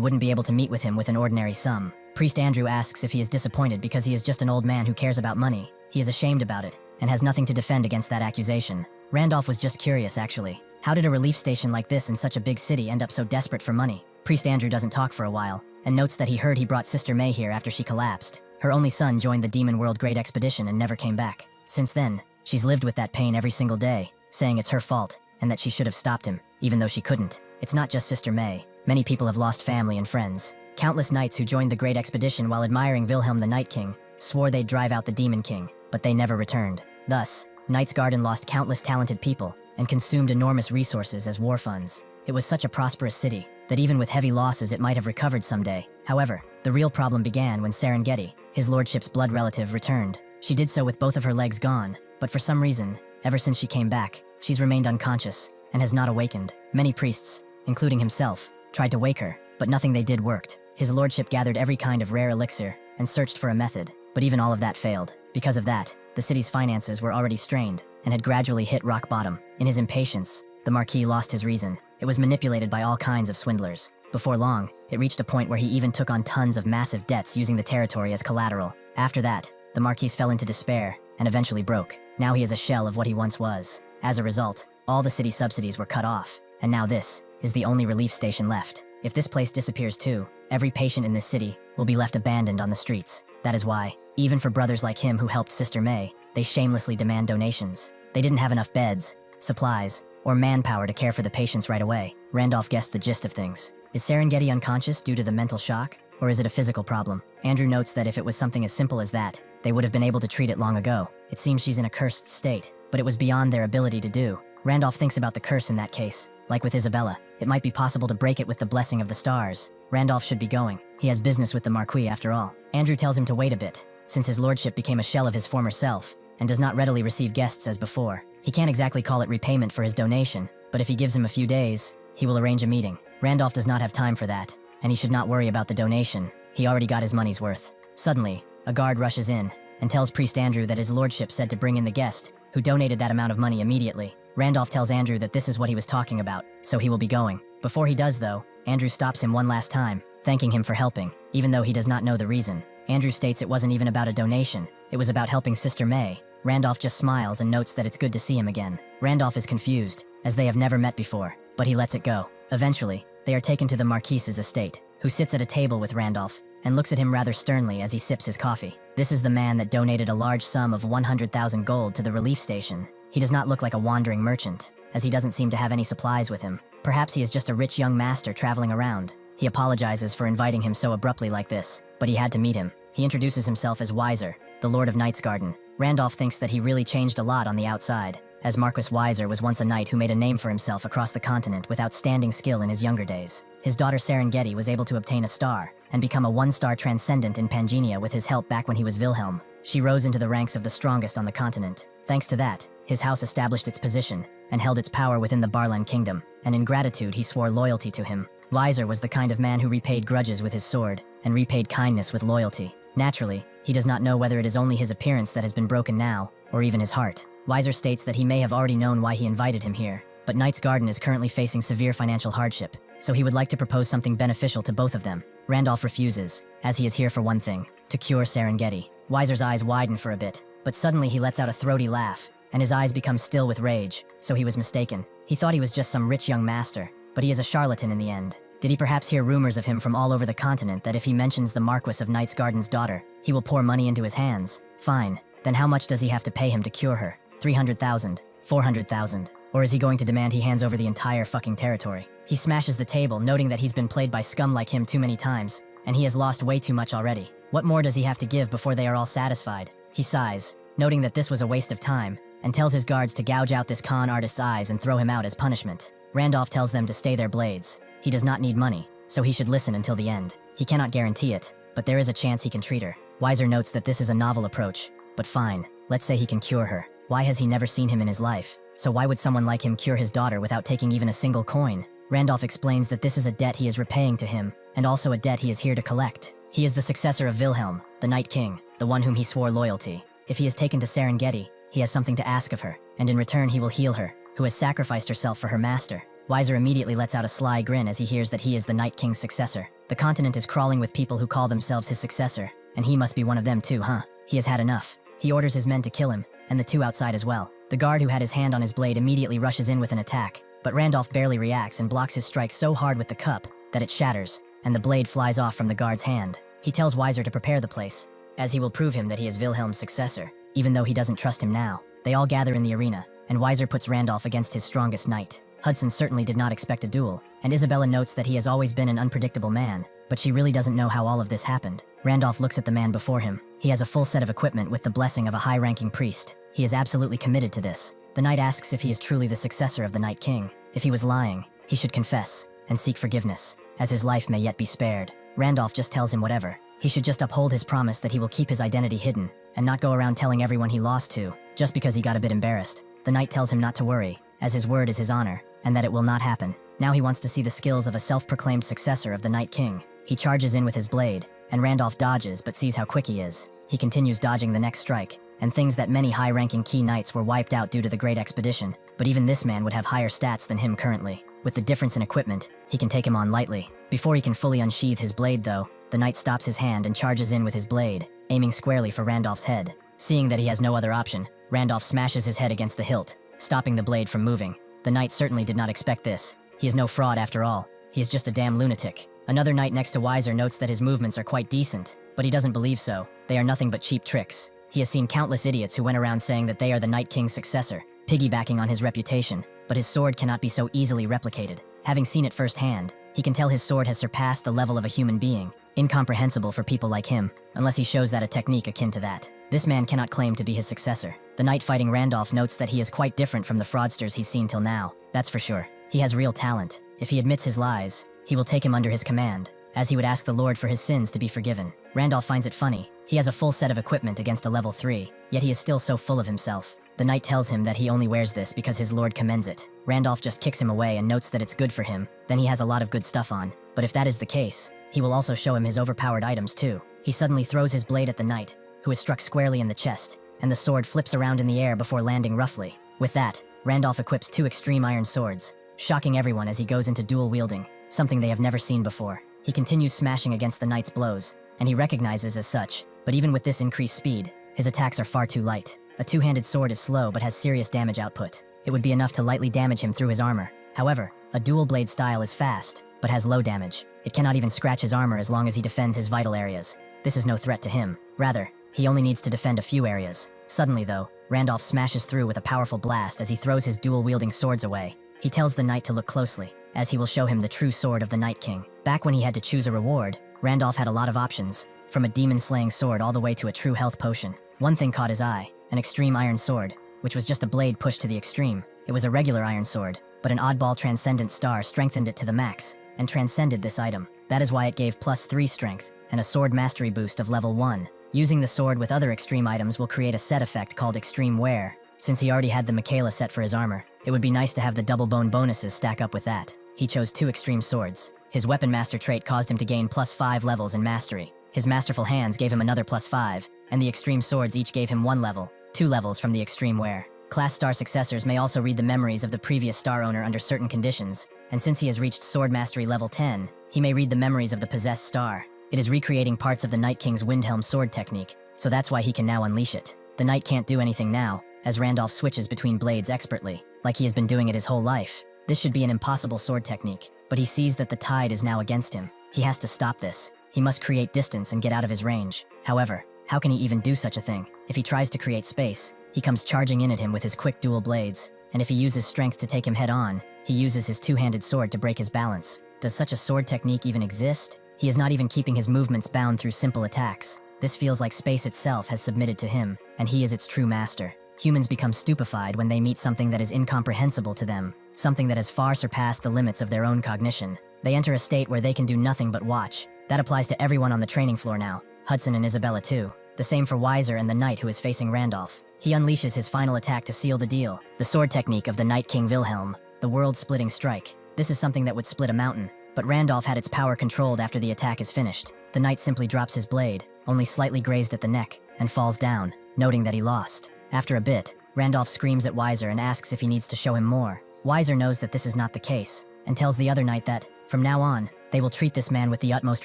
wouldn't be able to meet with him with an ordinary sum. Priest Andrew asks if he is disappointed because he is just an old man who cares about money. He is ashamed about it, and has nothing to defend against that accusation. Randolph was just curious, actually. How did a relief station like this in such a big city end up so desperate for money? Priest Andrew doesn't talk for a while, and notes that he heard he brought Sister May here after she collapsed. Her only son joined the Demon World Great Expedition and never came back. Since then, she's lived with that pain every single day, saying it's her fault, and that she should have stopped him, even though she couldn't. It's not just Sister May. Many people have lost family and friends. Countless knights who joined the Great Expedition while admiring Wilhelm the Night King swore they'd drive out the Demon King, but they never returned. Thus, Knight's Garden lost countless talented people and consumed enormous resources as war funds. It was such a prosperous city that even with heavy losses it might have recovered someday. However, the real problem began when Serengeti, his lordship's blood relative, returned. She did so with both of her legs gone, but for some reason, ever since she came back, she's remained unconscious and has not awakened. Many priests, including himself, tried to wake her, but nothing they did worked. His lordship gathered every kind of rare elixir and searched for a method, but even all of that failed. Because of that, the city's finances were already strained and had gradually hit rock bottom. In his impatience, the Marquis lost his reason. It was manipulated by all kinds of swindlers. Before long, it reached a point where he even took on tons of massive debts using the territory as collateral. After that, the Marquis fell into despair and eventually broke. Now he is a shell of what he once was. As a result, all the city subsidies were cut off, and now this is the only relief station left. If this place disappears too, every patient in this city will be left abandoned on the streets. That is why, even for brothers like him who helped Sister May, they shamelessly demand donations. They didn't have enough beds, supplies, or manpower to care for the patients right away. Randolph guessed the gist of things. Is Serengeti unconscious due to the mental shock, or is it a physical problem? Andrew notes that if it was something as simple as that, they would have been able to treat it long ago. It seems she's in a cursed state, but it was beyond their ability to do. Randolph thinks about the curse in that case. Like with Isabella, it might be possible to break it with the blessing of the stars. Randolph should be going. He has business with the Marquis after all. Andrew tells him to wait a bit, since his lordship became a shell of his former self, and does not readily receive guests as before. He can't exactly call it repayment for his donation, but if he gives him a few days, he will arrange a meeting. Randolph does not have time for that, and he should not worry about the donation. He already got his money's worth. Suddenly, a guard rushes in and tells Priest Andrew that his lordship said to bring in the guest, who donated that amount of money immediately. Randolph tells Andrew that this is what he was talking about, so he will be going. Before he does though, Andrew stops him one last time, thanking him for helping, even though he does not know the reason. Andrew states it wasn't even about a donation, it was about helping Sister May. Randolph just smiles and notes that it's good to see him again. Randolph is confused, as they have never met before, but he lets it go. Eventually, they are taken to the Marquis's estate, who sits at a table with Randolph, and looks at him rather sternly as he sips his coffee. This is the man that donated a large sum of 100,000 gold to the relief station. He does not look like a wandering merchant, as he doesn't seem to have any supplies with him. Perhaps he is just a rich young master traveling around. He apologizes for inviting him so abruptly like this, but he had to meet him. He introduces himself as Weiser, the Lord of Knight's Garden. Randolph thinks that he really changed a lot on the outside, as Marquis Weiser was once a knight who made a name for himself across the continent with outstanding skill in his younger days. His daughter Serengeti was able to obtain a star, and become a one-star transcendent in Pangenia with his help back when he was Wilhelm. She rose into the ranks of the strongest on the continent. Thanks to that, his house established its position, and held its power within the Barlan kingdom, and in gratitude he swore loyalty to him. Weiser was the kind of man who repaid grudges with his sword, and repaid kindness with loyalty. Naturally, he does not know whether it is only his appearance that has been broken now, or even his heart. Weiser states that he may have already known why he invited him here, but Knight's Garden is currently facing severe financial hardship, so he would like to propose something beneficial to both of them. Randolph refuses, as he is here for one thing, to cure Serengeti. Weiser's eyes widen for a bit, but suddenly he lets out a throaty laugh, and his eyes become still with rage, so he was mistaken. He thought he was just some rich young master, but he is a charlatan in the end. Did he perhaps hear rumors of him from all over the continent that if he mentions the Marquis of Knight's Garden's daughter, He will pour money into his hands. Fine. Then how much does he have to pay him to cure her? 300,000? 400,000? Or is he going to demand he hands over the entire fucking territory? He smashes the table, noting that he's been played by scum like him too many times, and he has lost way too much already. What more does he have to give before they are all satisfied? He sighs, noting that this was a waste of time, and tells his guards to gouge out this con artist's eyes and throw him out as punishment. Randolph tells them to stay their blades. He does not need money, so he should listen until the end. He cannot guarantee it, but there is a chance he can treat her. Weiser notes that this is a novel approach, but fine, let's say he can cure her. Why has he never seen him in his life? So why would someone like him cure his daughter without taking even a single coin? Randolph explains that this is a debt he is repaying to him, and also a debt he is here to collect. He is the successor of Wilhelm, the Night King, the one whom he swore loyalty. If he is taken to Serengeti, he has something to ask of her, and in return he will heal her, who has sacrificed herself for her master. Weiser immediately lets out a sly grin as he hears that he is the Night King's successor. The continent is crawling with people who call themselves his successor, and he must be one of them too, huh? He has had enough. He orders his men to kill him, and the two outside as well. The guard who had his hand on his blade immediately rushes in with an attack, but Randolph barely reacts and blocks his strike so hard with the cup that it shatters, and the blade flies off from the guard's hand. He tells Weiser to prepare the place, as he will prove him that he is Wilhelm's successor, even though he doesn't trust him now. They all gather in the arena, and Weiser puts Randolph against his strongest knight. Hudson certainly did not expect a duel, and Isabella notes that he has always been an unpredictable man, but she really doesn't know how all of this happened. Randolph looks at the man before him. He has a full set of equipment with the blessing of a high-ranking priest. He is absolutely committed to this. The knight asks if he is truly the successor of the Night King. If he was lying, he should confess and seek forgiveness, as his life may yet be spared. Randolph just tells him whatever. He should just uphold his promise that he will keep his identity hidden, and not go around telling everyone he lost to, just because he got a bit embarrassed. The knight tells him not to worry, as his word is his honor, and that it will not happen. Now he wants to see the skills of a self-proclaimed successor of the Night King. He charges in with his blade, and Randolph dodges but sees how quick he is. He continues dodging the next strike, and thinks that many high-ranking key knights were wiped out due to the Great Expedition, but even this man would have higher stats than him currently. With the difference in equipment, he can take him on lightly. Before he can fully unsheath his blade though, the knight stops his hand and charges in with his blade, aiming squarely for Randolph's head. Seeing that he has no other option, Randolph smashes his head against the hilt, stopping the blade from moving. The knight certainly did not expect this. He is no fraud after all. He is just a damn lunatic. Another knight next to Weiser notes that his movements are quite decent, but he doesn't believe so. They are nothing but cheap tricks. He has seen countless idiots who went around saying that they are the Night King's successor, piggybacking on his reputation, but his sword cannot be so easily replicated. Having seen it firsthand, he can tell his sword has surpassed the level of a human being, incomprehensible for people like him, unless he shows that a technique akin to that. This man cannot claim to be his successor. The knight fighting Randolph notes that he is quite different from the fraudsters he's seen till now, that's for sure. He has real talent. If he admits his lies, he will take him under his command, as he would ask the Lord for his sins to be forgiven. Randolph finds it funny. He has a full set of equipment against a level 3, yet he is still so full of himself. The knight tells him that he only wears this because his lord commends it. Randolph just kicks him away and notes that it's good for him, then he has a lot of good stuff on. But if that is the case, he will also show him his overpowered items too. He suddenly throws his blade at the knight, who is struck squarely in the chest, and the sword flips around in the air before landing roughly. With that, Randolph equips 2 extreme iron swords, shocking everyone as he goes into dual wielding, something they have never seen before. He continues smashing against the knight's blows, and he recognizes as such, but even with this increased speed, his attacks are far too light. A two-handed sword is slow but has serious damage output. It would be enough to lightly damage him through his armor. However, a dual blade style is fast, but has low damage. It cannot even scratch his armor as long as he defends his vital areas. This is no threat to him. Rather, he only needs to defend a few areas. Suddenly though, Randolph smashes through with a powerful blast as he throws his dual-wielding swords away. He tells the knight to look closely, as he will show him the true sword of the Night King. Back when he had to choose a reward, Randolph had a lot of options, from a demon-slaying sword all the way to a true health potion. One thing caught his eye, an extreme iron sword, which was just a blade pushed to the extreme. It was a regular iron sword, but an oddball transcendent star strengthened it to the max, and transcended this item. That is why it gave +3 strength, and a sword mastery boost of level 1. Using the sword with other extreme items will create a set effect called Extreme Wear. Since he already had the Michaela set for his armor, it would be nice to have the double bone bonuses stack up with that. He chose 2 extreme swords. His weapon master trait caused him to gain +5 levels in mastery. His masterful hands gave him another +5, and the extreme swords each gave him 1 level, 2 levels from the extreme wear. Class star successors may also read the memories of the previous star owner under certain conditions, and since he has reached sword mastery level 10, he may read the memories of the possessed star. It is recreating parts of the Night King's Windhelm sword technique, so that's why he can now unleash it. The knight can't do anything now, as Randolph switches between blades expertly, like he has been doing it his whole life. This should be an impossible sword technique, but he sees that the tide is now against him. He has to stop this. He must create distance and get out of his range. However, How can he even do such a thing? If he tries to create space, he comes charging in at him with his quick dual blades, and if he uses strength to take him head on, he uses his two-handed sword to break his balance. Does such a sword technique even exist? He is not even keeping his movements bound through simple attacks. This feels like space itself has submitted to him, and he is its true master. Humans become stupefied when they meet something that is incomprehensible to them, something that has far surpassed the limits of their own cognition. They enter a state where they can do nothing but watch. That applies to everyone on the training floor now, Hudson and Isabella too. The same for Weiser and the knight who is facing Randolph. He unleashes his final attack to seal the deal. The sword technique of the Night King Wilhelm, the world-splitting strike. This is something that would split a mountain, but Randolph had its power controlled after the attack is finished. The knight simply drops his blade, only slightly grazed at the neck, and falls down, noting that he lost. After a bit, Randolph screams at Weiser and asks if he needs to show him more. Weiser knows that this is not the case, and tells the other knight that, from now on, they will treat this man with the utmost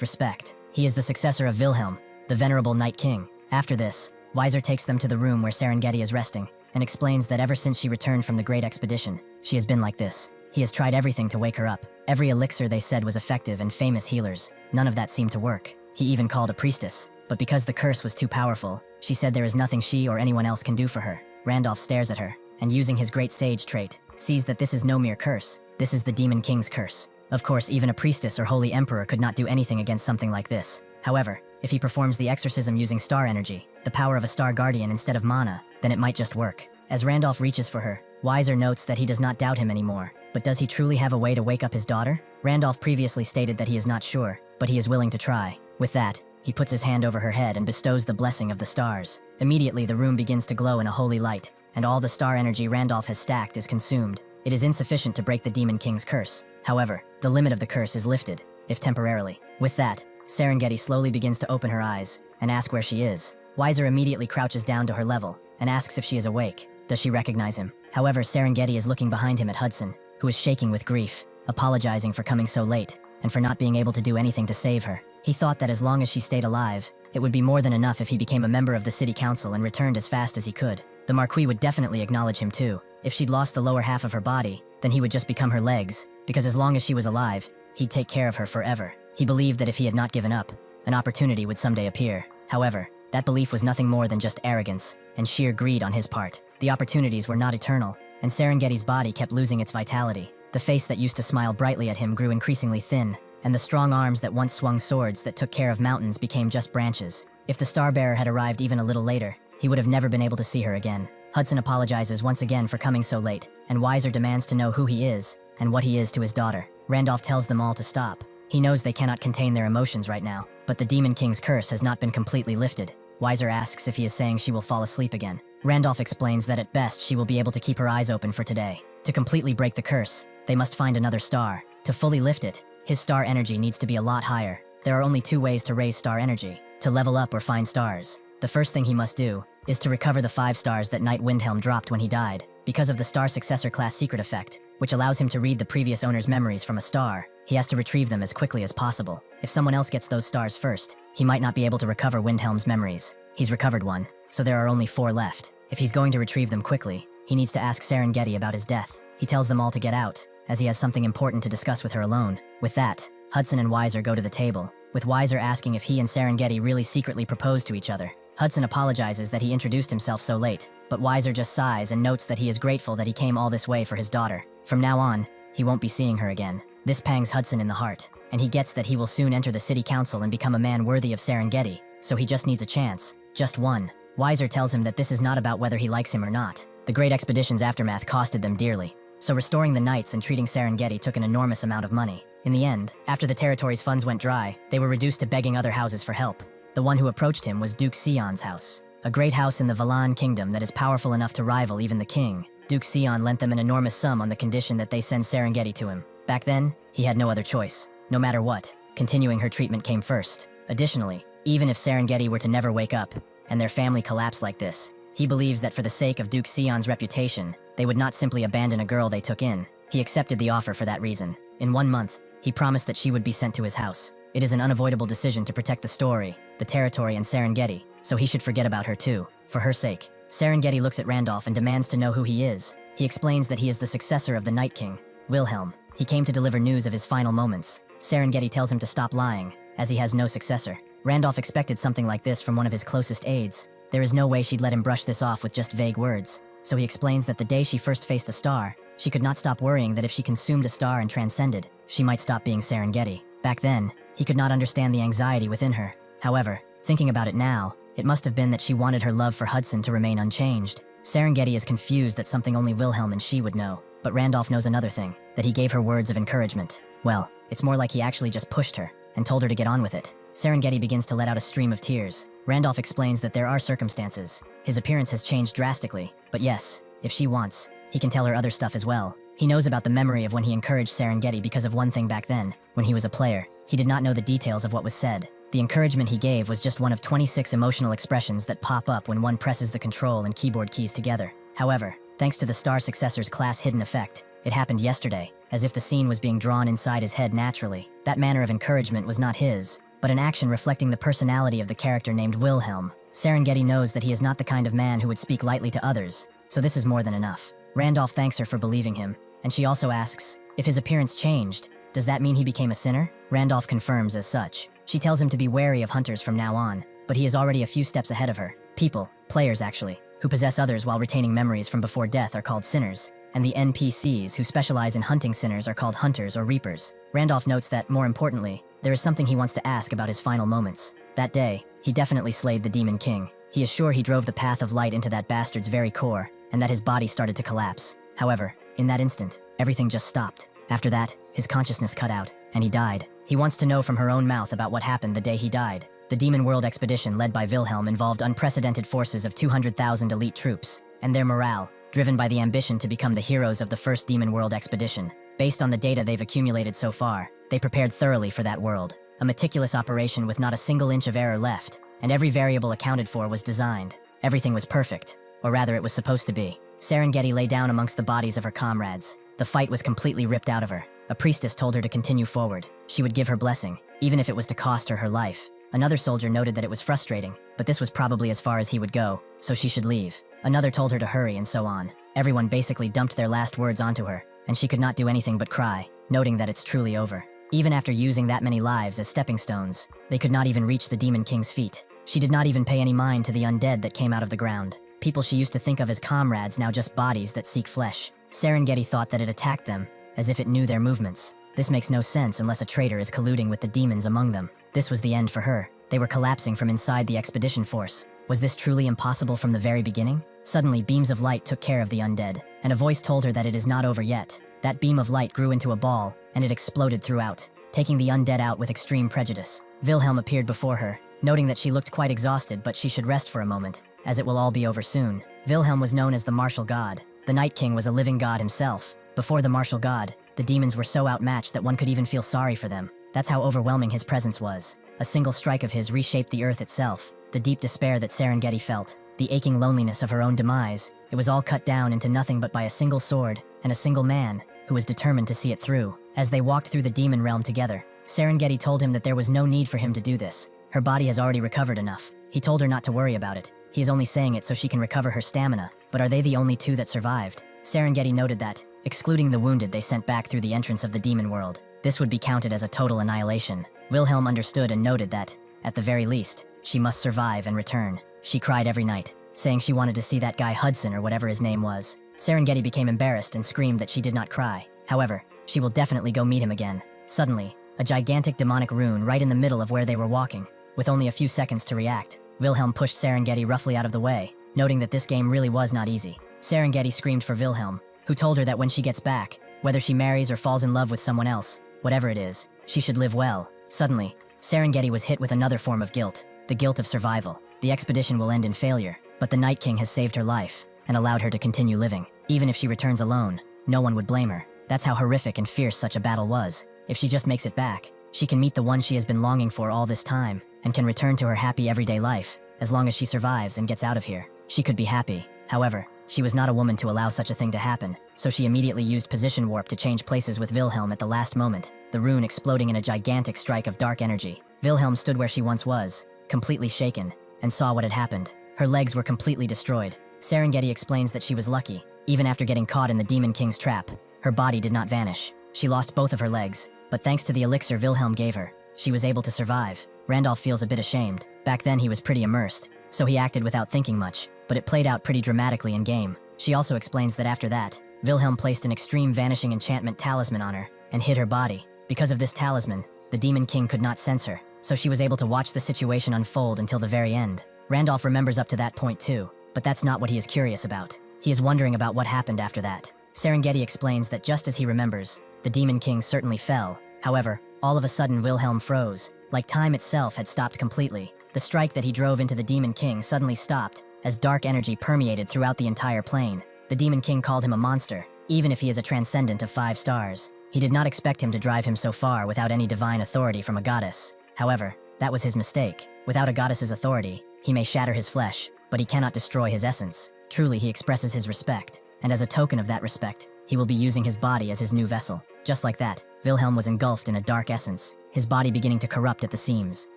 respect. He is the successor of Wilhelm, the venerable Night King. After this, Weiser takes them to the room where Serengeti is resting, and explains that ever since she returned from the Great Expedition, she has been like this. He has tried everything to wake her up. Every elixir they said was effective and famous healers. None of that seemed to work. He even called a priestess, but because the curse was too powerful, she said there is nothing she or anyone else can do for her. Randolph stares at her, and using his great sage trait, sees that this is no mere curse. This is the Demon King's curse. Of course, even a priestess or holy emperor could not do anything against something like this. However, if he performs the exorcism using star energy, the power of a star guardian instead of mana, then it might just work. As Randolph reaches for her, Weiser notes that he does not doubt him anymore. But does he truly have a way to wake up his daughter? Randolph previously stated that he is not sure, but he is willing to try. With that, he puts his hand over her head and bestows the blessing of the stars. Immediately, the room begins to glow in a holy light, and all the star energy Randolph has stacked is consumed. It is insufficient to break the Demon King's curse. However, the limit of the curse is lifted, if temporarily. With that, Serengeti slowly begins to open her eyes and ask where she is. Weiser immediately crouches down to her level and asks if she is awake. Does she recognize him? However, Serengeti is looking behind him at Hudson, who is shaking with grief, apologizing for coming so late and for not being able to do anything to save her. He thought that as long as she stayed alive, it would be more than enough if he became a member of the city council and returned as fast as he could. The Marquis would definitely acknowledge him too. If she'd lost the lower half of her body, then he would just become her legs, because as long as she was alive, he'd take care of her forever. He believed that if he had not given up, an opportunity would someday appear. However, that belief was nothing more than just arrogance and sheer greed on his part. The opportunities were not eternal, and Serengeti's body kept losing its vitality. The face that used to smile brightly at him grew increasingly thin, and the strong arms that once swung swords that took care of mountains became just branches. If the Star-Bearer had arrived even a little later, he would have never been able to see her again. Hudson apologizes once again for coming so late, and Weiser demands to know who he is and what he is to his daughter. Randolph tells them all to stop. He knows they cannot contain their emotions right now, but the Demon King's curse has not been completely lifted. Weiser asks if he is saying she will fall asleep again. Randolph explains that at best she will be able to keep her eyes open for today. To completely break the curse, they must find another star. To fully lift it, his star energy needs to be a lot higher. There are only two ways to raise star energy: to level up or find stars. The first thing he must do is to recover the 5 stars that Knight Windhelm dropped when he died. Because of the Star Successor class secret effect, which allows him to read the previous owner's memories from a star, he has to retrieve them as quickly as possible. If someone else gets those stars first, he might not be able to recover Windhelm's memories. He's recovered 1, so there are only 4 left. If he's going to retrieve them quickly, he needs to ask Serengeti about his death. He tells them all to get out, as he has something important to discuss with her alone. With that, Hudson and Weiser go to the table, with Weiser asking if he and Serengeti really secretly proposed to each other. Hudson apologizes that he introduced himself so late, but Weiser just sighs and notes that he is grateful that he came all this way for his daughter. From now on, he won't be seeing her again. This pangs Hudson in the heart, and he gets that he will soon enter the city council and become a man worthy of Serengeti, so he just needs a chance. Just one. Weiser tells him that this is not about whether he likes him or not. The Great Expedition's aftermath costed them dearly, so restoring the knights and treating Serengeti took an enormous amount of money. In the end, after the territory's funds went dry, they were reduced to begging other houses for help. The one who approached him was Duke Sion's house, a great house in the Valan kingdom that is powerful enough to rival even the king. Duke Sion lent them an enormous sum on the condition that they send Serengeti to him. Back then, he had no other choice. No matter what, continuing her treatment came first. Additionally, even if Serengeti were to never wake up, and their family collapsed like this, he believes that for the sake of Duke Sion's reputation, they would not simply abandon a girl they took in. He accepted the offer for that reason. In 1 month, he promised that she would be sent to his house. It is an unavoidable decision to protect the story, the territory, and Serengeti, so he should forget about her too, for her sake. Serengeti looks at Randolph and demands to know who he is. He explains that he is the successor of the Night King, Wilhelm. He came to deliver news of his final moments. Serengeti tells him to stop lying, as he has no successor. Randolph expected something like this from one of his closest aides. There is no way she'd let him brush this off with just vague words. So he explains that the day she first faced a star, she could not stop worrying that if she consumed a star and transcended, she might stop being Serengeti. Back then, he could not understand the anxiety within her. However, thinking about it now, it must have been that she wanted her love for Hudson to remain unchanged. Serengeti is confused that something only Wilhelm and she would know. But Randolph knows another thing, that he gave her words of encouragement. Well, it's more like he actually just pushed her and told her to get on with it. Serengeti begins to let out a stream of tears. Randolph explains that there are circumstances. His appearance has changed drastically, but yes, if she wants, he can tell her other stuff as well. He knows about the memory of when he encouraged Serengeti because of one thing back then, when he was a player. He did not know the details of what was said. The encouragement he gave was just one of 26 emotional expressions that pop up when one presses the control and keyboard keys together. However, thanks to the Star Successor's class hidden effect, it happened yesterday, as if the scene was being drawn inside his head naturally. That manner of encouragement was not his, but an action reflecting the personality of the character named Wilhelm. Serengeti knows that he is not the kind of man who would speak lightly to others, so this is more than enough. Randolph thanks her for believing him, and she also asks, if his appearance changed, does that mean he became a sinner? Randolph confirms as such. She tells him to be wary of hunters from now on, but he is already a few steps ahead of her. People, players actually, who possess others while retaining memories from before death are called sinners, and the NPCs who specialize in hunting sinners are called hunters or reapers. Randolph notes that, more importantly, there is something he wants to ask about his final moments. That day, he definitely slayed the Demon King. He is sure he drove the path of light into that bastard's very core, and that his body started to collapse. However, in that instant, everything just stopped. After that, his consciousness cut out, and he died. He wants to know from her own mouth about what happened the day he died. The Demon World expedition led by Wilhelm involved unprecedented forces of 200,000 elite troops, and their morale, driven by the ambition to become the heroes of the first Demon World expedition. Based on the data they've accumulated so far, they prepared thoroughly for that world. A meticulous operation with not a single inch of error left, and every variable accounted for was designed. Everything was perfect, or rather it was supposed to be. Serengeti lay down amongst the bodies of her comrades. The fight was completely ripped out of her. A priestess told her to continue forward. She would give her blessing, even if it was to cost her her life. Another soldier noted that it was frustrating, but this was probably as far as he would go, so she should leave. Another told her to hurry, and so on. Everyone basically dumped their last words onto her, and she could not do anything but cry, noting that it's truly over. Even after using that many lives as stepping stones, they could not even reach the Demon King's feet. She did not even pay any mind to the undead that came out of the ground. People she used to think of as comrades, now just bodies that seek flesh. Serengeti thought that it attacked them, as if it knew their movements. This makes no sense unless a traitor is colluding with the demons among them. This was the end for her. They were collapsing from inside the expedition force. Was this truly impossible from the very beginning? Suddenly, beams of light took care of the undead, and a voice told her that it is not over yet. That beam of light grew into a ball, and it exploded throughout, taking the undead out with extreme prejudice. Wilhelm appeared before her, noting that she looked quite exhausted, but she should rest for a moment, as it will all be over soon. Wilhelm was known as the martial god. The Night King was a living god himself. Before the martial god, the demons were so outmatched that one could even feel sorry for them. That's how overwhelming his presence was. A single strike of his reshaped the earth itself. The deep despair that Serengeti felt, the aching loneliness of her own demise, it was all cut down into nothing but by a single sword and a single man who was determined to see it through. As they walked through the demon realm together, Serengeti told him that there was no need for him to do this. Her body has already recovered enough. He told her not to worry about it. He is only saying it so she can recover her stamina. But are they the only two that survived? Serengeti noted that, excluding the wounded they sent back through the entrance of the demon world, this would be counted as a total annihilation. Wilhelm understood and noted that, at the very least, she must survive and return. She cried every night, saying she wanted to see that guy Hudson or whatever his name was. Serengeti became embarrassed and screamed that she did not cry. However, she will definitely go meet him again. Suddenly, a gigantic demonic rune right in the middle of where they were walking. With only a few seconds to react, Wilhelm pushed Serengeti roughly out of the way, noting that this game really was not easy. Serengeti screamed for Wilhelm, who told her that when she gets back, whether she marries or falls in love with someone else, whatever it is, she should live well. Suddenly, Serengeti was hit with another form of guilt, the guilt of survival. The expedition will end in failure, but the Night King has saved her life and allowed her to continue living. Even if she returns alone, no one would blame her. That's how horrific and fierce such a battle was. If she just makes it back, she can meet the one she has been longing for all this time and can return to her happy everyday life. As long as she survives and gets out of here, she could be happy. However, she was not a woman to allow such a thing to happen, so she immediately used position warp to change places with Wilhelm at the last moment, the rune exploding in a gigantic strike of dark energy. Wilhelm stood where she once was, completely shaken, and saw what had happened. Her legs were completely destroyed. Serengeti explains that she was lucky. Even after getting caught in the Demon King's trap, her body did not vanish. She lost both of her legs, but thanks to the elixir Wilhelm gave her, she was able to survive. Randolph feels a bit ashamed. Back then he was pretty immersed, so he acted without thinking much, but it played out pretty dramatically in game. She also explains that after that, Wilhelm placed an extreme vanishing enchantment talisman on her and hid her body. Because of this talisman, the Demon King could not sense her, so she was able to watch the situation unfold until the very end. Randolph remembers up to that point too, but that's not what he is curious about. He is wondering about what happened after that. Serengeti explains that just as he remembers, the Demon King certainly fell. However, all of a sudden Wilhelm froze, like time itself had stopped completely. The strike that he drove into the Demon King suddenly stopped, as dark energy permeated throughout the entire plane. The Demon King called him a monster, even if he is a transcendent of 5 stars. He did not expect him to drive him so far without any divine authority from a goddess. However, that was his mistake. Without a goddess's authority, he may shatter his flesh, but he cannot destroy his essence. Truly, he expresses his respect, and as a token of that respect, he will be using his body as his new vessel. Just like that, Wilhelm was engulfed in a dark essence, his body beginning to corrupt at the seams.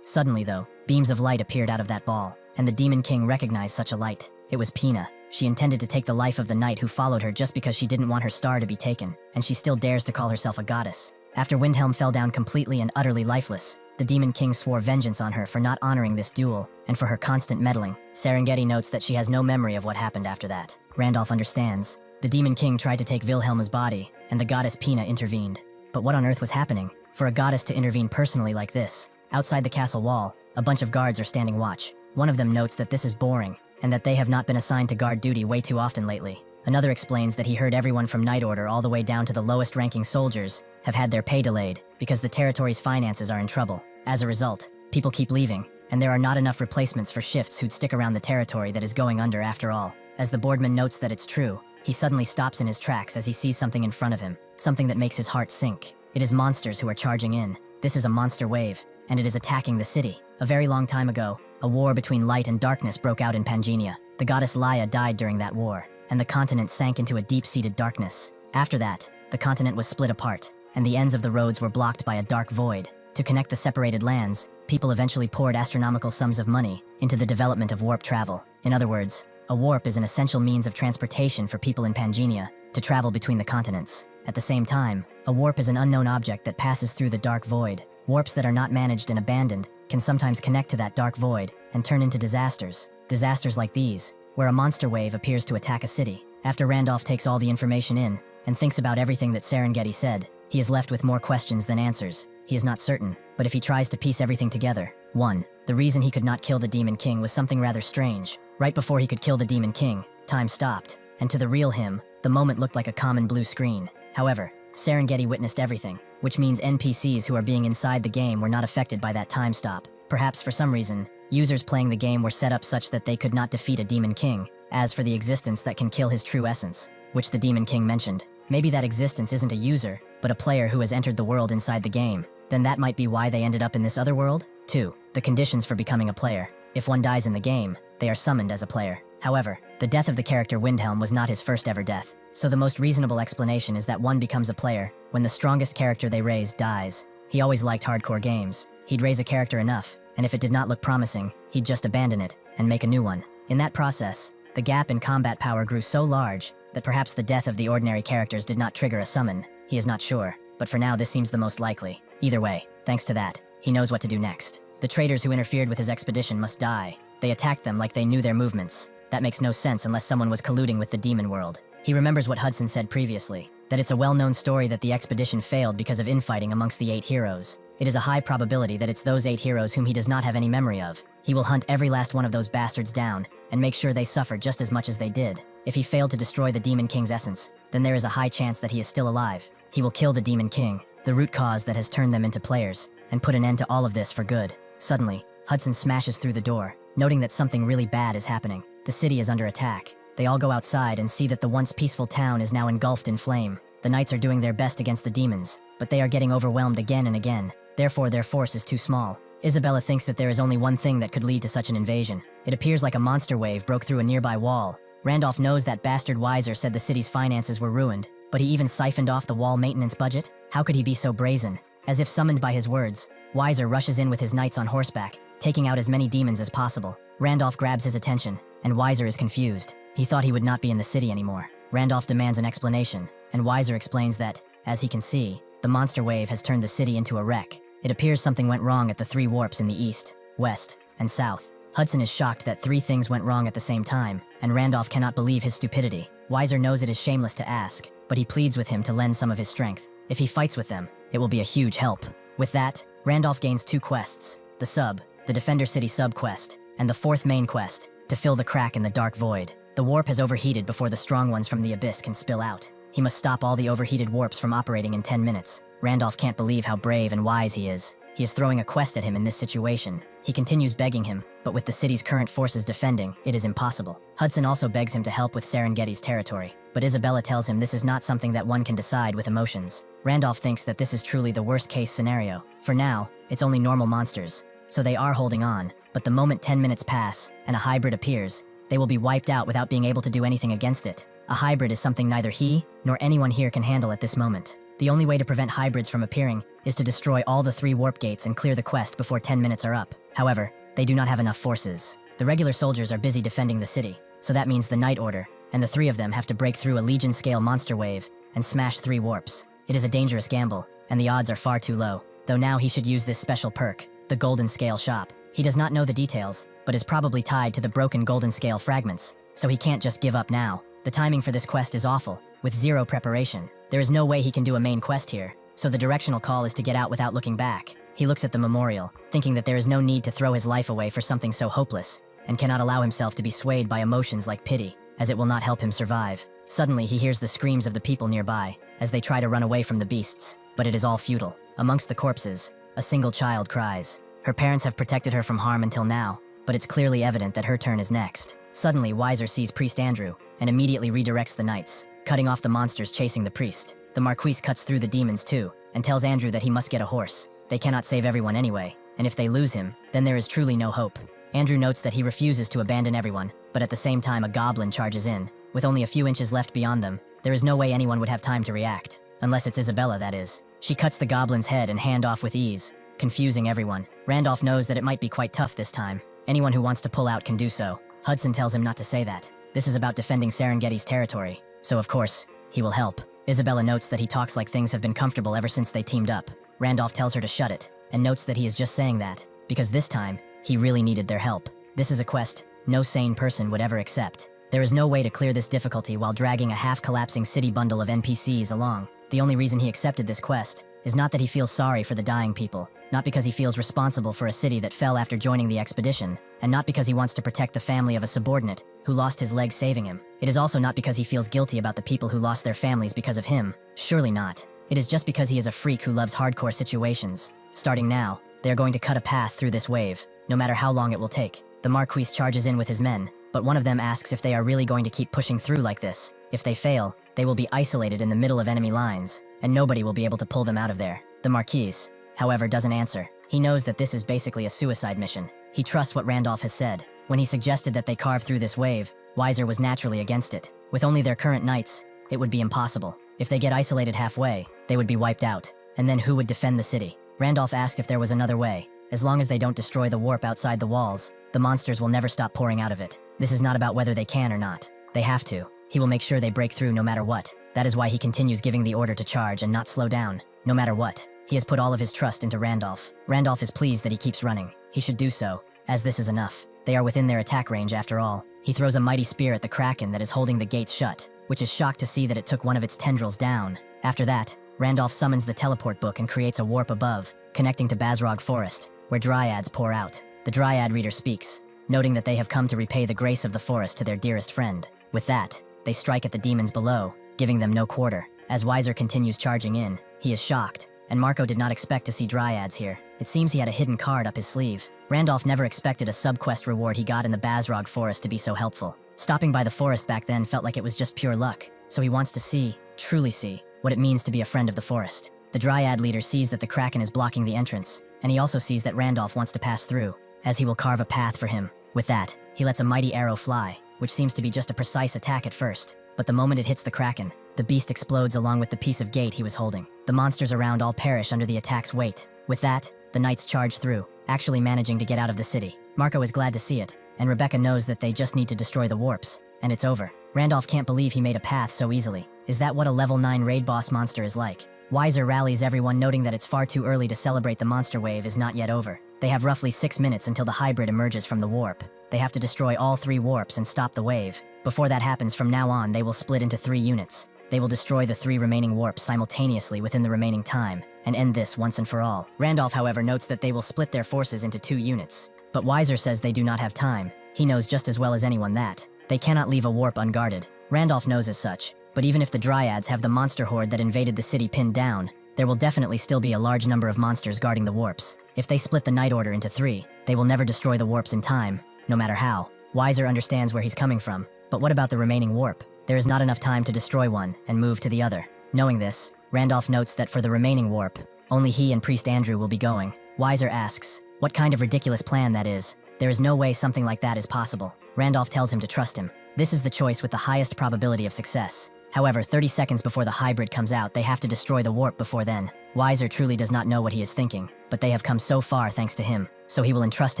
Suddenly though, beams of light appeared out of that ball, and the Demon King recognized such a light. It was Pina. She intended to take the life of the knight who followed her just because she didn't want her star to be taken, and she still dares to call herself a goddess. After Wilhelm fell down completely and utterly lifeless, the Demon King swore vengeance on her for not honoring this duel, and for her constant meddling. Serengeti notes that she has no memory of what happened after that. Randolph understands. The Demon King tried to take Wilhelm's body, and the goddess Pina intervened. But what on earth was happening? For a goddess to intervene personally like this? Outside the castle wall, a bunch of guards are standing watch. One of them notes that this is boring, and that they have not been assigned to guard duty way too often lately. Another explains that he heard everyone from Night Order all the way down to the lowest-ranking soldiers have had their pay delayed because the territory's finances are in trouble. As a result, people keep leaving, and there are not enough replacements for shifts who'd stick around the territory that is going under after all. As the boardman notes that it's true, he suddenly stops in his tracks as he sees something in front of him, something that makes his heart sink. It is monsters who are charging in. This is a monster wave, and it is attacking the city. A very long time ago, a war between light and darkness broke out in Pangenia. The goddess Laya died during that war, and the continent sank into a deep-seated darkness. After that, the continent was split apart, and the ends of the roads were blocked by a dark void. To connect the separated lands, people eventually poured astronomical sums of money into the development of warp travel. In other words, a warp is an essential means of transportation for people in Pangenia to travel between the continents. At the same time, a warp is an unknown object that passes through the dark void. Warps that are not managed and abandoned can sometimes connect to that dark void and turn into disasters. Disasters like these, where a monster wave appears to attack a city. After Randolph takes all the information in and thinks about everything that Serengeti said, he is left with more questions than answers. He is not certain, but if he tries to piece everything together. 1. The reason he could not kill the Demon King was something rather strange. Right before he could kill the Demon King, time stopped, and to the real him, the moment looked like a common blue screen. However, Serengeti witnessed everything, which means NPCs who are being inside the game were not affected by that time stop. Perhaps for some reason, users playing the game were set up such that they could not defeat a Demon King. As for the existence that can kill his true essence, which the Demon King mentioned, maybe that existence isn't a user, but a player who has entered the world inside the game. Then that might be why they ended up in this other world? 2. The conditions for becoming a player. If one dies in the game, they are summoned as a player. However, the death of the character Windhelm was not his first ever death, so the most reasonable explanation is that one becomes a player when the strongest character they raise dies. He always liked hardcore games. He'd raise a character enough, and if it did not look promising, he'd just abandon it and make a new one. In that process, the gap in combat power grew so large that perhaps the death of the ordinary characters did not trigger a summon. He is not sure, but for now this seems the most likely. Either way, thanks to that, he knows what to do next. The traitors who interfered with his expedition must die. They attacked them like they knew their movements. That makes no sense unless someone was colluding with the demon world. He remembers what Hudson said previously, that it's a well-known story that the expedition failed because of infighting amongst the 8 heroes. It is a high probability that it's those 8 heroes whom he does not have any memory of. He will hunt every last one of those bastards down and make sure they suffer just as much as they did. If he failed to destroy the Demon King's essence, then there is a high chance that he is still alive. He will kill the Demon King, the root cause that has turned them into players, and put an end to all of this for good. Suddenly, Hudson smashes through the door, noting that something really bad is happening. The city is under attack. They all go outside and see that the once peaceful town is now engulfed in flame. The knights are doing their best against the demons, but they are getting overwhelmed again and again. Therefore, their force is too small. Isabella thinks that there is only one thing that could lead to such an invasion. It appears like a monster wave broke through a nearby wall. Randolph knows that bastard Weiser said the city's finances were ruined, but he even siphoned off the wall maintenance budget? How could he be so brazen? As if summoned by his words, Weiser rushes in with his knights on horseback, taking out as many demons as possible. Randolph grabs his attention, and Weiser is confused. He thought he would not be in the city anymore. Randolph demands an explanation, and Weiser explains that, as he can see, the monster wave has turned the city into a wreck. It appears something went wrong at the 3 warps in the east, west, and south. Hudson is shocked that 3 things went wrong at the same time, and Randolph cannot believe his stupidity. Weiser knows it is shameless to ask, but he pleads with him to lend some of his strength. If he fights with them, it will be a huge help. With that, Randolph gains 2 quests, the Defender City sub-quest, and the 4th main quest, to fill the crack in the dark void. The warp has overheated before the strong ones from the abyss can spill out. He must stop all the overheated warps from operating in 10 minutes. Randolph can't believe how brave and wise he is. He is throwing a quest at him in this situation. He continues begging him, but with the city's current forces defending, it is impossible. Hudson also begs him to help with Serengeti's territory, but Isabella tells him this is not something that one can decide with emotions. Randolph thinks that this is truly the worst-case scenario. For now, it's only normal monsters, so they are holding on, but the moment 10 minutes pass and a hybrid appears, they will be wiped out without being able to do anything against it. A hybrid is something neither he nor anyone here can handle at this moment. The only way to prevent hybrids from appearing is to destroy all the 3 warp gates and clear the quest before 10 minutes are up. However, they do not have enough forces. The regular soldiers are busy defending the city, so that means the Night Order, and the 3 of them have to break through a Legion-scale monster wave and smash 3 warps. It is a dangerous gamble, and the odds are far too low, though now he should use this special perk, the Golden Scale Shop. He does not know the details, but is probably tied to the broken Golden Scale fragments, so he can't just give up now. The timing for this quest is awful, with 0 preparation. There is no way he can do a main quest here, so the directional call is to get out without looking back. He looks at the memorial, thinking that there is no need to throw his life away for something so hopeless, and cannot allow himself to be swayed by emotions like pity, as it will not help him survive. Suddenly, he hears the screams of the people nearby, as they try to run away from the beasts, but it is all futile. Amongst the corpses, a single child cries. Her parents have protected her from harm until now, but it's clearly evident that her turn is next. Suddenly, Weiser sees Priest Andrew, and immediately redirects the knights, cutting off the monsters chasing the priest. The Marquise cuts through the demons too, and tells Andrew that he must get a horse. They cannot save everyone anyway, and if they lose him, then there is truly no hope. Andrew notes that he refuses to abandon everyone, but at the same time a goblin charges in. With only a few inches left beyond them, there is no way anyone would have time to react. Unless it's Isabella, that is. She cuts the goblin's head and hand off with ease, confusing everyone. Randolph knows that it might be quite tough this time. Anyone who wants to pull out can do so. Hudson tells him not to say that. This is about defending Serengeti's territory, so of course, he will help. Isabella notes that he talks like things have been comfortable ever since they teamed up. Randolph tells her to shut it, and notes that he is just saying that, because this time, he really needed their help. This is a quest no sane person would ever accept. There is no way to clear this difficulty while dragging a half-collapsing city bundle of NPCs along. The only reason he accepted this quest is not that he feels sorry for the dying people, not because he feels responsible for a city that fell after joining the expedition, and not because he wants to protect the family of a subordinate who lost his leg saving him. It is also not because he feels guilty about the people who lost their families because of him. Surely not. It is just because he is a freak who loves hardcore situations. Starting now, they are going to cut a path through this wave, no matter how long it will take. The Marquise charges in with his men, but one of them asks if they are really going to keep pushing through like this. If they fail, they will be isolated in the middle of enemy lines, and nobody will be able to pull them out of there. The Marquise, however, doesn't answer. He knows that this is basically a suicide mission. He trusts what Randolph has said. When he suggested that they carve through this wave, Weiser was naturally against it. With only their current knights, it would be impossible. If they get isolated halfway, they would be wiped out. And then who would defend the city? Randolph asked if there was another way. As long as they don't destroy the warp outside the walls, the monsters will never stop pouring out of it. This is not about whether they can or not. They have to. He will make sure they break through no matter what. That is why he continues giving the order to charge and not slow down, no matter what. He has put all of his trust into Randolph. Randolph is pleased that he keeps running. He should do so, as this is enough. They are within their attack range after all. He throws a mighty spear at the kraken that is holding the gates shut, which is shocked to see that it took one of its tendrils down. After that, Randolph summons the teleport book and creates a warp above, connecting to Bazrog Forest, where dryads pour out. The dryad reader speaks, noting that they have come to repay the grace of the forest to their dearest friend. With that, they strike at the demons below, giving them no quarter. As Weiser continues charging in, he is shocked, and Marco did not expect to see dryads here. It seems he had a hidden card up his sleeve. Randolph never expected a sub-quest reward he got in the Bazrog Forest to be so helpful. Stopping by the forest back then felt like it was just pure luck, so he wants to see, truly see, what it means to be a friend of the forest. The dryad leader sees that the kraken is blocking the entrance, and he also sees that Randolph wants to pass through, as he will carve a path for him. With that, he lets a mighty arrow fly, which seems to be just a precise attack at first, but the moment it hits the kraken, the beast explodes along with the piece of gate he was holding. The monsters around all perish under the attack's weight. With that, the knights charge through, actually managing to get out of the city. Marco is glad to see it, and Rebecca knows that they just need to destroy the warps, and it's over. Randolph can't believe he made a path so easily. Is that what a level 9 raid boss monster is like? Wiser rallies everyone, noting that it's far too early to celebrate. The monster wave is not yet over. They have roughly 6 minutes until the hybrid emerges from the warp. They have to destroy all 3 warps and stop the wave. Before that happens, from now on, they will split into 3 units. They will destroy the 3 remaining warps simultaneously within the remaining time, and end this once and for all. Randolph, however, notes that they will split their forces into 2 units. But Wiser says they do not have time. He knows just as well as anyone that they cannot leave a warp unguarded. Randolph knows as such, but even if the Dryads have the monster horde that invaded the city pinned down, there will definitely still be a large number of monsters guarding the warps. If they split the Night Order into 3, they will never destroy the warps in time, no matter how. Wiser understands where he's coming from, but what about the remaining warp? There is not enough time to destroy one and move to the other. Knowing this, Randolph notes that for the remaining warp, only he and Priest Andrew will be going. Wiser asks what kind of ridiculous plan that is. There is no way something like that is possible. Randolph tells him to trust him. This is the choice with the highest probability of success. However, 30 seconds before the hybrid comes out, they have to destroy the warp before then. Wiser truly does not know what he is thinking, but they have come so far thanks to him, so he will entrust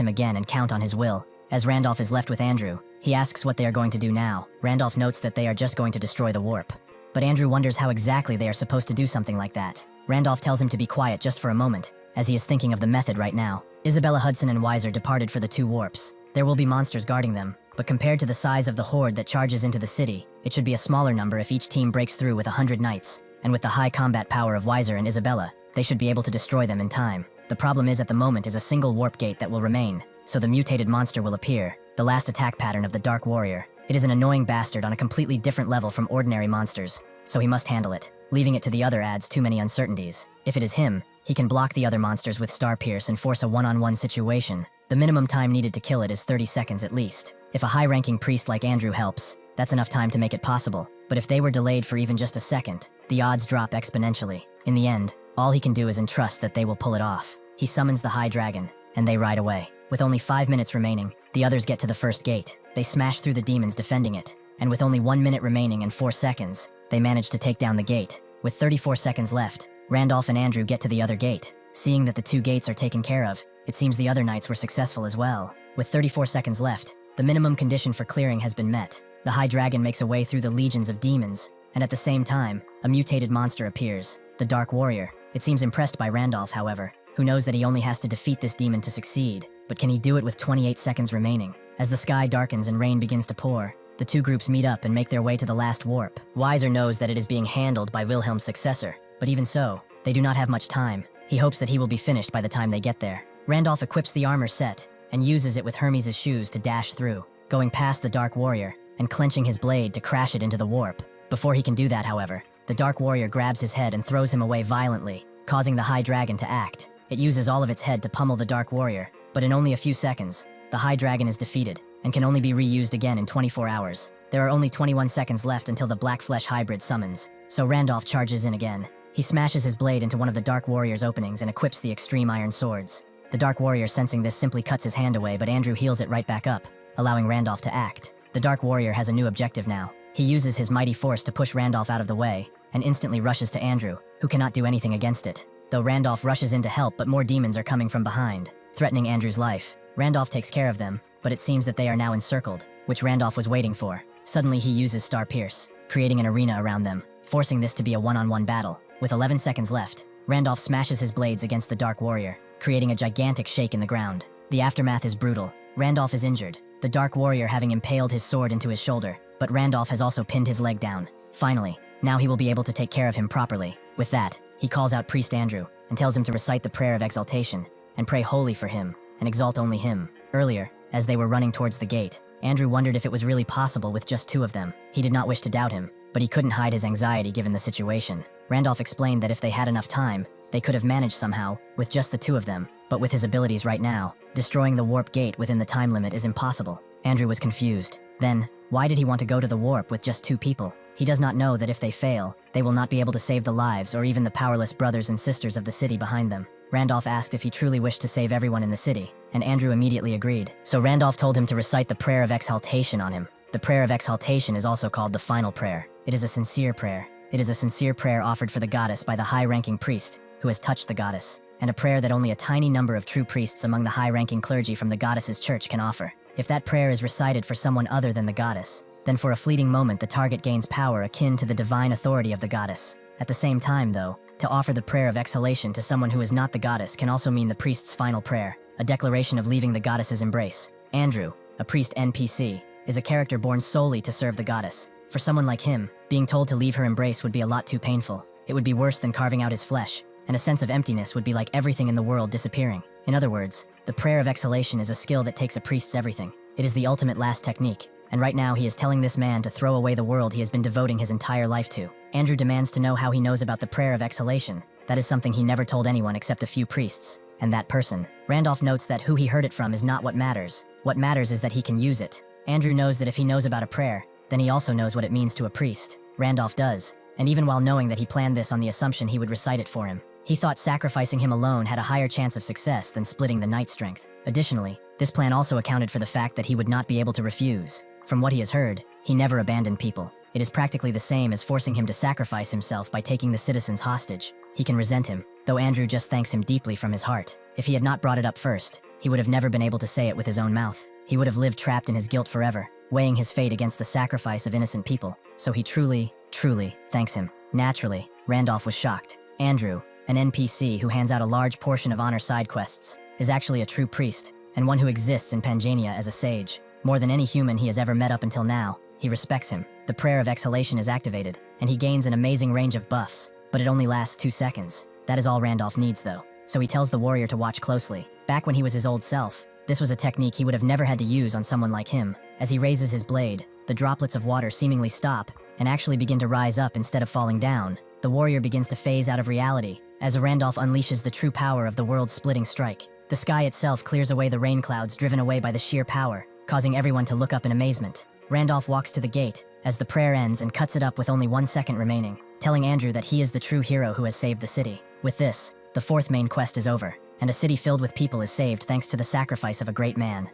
him again and count on his will. As Randolph is left with Andrew, he asks what they are going to do now. Randolph notes that they are just going to destroy the warp. But Andrew wonders how exactly they are supposed to do something like that. Randolph tells him to be quiet just for a moment, as he is thinking of the method right now. Isabella Hudson and Wiser departed for the 2 warps. There will be monsters guarding them, but compared to the size of the horde that charges into the city, it should be a smaller number if each team breaks through with 100 knights, and with the high combat power of Wiser and Isabella, they should be able to destroy them in time. The problem is at the moment is a single warp gate that will remain, so the mutated monster will appear, the last attack pattern of the Dark Warrior. It is an annoying bastard on a completely different level from ordinary monsters, so he must handle it. Leaving it to the other adds too many uncertainties. If it is him, he can block the other monsters with Star Pierce and force a one-on-one situation. The minimum time needed to kill it is 30 seconds at least. If a high-ranking priest like Andrew helps, that's enough time to make it possible. But if they were delayed for even just a second, the odds drop exponentially. In the end, all he can do is entrust that they will pull it off. He summons the High Dragon, and they ride away. With only 5 minutes remaining, the others get to the first gate. They smash through the demons defending it, and with only 1 minute remaining and 4 seconds, they manage to take down the gate. With 34 seconds left, Randolph and Andrew get to the other gate. Seeing that the 2 gates are taken care of, it seems the other knights were successful as well. With 34 seconds left, the minimum condition for clearing has been met. The High Dragon makes a way through the legions of demons, and at the same time, a mutated monster appears, the Dark Warrior. It seems impressed by Randolph, however, who knows that he only has to defeat this demon to succeed. But can he do it with 28 seconds remaining? As the sky darkens and rain begins to pour, the 2 groups meet up and make their way to the last warp. Wiser knows that it is being handled by Wilhelm's successor, but even so, they do not have much time. He hopes that he will be finished by the time they get there. Randolph equips the armor set and uses it with Hermes' shoes to dash through, going past the Dark Warrior and clenching his blade to crash it into the warp. Before he can do that, however, the Dark Warrior grabs his head and throws him away violently, causing the High Dragon to act. It uses all of its head to pummel the Dark Warrior, but in only a few seconds, the High Dragon is defeated and can only be reused again in 24 hours. There are only 21 seconds left until the Black Flesh Hybrid summons, so Randolph charges in again. He smashes his blade into one of the Dark Warrior's openings and equips the Extreme Iron Swords. The Dark Warrior, sensing this, simply cuts his hand away, but Andrew heals it right back up, allowing Randolph to act. The Dark Warrior has a new objective now. He uses his mighty force to push Randolph out of the way, and instantly rushes to Andrew, who cannot do anything against it. Though Randolph rushes in to help, but more demons are coming from behind, threatening Andrew's life. Randolph takes care of them, but it seems that they are now encircled, which Randolph was waiting for. Suddenly he uses Star Pierce, creating an arena around them, forcing this to be a one-on-one battle. With 11 seconds left, Randolph smashes his blades against the Dark Warrior, creating a gigantic shake in the ground. The aftermath is brutal. Randolph is injured, the Dark Warrior having impaled his sword into his shoulder, but Randolph has also pinned his leg down. Finally, now he will be able to take care of him properly. With that, he calls out Priest Andrew and tells him to recite the prayer of exaltation and pray wholly for him and exalt only him. Earlier, as they were running towards the gate, Andrew wondered if it was really possible with just 2 of them. He did not wish to doubt him, but he couldn't hide his anxiety given the situation. Randolph explained that if they had enough time, they could have managed somehow with just the 2 of them, but with his abilities right now, destroying the warp gate within the time limit is impossible. Andrew was confused. Then, why did he want to go to the warp with just 2 people? He does not know that if they fail, they will not be able to save the lives or even the powerless brothers and sisters of the city behind them. Randolph asked if he truly wished to save everyone in the city, and Andrew immediately agreed. So Randolph told him to recite the prayer of exaltation on him. The prayer of exaltation is also called the final prayer. It is a sincere prayer. It is a sincere prayer offered for the goddess by the high-ranking priest who has touched the goddess, and a prayer that only a tiny number of true priests among the high-ranking clergy from the goddess's church can offer. If that prayer is recited for someone other than the goddess, then for a fleeting moment the target gains power akin to the divine authority of the goddess. At the same time, though, To offer the prayer of exhalation to someone who is not the goddess can also mean the priest's final prayer, a declaration of leaving the goddess's embrace. Andrew, a priest NPC, is a character born solely to serve the goddess. For someone like him, being told to leave her embrace would be a lot too painful. It would be worse than carving out his flesh, and a sense of emptiness would be like everything in the world disappearing. In other words, the prayer of exhalation is a skill that takes a priest's everything. It is the ultimate last technique, and right now he is telling this man to throw away the world he has been devoting his entire life to. Andrew demands to know how he knows about the prayer of exhalation. That is something he never told anyone except a few priests, and that person. Randolph notes that who he heard it from is not what matters. What matters is that he can use it. Andrew knows that if he knows about a prayer, then he also knows what it means to a priest. Randolph does, and even while knowing that he planned this on the assumption he would recite it for him, he thought sacrificing him alone had a higher chance of success than splitting the night strength. Additionally, this plan also accounted for the fact that he would not be able to refuse. From what he has heard, he never abandoned people. It is practically the same as forcing him to sacrifice himself by taking the citizens hostage. He can resent him, though Andrew just thanks him deeply from his heart. If he had not brought it up first, he would have never been able to say it with his own mouth. He would have lived trapped in his guilt forever, weighing his fate against the sacrifice of innocent people. So he truly thanks him. Naturally, Randolph was shocked. Andrew, an NPC who hands out a large portion of honor side quests, is actually a true priest, and one who exists in Pangania as a sage. More than any human he has ever met up until now, he respects him. The prayer of exhalation is activated, and he gains an amazing range of buffs, but it only lasts 2 seconds. That is all Randolph needs though, so he tells the warrior to watch closely. Back when he was his old self, this was a technique he would have never had to use on someone like him. As he raises his blade, the droplets of water seemingly stop, and actually begin to rise up instead of falling down. The warrior begins to phase out of reality, as Randolph unleashes the true power of the world-splitting strike. The sky itself clears away the rain clouds driven away by the sheer power, causing everyone to look up in amazement. Randolph walks to the gate, as the prayer ends and cuts it up with only 1 second remaining, telling Andrew that he is the true hero who has saved the city. With this, the 4th main quest is over, and a city filled with people is saved thanks to the sacrifice of a great man.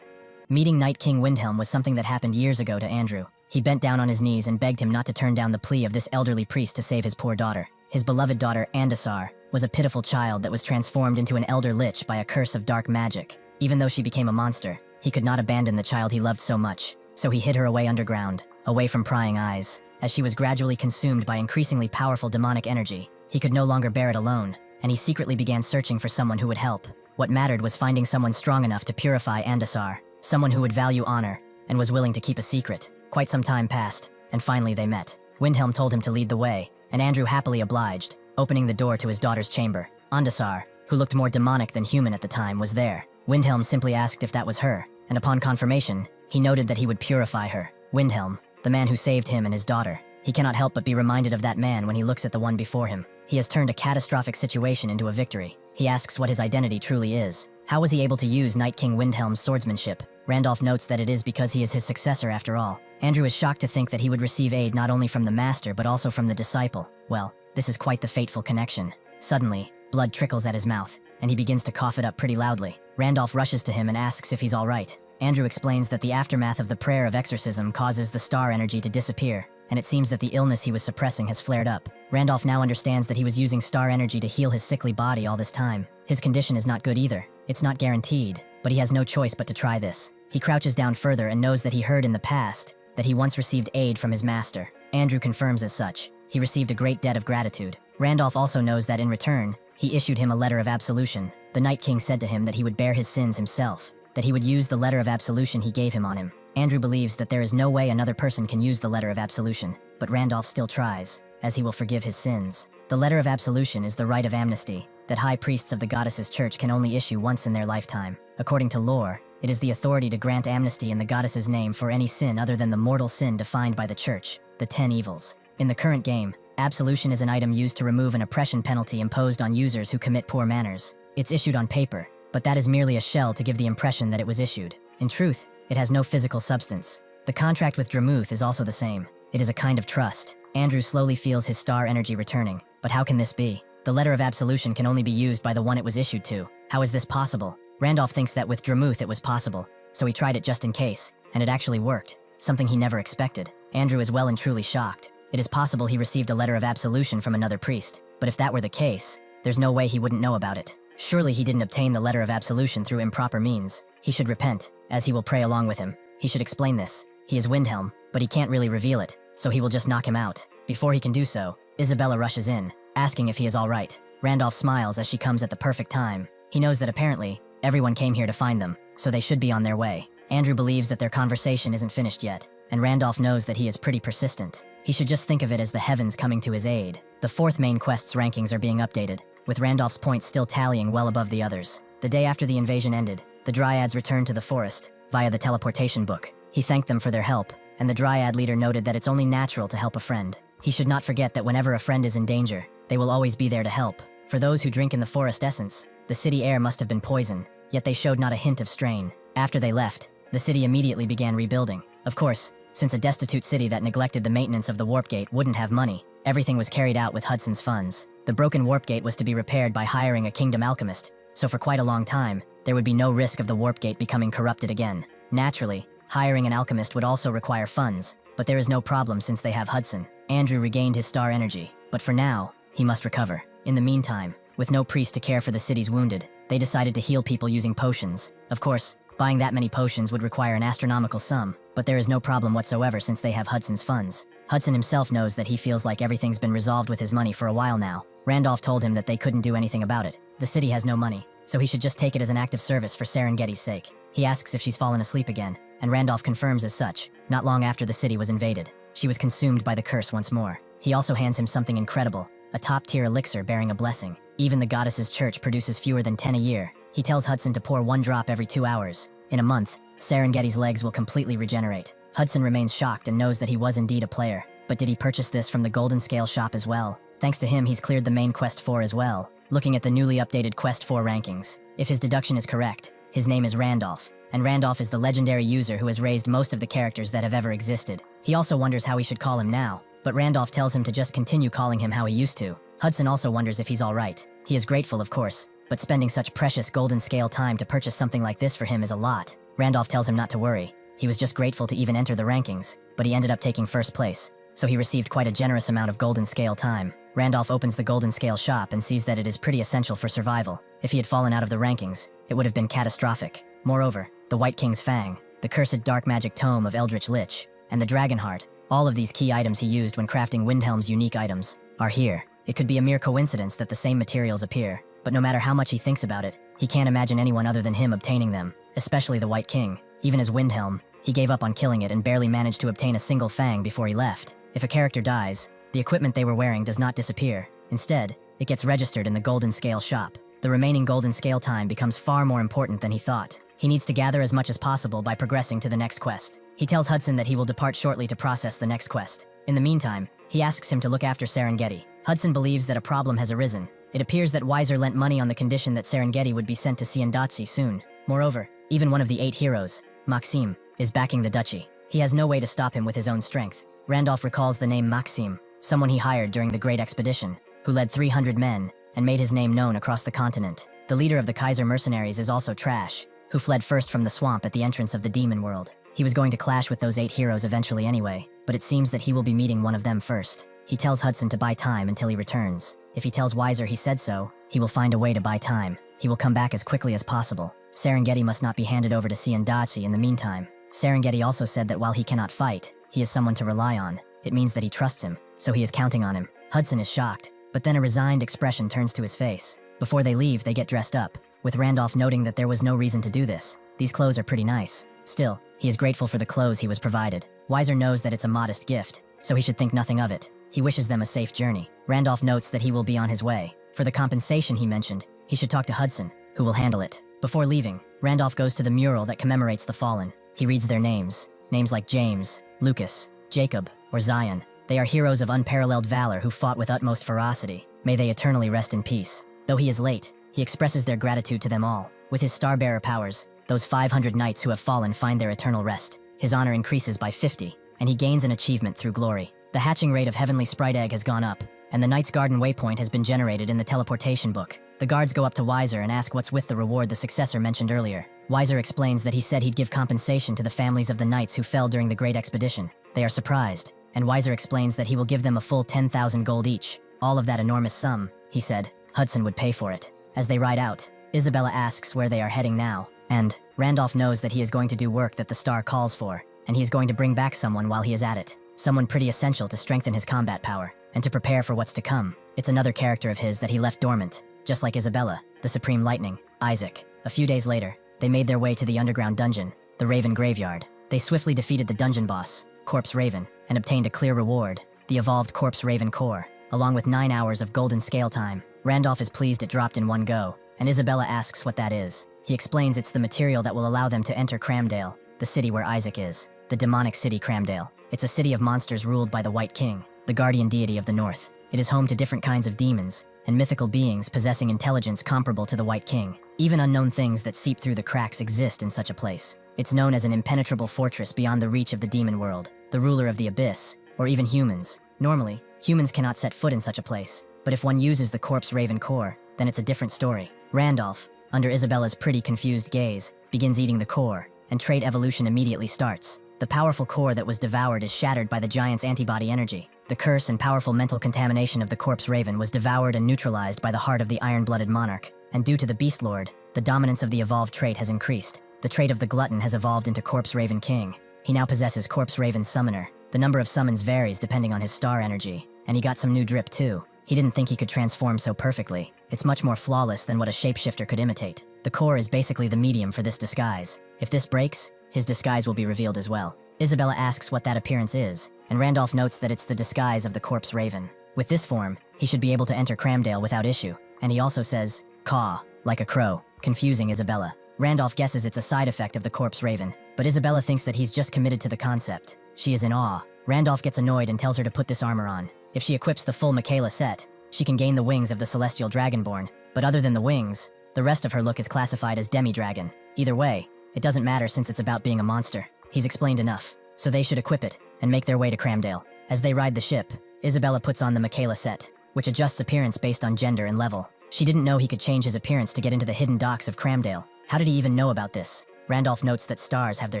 Meeting Night King Windhelm was something that happened years ago to Andrew. He bent down on his knees and begged him not to turn down the plea of this elderly priest to save his poor daughter. His beloved daughter, Asura, was a pitiful child that was transformed into an elder lich by a curse of dark magic. Even though she became a monster, he could not abandon the child he loved so much, so he hid her away underground, away from prying eyes. As she was gradually consumed by increasingly powerful demonic energy, he could no longer bear it alone, and he secretly began searching for someone who would help. What mattered was finding someone strong enough to purify Asura, someone who would value honor, and was willing to keep a secret. Quite some time passed, and finally they met. Windhelm told him to lead the way, and Andrew happily obliged, opening the door to his daughter's chamber. Asura, who looked more demonic than human at the time, was there. Windhelm simply asked if that was her, and upon confirmation, he noted that he would purify her. Windhelm, the man who saved him and his daughter. He cannot help but be reminded of that man when he looks at the one before him. He has turned a catastrophic situation into a victory. He asks what his identity truly is. How was he able to use Night King Windhelm's swordsmanship? Randolph notes that it is because he is his successor after all. Andrew is shocked to think that he would receive aid not only from the master but also from the disciple. Well, this is quite the fateful connection. Suddenly, blood trickles at his mouth, and he begins to cough it up pretty loudly. Randolph rushes to him and asks if he's all right. Andrew explains that the aftermath of the prayer of exorcism causes the star energy to disappear, and it seems that the illness he was suppressing has flared up. Randolph now understands that he was using star energy to heal his sickly body all this time. His condition is not good either. It's not guaranteed, but he has no choice but to try this. He crouches down further and knows that he heard in the past that he once received aid from his master. Andrew confirms as such. He received a great debt of gratitude. Randolph also knows that in return, he issued him a letter of absolution. The Night King said to him that he would bear his sins himself, that he would use the letter of absolution he gave him on him. Andrew believes that there is no way another person can use the letter of absolution, but Randolph still tries, as he will forgive his sins. The letter of absolution is the rite of amnesty that high priests of the goddess's church can only issue once in their lifetime. According to lore, it is the authority to grant amnesty in the goddess's name for any sin other than the mortal sin defined by the church, the 10 evils. In the current game, absolution is an item used to remove an oppression penalty imposed on users who commit poor manners. It's issued on paper, but that is merely a shell to give the impression that it was issued. In truth, it has no physical substance. The contract with Dramuth is also the same. It is a kind of trust. Andrew slowly feels his star energy returning, but how can this be? The letter of absolution can only be used by the one it was issued to. How is this possible? Randolph thinks that with Dramuth it was possible, so he tried it just in case, and it actually worked, something he never expected. Andrew is well and truly shocked. It is possible he received a letter of absolution from another priest, but if that were the case, there's no way he wouldn't know about it. Surely he didn't obtain the letter of absolution through improper means. He should repent, as he will pray along with him. He should explain this. He is Windhelm, but he can't really reveal it, so he will just knock him out. Before he can do so, Isabella rushes in. asking if he is all right. Randolph smiles as she comes at the perfect time. He knows that apparently, everyone came here to find them, so they should be on their way. Andrew believes that their conversation isn't finished yet, and Randolph knows that he is pretty persistent. He should just think of it as the heavens coming to his aid. The 4th main quest's rankings are being updated, with Randolph's points still tallying well above the others. The day after the invasion ended, the Dryads returned to the forest, via the teleportation book. He thanked them for their help, and the Dryad leader noted that it's only natural to help a friend. He should not forget that whenever a friend is in danger, they will always be there to help. For those who drink in the forest essence, the city air must have been poison, yet they showed not a hint of strain. After they left, the city immediately began rebuilding. Of course, since a destitute city that neglected the maintenance of the warp gate wouldn't have money, everything was carried out with Hudson's funds. The broken warp gate was to be repaired by hiring a kingdom alchemist, so for quite a long time, there would be no risk of the warp gate becoming corrupted again. Naturally, hiring an alchemist would also require funds, but there is no problem since they have Hudson. Andrew regained his star energy, but for now, he must recover. In the meantime, with no priest to care for the city's wounded, they decided to heal people using potions. Of course, buying that many potions would require an astronomical sum, but there is no problem whatsoever since they have Hudson's funds. Hudson himself knows that he feels like everything's been resolved with his money for a while now. Randolph told him that they couldn't do anything about it. The city has no money, so he should just take it as an act of service for Serengeti's sake. He asks if she's fallen asleep again, and Randolph confirms as such. Not long after the city was invaded, she was consumed by the curse once more. He also hands him something incredible, a top-tier elixir bearing a blessing. Even the goddess's church produces fewer than 10 a year. He tells Hudson to pour 1 drop every 2 hours. In a month, Serengeti's legs will completely regenerate. Hudson remains shocked and knows that he was indeed a player. But did he purchase this from the Golden Scale shop as well? Thanks to him, he's cleared the main Quest 4 as well. Looking at the newly updated Quest 4 rankings, if his deduction is correct, his name is Randolph, and Randolph is the legendary user who has raised most of the characters that have ever existed. He also wonders how he should call him now, but Randolph tells him to just continue calling him how he used to. Hudson also wonders if he's alright. He is grateful, of course, but spending such precious Golden Scale time to purchase something like this for him is a lot. Randolph tells him not to worry. He was just grateful to even enter the rankings, but he ended up taking first place, so he received quite a generous amount of Golden Scale time. Randolph opens the Golden Scale shop and sees that it is pretty essential for survival. If he had fallen out of the rankings, it would have been catastrophic. Moreover, the White King's Fang, the cursed dark magic tome of Eldritch Lich, and the Dragon Heart, all of these key items he used when crafting Windhelm's unique items, are here. It could be a mere coincidence that the same materials appear, but no matter how much he thinks about it, he can't imagine anyone other than him obtaining them, especially the White King. Even as Windhelm, he gave up on killing it and barely managed to obtain a single fang before he left. If a character dies, the equipment they were wearing does not disappear. Instead, it gets registered in the Golden Scale shop. The remaining Golden Scale time becomes far more important than he thought. He needs to gather as much as possible by progressing to the next quest. He tells Hudson that he will depart shortly to process the next quest. In the meantime, he asks him to look after Serengeti. Hudson believes that a problem has arisen. It appears that Weiser lent money on the condition that Serengeti would be sent to Siendatsi soon. Moreover, even one of the 8 heroes, Maxim, is backing the duchy. He has no way to stop him with his own strength. Randolph recalls the name Maxim, someone he hired during the Great Expedition, who led 300 men and made his name known across the continent. The leader of the Kaiser mercenaries is also Trash, who fled first from the swamp at the entrance of the demon world. He was going to clash with those 8 heroes eventually anyway, but it seems that he will be meeting one of them first. He tells Hudson to buy time until he returns. If he tells Weiser he said so, he will find a way to buy time. He will come back as quickly as possible. Serengeti must not be handed over to Siendatsi in the meantime. Serengeti also said that while he cannot fight, he is someone to rely on. It means that he trusts him, so he is counting on him. Hudson is shocked, but then a resigned expression turns to his face. Before they leave, they get dressed up, with Randolph noting that there was no reason to do this. These clothes are pretty nice. Still, he is grateful for the clothes he was provided. Weiser knows that it's a modest gift, so he should think nothing of it. He wishes them a safe journey. Randolph notes that he will be on his way. For the compensation he mentioned, he should talk to Hudson, who will handle it. Before leaving, Randolph goes to the mural that commemorates the fallen. He reads their names like James, Lucas, Jacob, or Zion. They are heroes of unparalleled valor who fought with utmost ferocity. May they eternally rest in peace. Though he is late, he expresses their gratitude to them all. With his Starbearer powers, those 500 knights who have fallen find their eternal rest. His honor increases by 50, and he gains an achievement through glory. The hatching rate of Heavenly Sprite Egg has gone up, and the Knight's Garden waypoint has been generated in the teleportation book. The guards go up to Weiser and ask what's with the reward the successor mentioned earlier. Weiser explains that he said he'd give compensation to the families of the knights who fell during the Great Expedition. They are surprised, and Weiser explains that he will give them a full 10,000 gold each. All of that enormous sum, he said, Hudson would pay for it. As they ride out, Isabella asks where they are heading now, and Randolph knows that he is going to do work that the star calls for, and he is going to bring back someone while he is at it. Someone pretty essential to strengthen his combat power. and to prepare for what's to come. It's another character of his that he left dormant, just like Isabella, the Supreme Lightning, Isaac. A few days later, they made their way to the underground dungeon, the Raven Graveyard. They swiftly defeated the dungeon boss, Corpse Raven, and obtained a clear reward, the evolved Corpse Raven core, along with 9 hours of golden scale time. Randolph is pleased it dropped in one go, and Isabella asks what that is. He explains it's the material that will allow them to enter Cramdale, the city where Isaac is, the demonic city Cramdale. It's a city of monsters ruled by the White King, the guardian deity of the North. It is home to different kinds of demons and mythical beings possessing intelligence comparable to the White King. Even unknown things that seep through the cracks exist in such a place. It's known as an impenetrable fortress beyond the reach of the demon world, the ruler of the abyss, or even humans. Normally, humans cannot set foot in such a place, but if one uses the Corpse Raven core, then it's a different story. Randolph, under Isabella's pretty confused gaze, begins eating the core, and trait evolution immediately starts. The powerful core that was devoured is shattered by the giant's antibody energy. The curse and powerful mental contamination of the Corpse Raven was devoured and neutralized by the heart of the iron-blooded monarch, and due to the Beast Lord, the dominance of the evolved trait has increased. The trait of the Glutton has evolved into Corpse Raven King. He now possesses Corpse Raven Summoner. The number of summons varies depending on his star energy, and he got some new drip too. He didn't think he could transform so perfectly. It's much more flawless than what a shapeshifter could imitate. The core is basically the medium for this disguise. If this breaks, his disguise will be revealed as well. Isabella asks what that appearance is, and Randolph notes that it's the disguise of the Corpse Raven. With this form, he should be able to enter Cramdale without issue, and he also says, caw, like a crow, confusing Isabella. Randolph guesses it's a side effect of the Corpse Raven, but Isabella thinks that he's just committed to the concept. She is in awe. Randolph gets annoyed and tells her to put this armor on. If she equips the full Michaela set, she can gain the wings of the Celestial Dragonborn, but other than the wings, the rest of her look is classified as Demi-Dragon. Either way, it doesn't matter since it's about being a monster. He's explained enough, so they should equip it and make their way to Cramdale. As they ride the ship, Isabella puts on the Michaela set, which adjusts appearance based on gender and level. She didn't know he could change his appearance to get into the hidden docks of Cramdale. How did he even know about this? Randolph notes that stars have their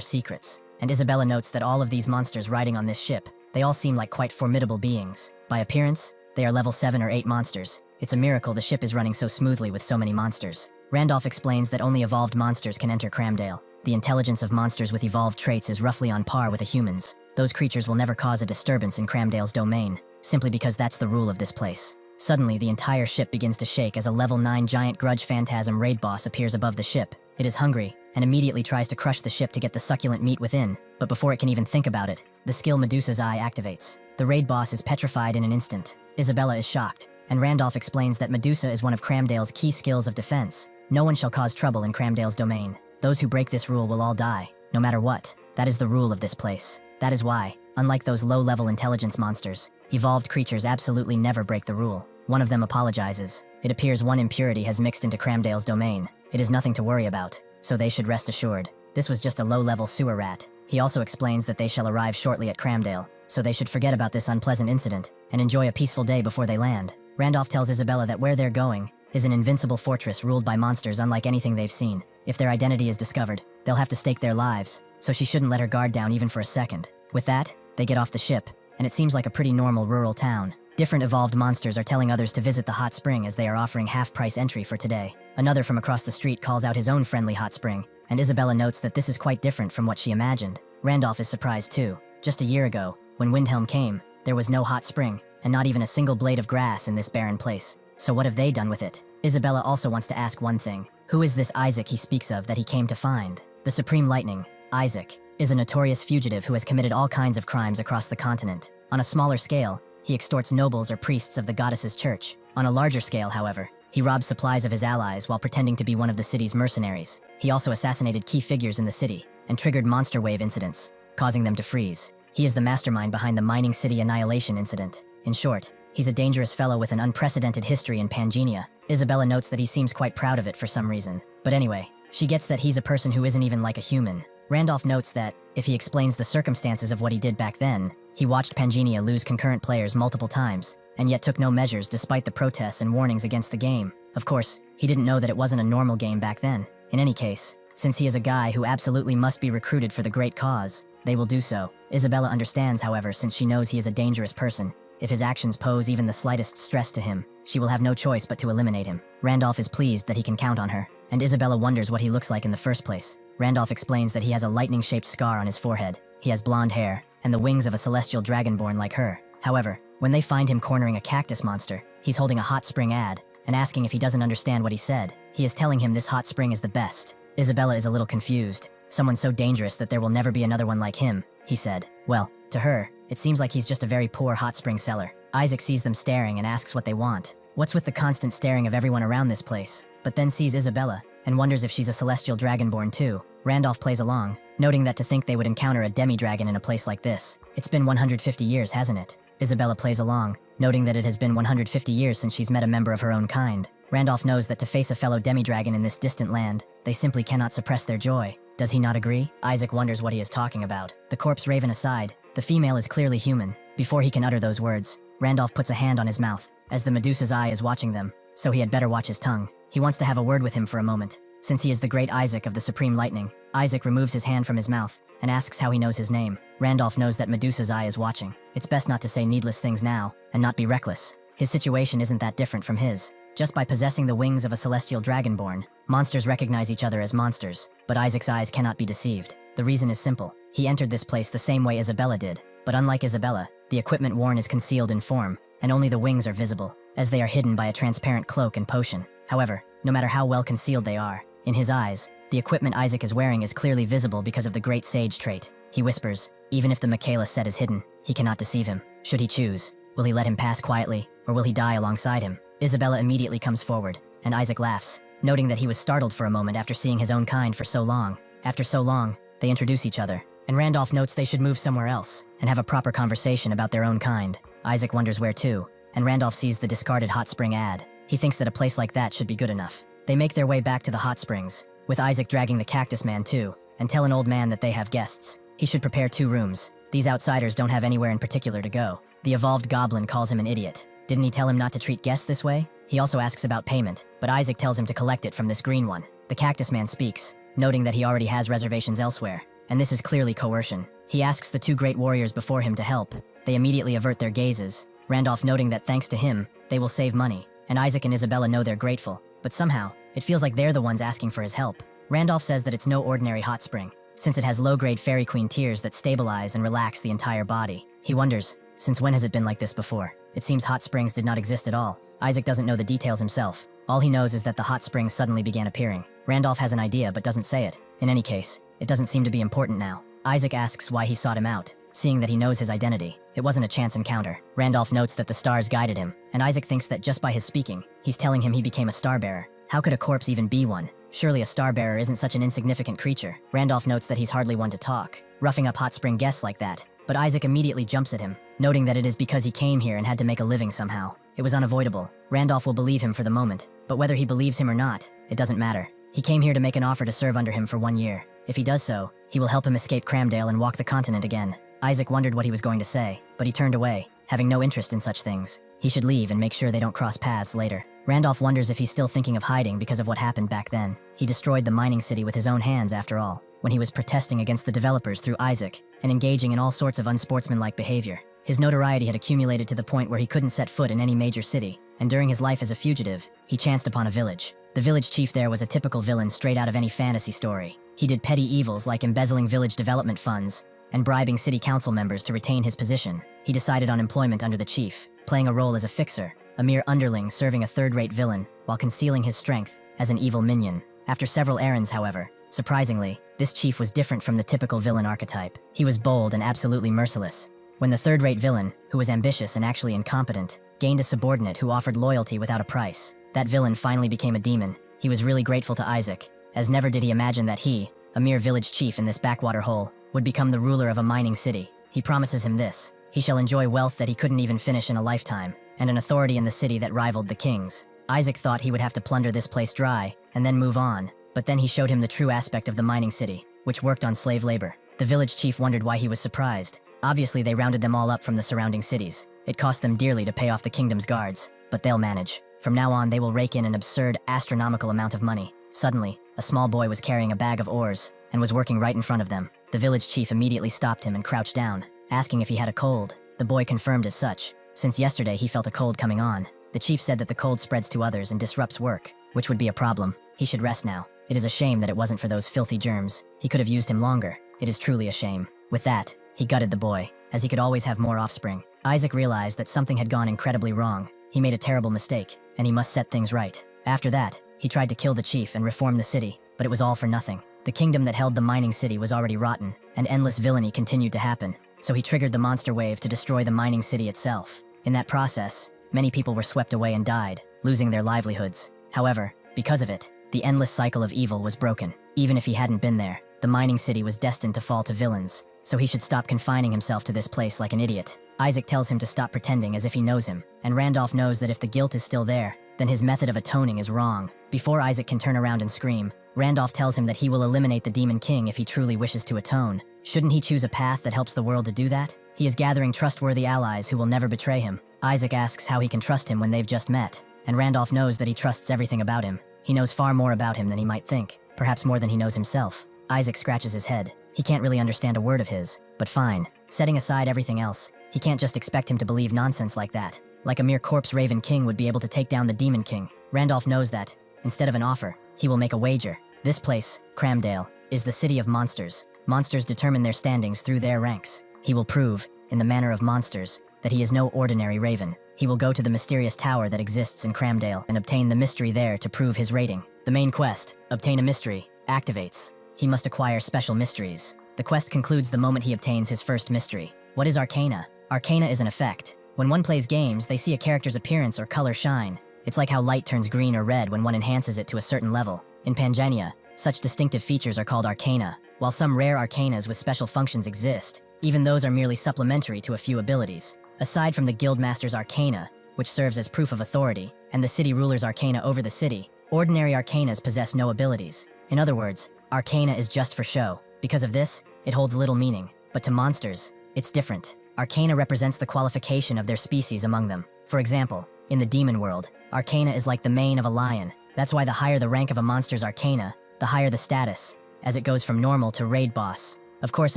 secrets, and Isabella notes that all of these monsters riding on this ship, they all seem like quite formidable beings. By appearance, they are level 7 or 8 monsters. It's a miracle the ship is running so smoothly with so many monsters. Randolph explains that only evolved monsters can enter Cramdale. The intelligence of monsters with evolved traits is roughly on par with a human's. Those creatures will never cause a disturbance in Cramdale's domain, simply because that's the rule of this place. Suddenly, the entire ship begins to shake as a level 9 giant grudge phantasm raid boss appears above the ship. It is hungry, and immediately tries to crush the ship to get the succulent meat within, but before it can even think about it, the skill Medusa's Eye activates. The raid boss is petrified in an instant. Isabella is shocked, and Randolph explains that Medusa is one of Cramdale's key skills of defense. No one shall cause trouble in Cramdale's domain. Those who break this rule will all die, no matter what. That is the rule of this place. That is why, unlike those low-level intelligence monsters, evolved creatures absolutely never break the rule. One of them apologizes. It appears one impurity has mixed into Cramdale's domain. It is nothing to worry about, so they should rest assured. This was just a low-level sewer rat. He also explains that they shall arrive shortly at Cramdale, so they should forget about this unpleasant incident and enjoy a peaceful day before they land. Randolph tells Isabella that where they're going is an invincible fortress ruled by monsters unlike anything they've seen. If their identity is discovered, they'll have to stake their lives, so she shouldn't let her guard down even for a second. With that, they get off the ship, and it seems like a pretty normal rural town. Different evolved monsters are telling others to visit the hot spring as they are offering half-price entry for today. Another from across the street calls out his own friendly hot spring, and Isabella notes that this is quite different from what she imagined. Randolph is surprised too. Just a year ago, when Windhelm came, there was no hot spring, and not even a single blade of grass in this barren place. So what have they done with it? Isabella also wants to ask one thing. Who is this Isaac he speaks of that he came to find? The Supreme Lightning, Isaac, is a notorious fugitive who has committed all kinds of crimes across the continent. On a smaller scale, he extorts nobles or priests of the goddess's church. On a larger scale, however, he robs supplies of his allies while pretending to be one of the city's mercenaries. He also assassinated key figures in the city and triggered monster wave incidents, causing them to freeze. He is the mastermind behind the mining city annihilation incident. In short, he's a dangerous fellow with an unprecedented history in Pangenia. Isabella notes that he seems quite proud of it for some reason. But anyway, she gets that he's a person who isn't even like a human. Randolph notes that, if he explains the circumstances of what he did back then, he watched Pangenia lose concurrent players multiple times, and yet took no measures despite the protests and warnings against the game. Of course, he didn't know that it wasn't a normal game back then. In any case, since he is a guy who absolutely must be recruited for the great cause, they will do so. Isabella understands, however, since she knows he is a dangerous person. If his actions pose even the slightest stress to him, she will have no choice but to eliminate him. Randolph is pleased that he can count on her, and Isabella wonders what he looks like in the first place. Randolph explains that he has a lightning-shaped scar on his forehead. He has blonde hair, and the wings of a celestial dragonborn like her. However, When they find him cornering a cactus monster, he's holding a hot spring ad and asking if he doesn't understand what he said. He is telling him this hot spring is the best. Isabella is a little confused. Someone so dangerous that there will never be another one like him, he said. Well, to her, it seems like he's just a very poor hot spring seller. Isaac sees them staring and asks what they want. What's with the constant staring of everyone around this place? But then sees Isabella and wonders if she's a celestial dragonborn too. Randolph plays along, noting that to think they would encounter a demi-dragon in a place like this. It's been 150 years, hasn't it? Isabella plays along, noting that it has been 150 years since she's met a member of her own kind. Randolph knows that to face a fellow demi-dragon in this distant land, they simply cannot suppress their joy. Does he not agree? Isaac wonders what he is talking about. The corpse raven aside, the female is clearly human. Before he can utter those words, Randolph puts a hand on his mouth, as the Medusa's eye is watching them, so he had better watch his tongue. He wants to have a word with him for a moment. Since he is the great Isaac of the Supreme Lightning, Isaac removes his hand from his mouth and asks how he knows his name. Randolph knows that Medusa's eye is watching. It's best not to say needless things now, and not be reckless. His situation isn't that different from his. Just by possessing the wings of a celestial dragonborn, monsters recognize each other as monsters, but Isaac's eyes cannot be deceived. The reason is simple. He entered this place the same way Isabella did, but unlike Isabella, the equipment worn is concealed in form, and only the wings are visible, as they are hidden by a transparent cloak and potion. However, no matter how well concealed they are, in his eyes, the equipment Isaac is wearing is clearly visible because of the great sage trait. He whispers, even if the Michaela set is hidden, he cannot deceive him. Should he choose, will he let him pass quietly, or will he die alongside him? Isabella immediately comes forward, and Isaac laughs, noting that he was startled for a moment after seeing his own kind for so long. After so long, they introduce each other, and Randolph notes they should move somewhere else and have a proper conversation about their own kind. Isaac wonders where to, and Randolph sees the discarded hot spring ad. He thinks that a place like that should be good enough. They make their way back to the hot springs, with Isaac dragging the cactus man too, and tell an old man that they have guests. He should prepare 2 rooms. These outsiders don't have anywhere in particular to go. The evolved goblin calls him an idiot. Didn't he tell him not to treat guests this way? He also asks about payment, but Isaac tells him to collect it from this green one. The cactus man speaks, noting that he already has reservations elsewhere, and this is clearly coercion. He asks the 2 great warriors before him to help. They immediately avert their gazes, Randolph noting that thanks to him, they will save money, and Isaac and Isabella know they're grateful, but somehow, it feels like they're the ones asking for his help. Randolph says that it's no ordinary hot spring, since it has low-grade Fairy Queen tears that stabilize and relax the entire body. He wonders, since when has it been like this before? It seems hot springs did not exist at all. Isaac doesn't know the details himself. All he knows is that the hot springs suddenly began appearing. Randolph has an idea but doesn't say it. In any case, it doesn't seem to be important now. Isaac asks why he sought him out, seeing that he knows his identity. It wasn't a chance encounter. Randolph notes that the stars guided him, and Isaac thinks that just by his speaking, he's telling him he became a starbearer. How could a corpse even be one? Surely a starbearer isn't such an insignificant creature. Randolph notes that he's hardly one to talk, roughing up hot spring guests like that, but Isaac immediately jumps at him, noting that it is because he came here and had to make a living somehow. It was unavoidable. Randolph will believe him for the moment, but whether he believes him or not, it doesn't matter. He came here to make an offer to serve under him for 1 year. If he does so, he will help him escape Cramdale and walk the continent again. Isaac wondered what he was going to say, but he turned away, having no interest in such things. He should leave and make sure they don't cross paths later. Randolph wonders if he's still thinking of hiding because of what happened back then. He destroyed the mining city with his own hands after all, when he was protesting against the developers through Isaac and engaging in all sorts of unsportsmanlike behavior. His notoriety had accumulated to the point where he couldn't set foot in any major city, and during his life as a fugitive, he chanced upon a village. The village chief there was a typical villain straight out of any fantasy story. He did petty evils like embezzling village development funds and bribing city council members to retain his position. He decided on employment under the chief, playing a role as a fixer, a mere underling serving a third-rate villain while concealing his strength as an evil minion. After several errands, however, surprisingly, this chief was different from the typical villain archetype. He was bold and absolutely merciless. When the third-rate villain, who was ambitious and actually incompetent, gained a subordinate who offered loyalty without a price, that villain finally became a demon. He was really grateful to Isaac, as never did he imagine that he, a mere village chief in this backwater hole, would become the ruler of a mining city. He promises him this: he shall enjoy wealth that he couldn't even finish in a lifetime, and an authority in the city that rivaled the king's. Isaac thought he would have to plunder this place dry, and then move on, but then he showed him the true aspect of the mining city, which worked on slave labor. The village chief wondered why he was surprised. Obviously they rounded them all up from the surrounding cities. It cost them dearly to pay off the kingdom's guards, but they'll manage. From now on, they will rake in an absurd, astronomical amount of money. Suddenly, a small boy was carrying a bag of ores and was working right in front of them. The village chief immediately stopped him and crouched down, asking if he had a cold. The boy confirmed as such. Since yesterday, he felt a cold coming on. The chief said that the cold spreads to others and disrupts work, which would be a problem. He should rest now. It is a shame that it wasn't for those filthy germs. He could have used him longer. It is truly a shame. With that, he gutted the boy, as he could always have more offspring. Isaac realized that something had gone incredibly wrong. He made a terrible mistake, and he must set things right. After that, he tried to kill the chief and reform the city, but it was all for nothing. The kingdom that held the mining city was already rotten, and endless villainy continued to happen, so he triggered the monster wave to destroy the mining city itself. In that process, many people were swept away and died, losing their livelihoods. However, because of it, the endless cycle of evil was broken. Even if he hadn't been there, the mining city was destined to fall to villains, so he should stop confining himself to this place like an idiot. Isaac tells him to stop pretending as if he knows him, and Randolph knows that if the guilt is still there, then his method of atoning is wrong. Before Isaac can turn around and scream, Randolph tells him that he will eliminate the Demon King if he truly wishes to atone. Shouldn't he choose a path that helps the world to do that? He is gathering trustworthy allies who will never betray him. Isaac asks how he can trust him when they've just met, and Randolph knows that he trusts everything about him. He knows far more about him than he might think, perhaps more than he knows himself. Isaac scratches his head. He can't really understand a word of his, but fine. Setting aside everything else, he can't just expect him to believe nonsense like that. Like a mere corpse Raven King would be able to take down the Demon King. Randolph knows that, instead of an offer, he will make a wager. This place, Cramdale, is the city of monsters. Monsters determine their standings through their ranks. He will prove, in the manner of monsters, that he is no ordinary Raven. He will go to the mysterious tower that exists in Cramdale and obtain the mystery there to prove his rating. The main quest, obtain a mystery, activates. He must acquire special mysteries. The quest concludes the moment he obtains his first mystery. What is Arcana? Arcana is an effect. When one plays games, they see a character's appearance or color shine. It's like how light turns green or red when one enhances it to a certain level. In Pangea, such distinctive features are called arcana. While some rare arcanas with special functions exist, even those are merely supplementary to a few abilities. Aside from the Guildmaster's Arcana, which serves as proof of authority, and the City Ruler's Arcana over the city, ordinary arcanas possess no abilities. In other words, Arcana is just for show. Because of this, it holds little meaning. But to monsters, it's different. Arcana represents the qualification of their species among them. For example, in the demon world, Arcana is like the mane of a lion. That's why the higher the rank of a monster's Arcana, the higher the status, as it goes from normal to raid boss. Of course,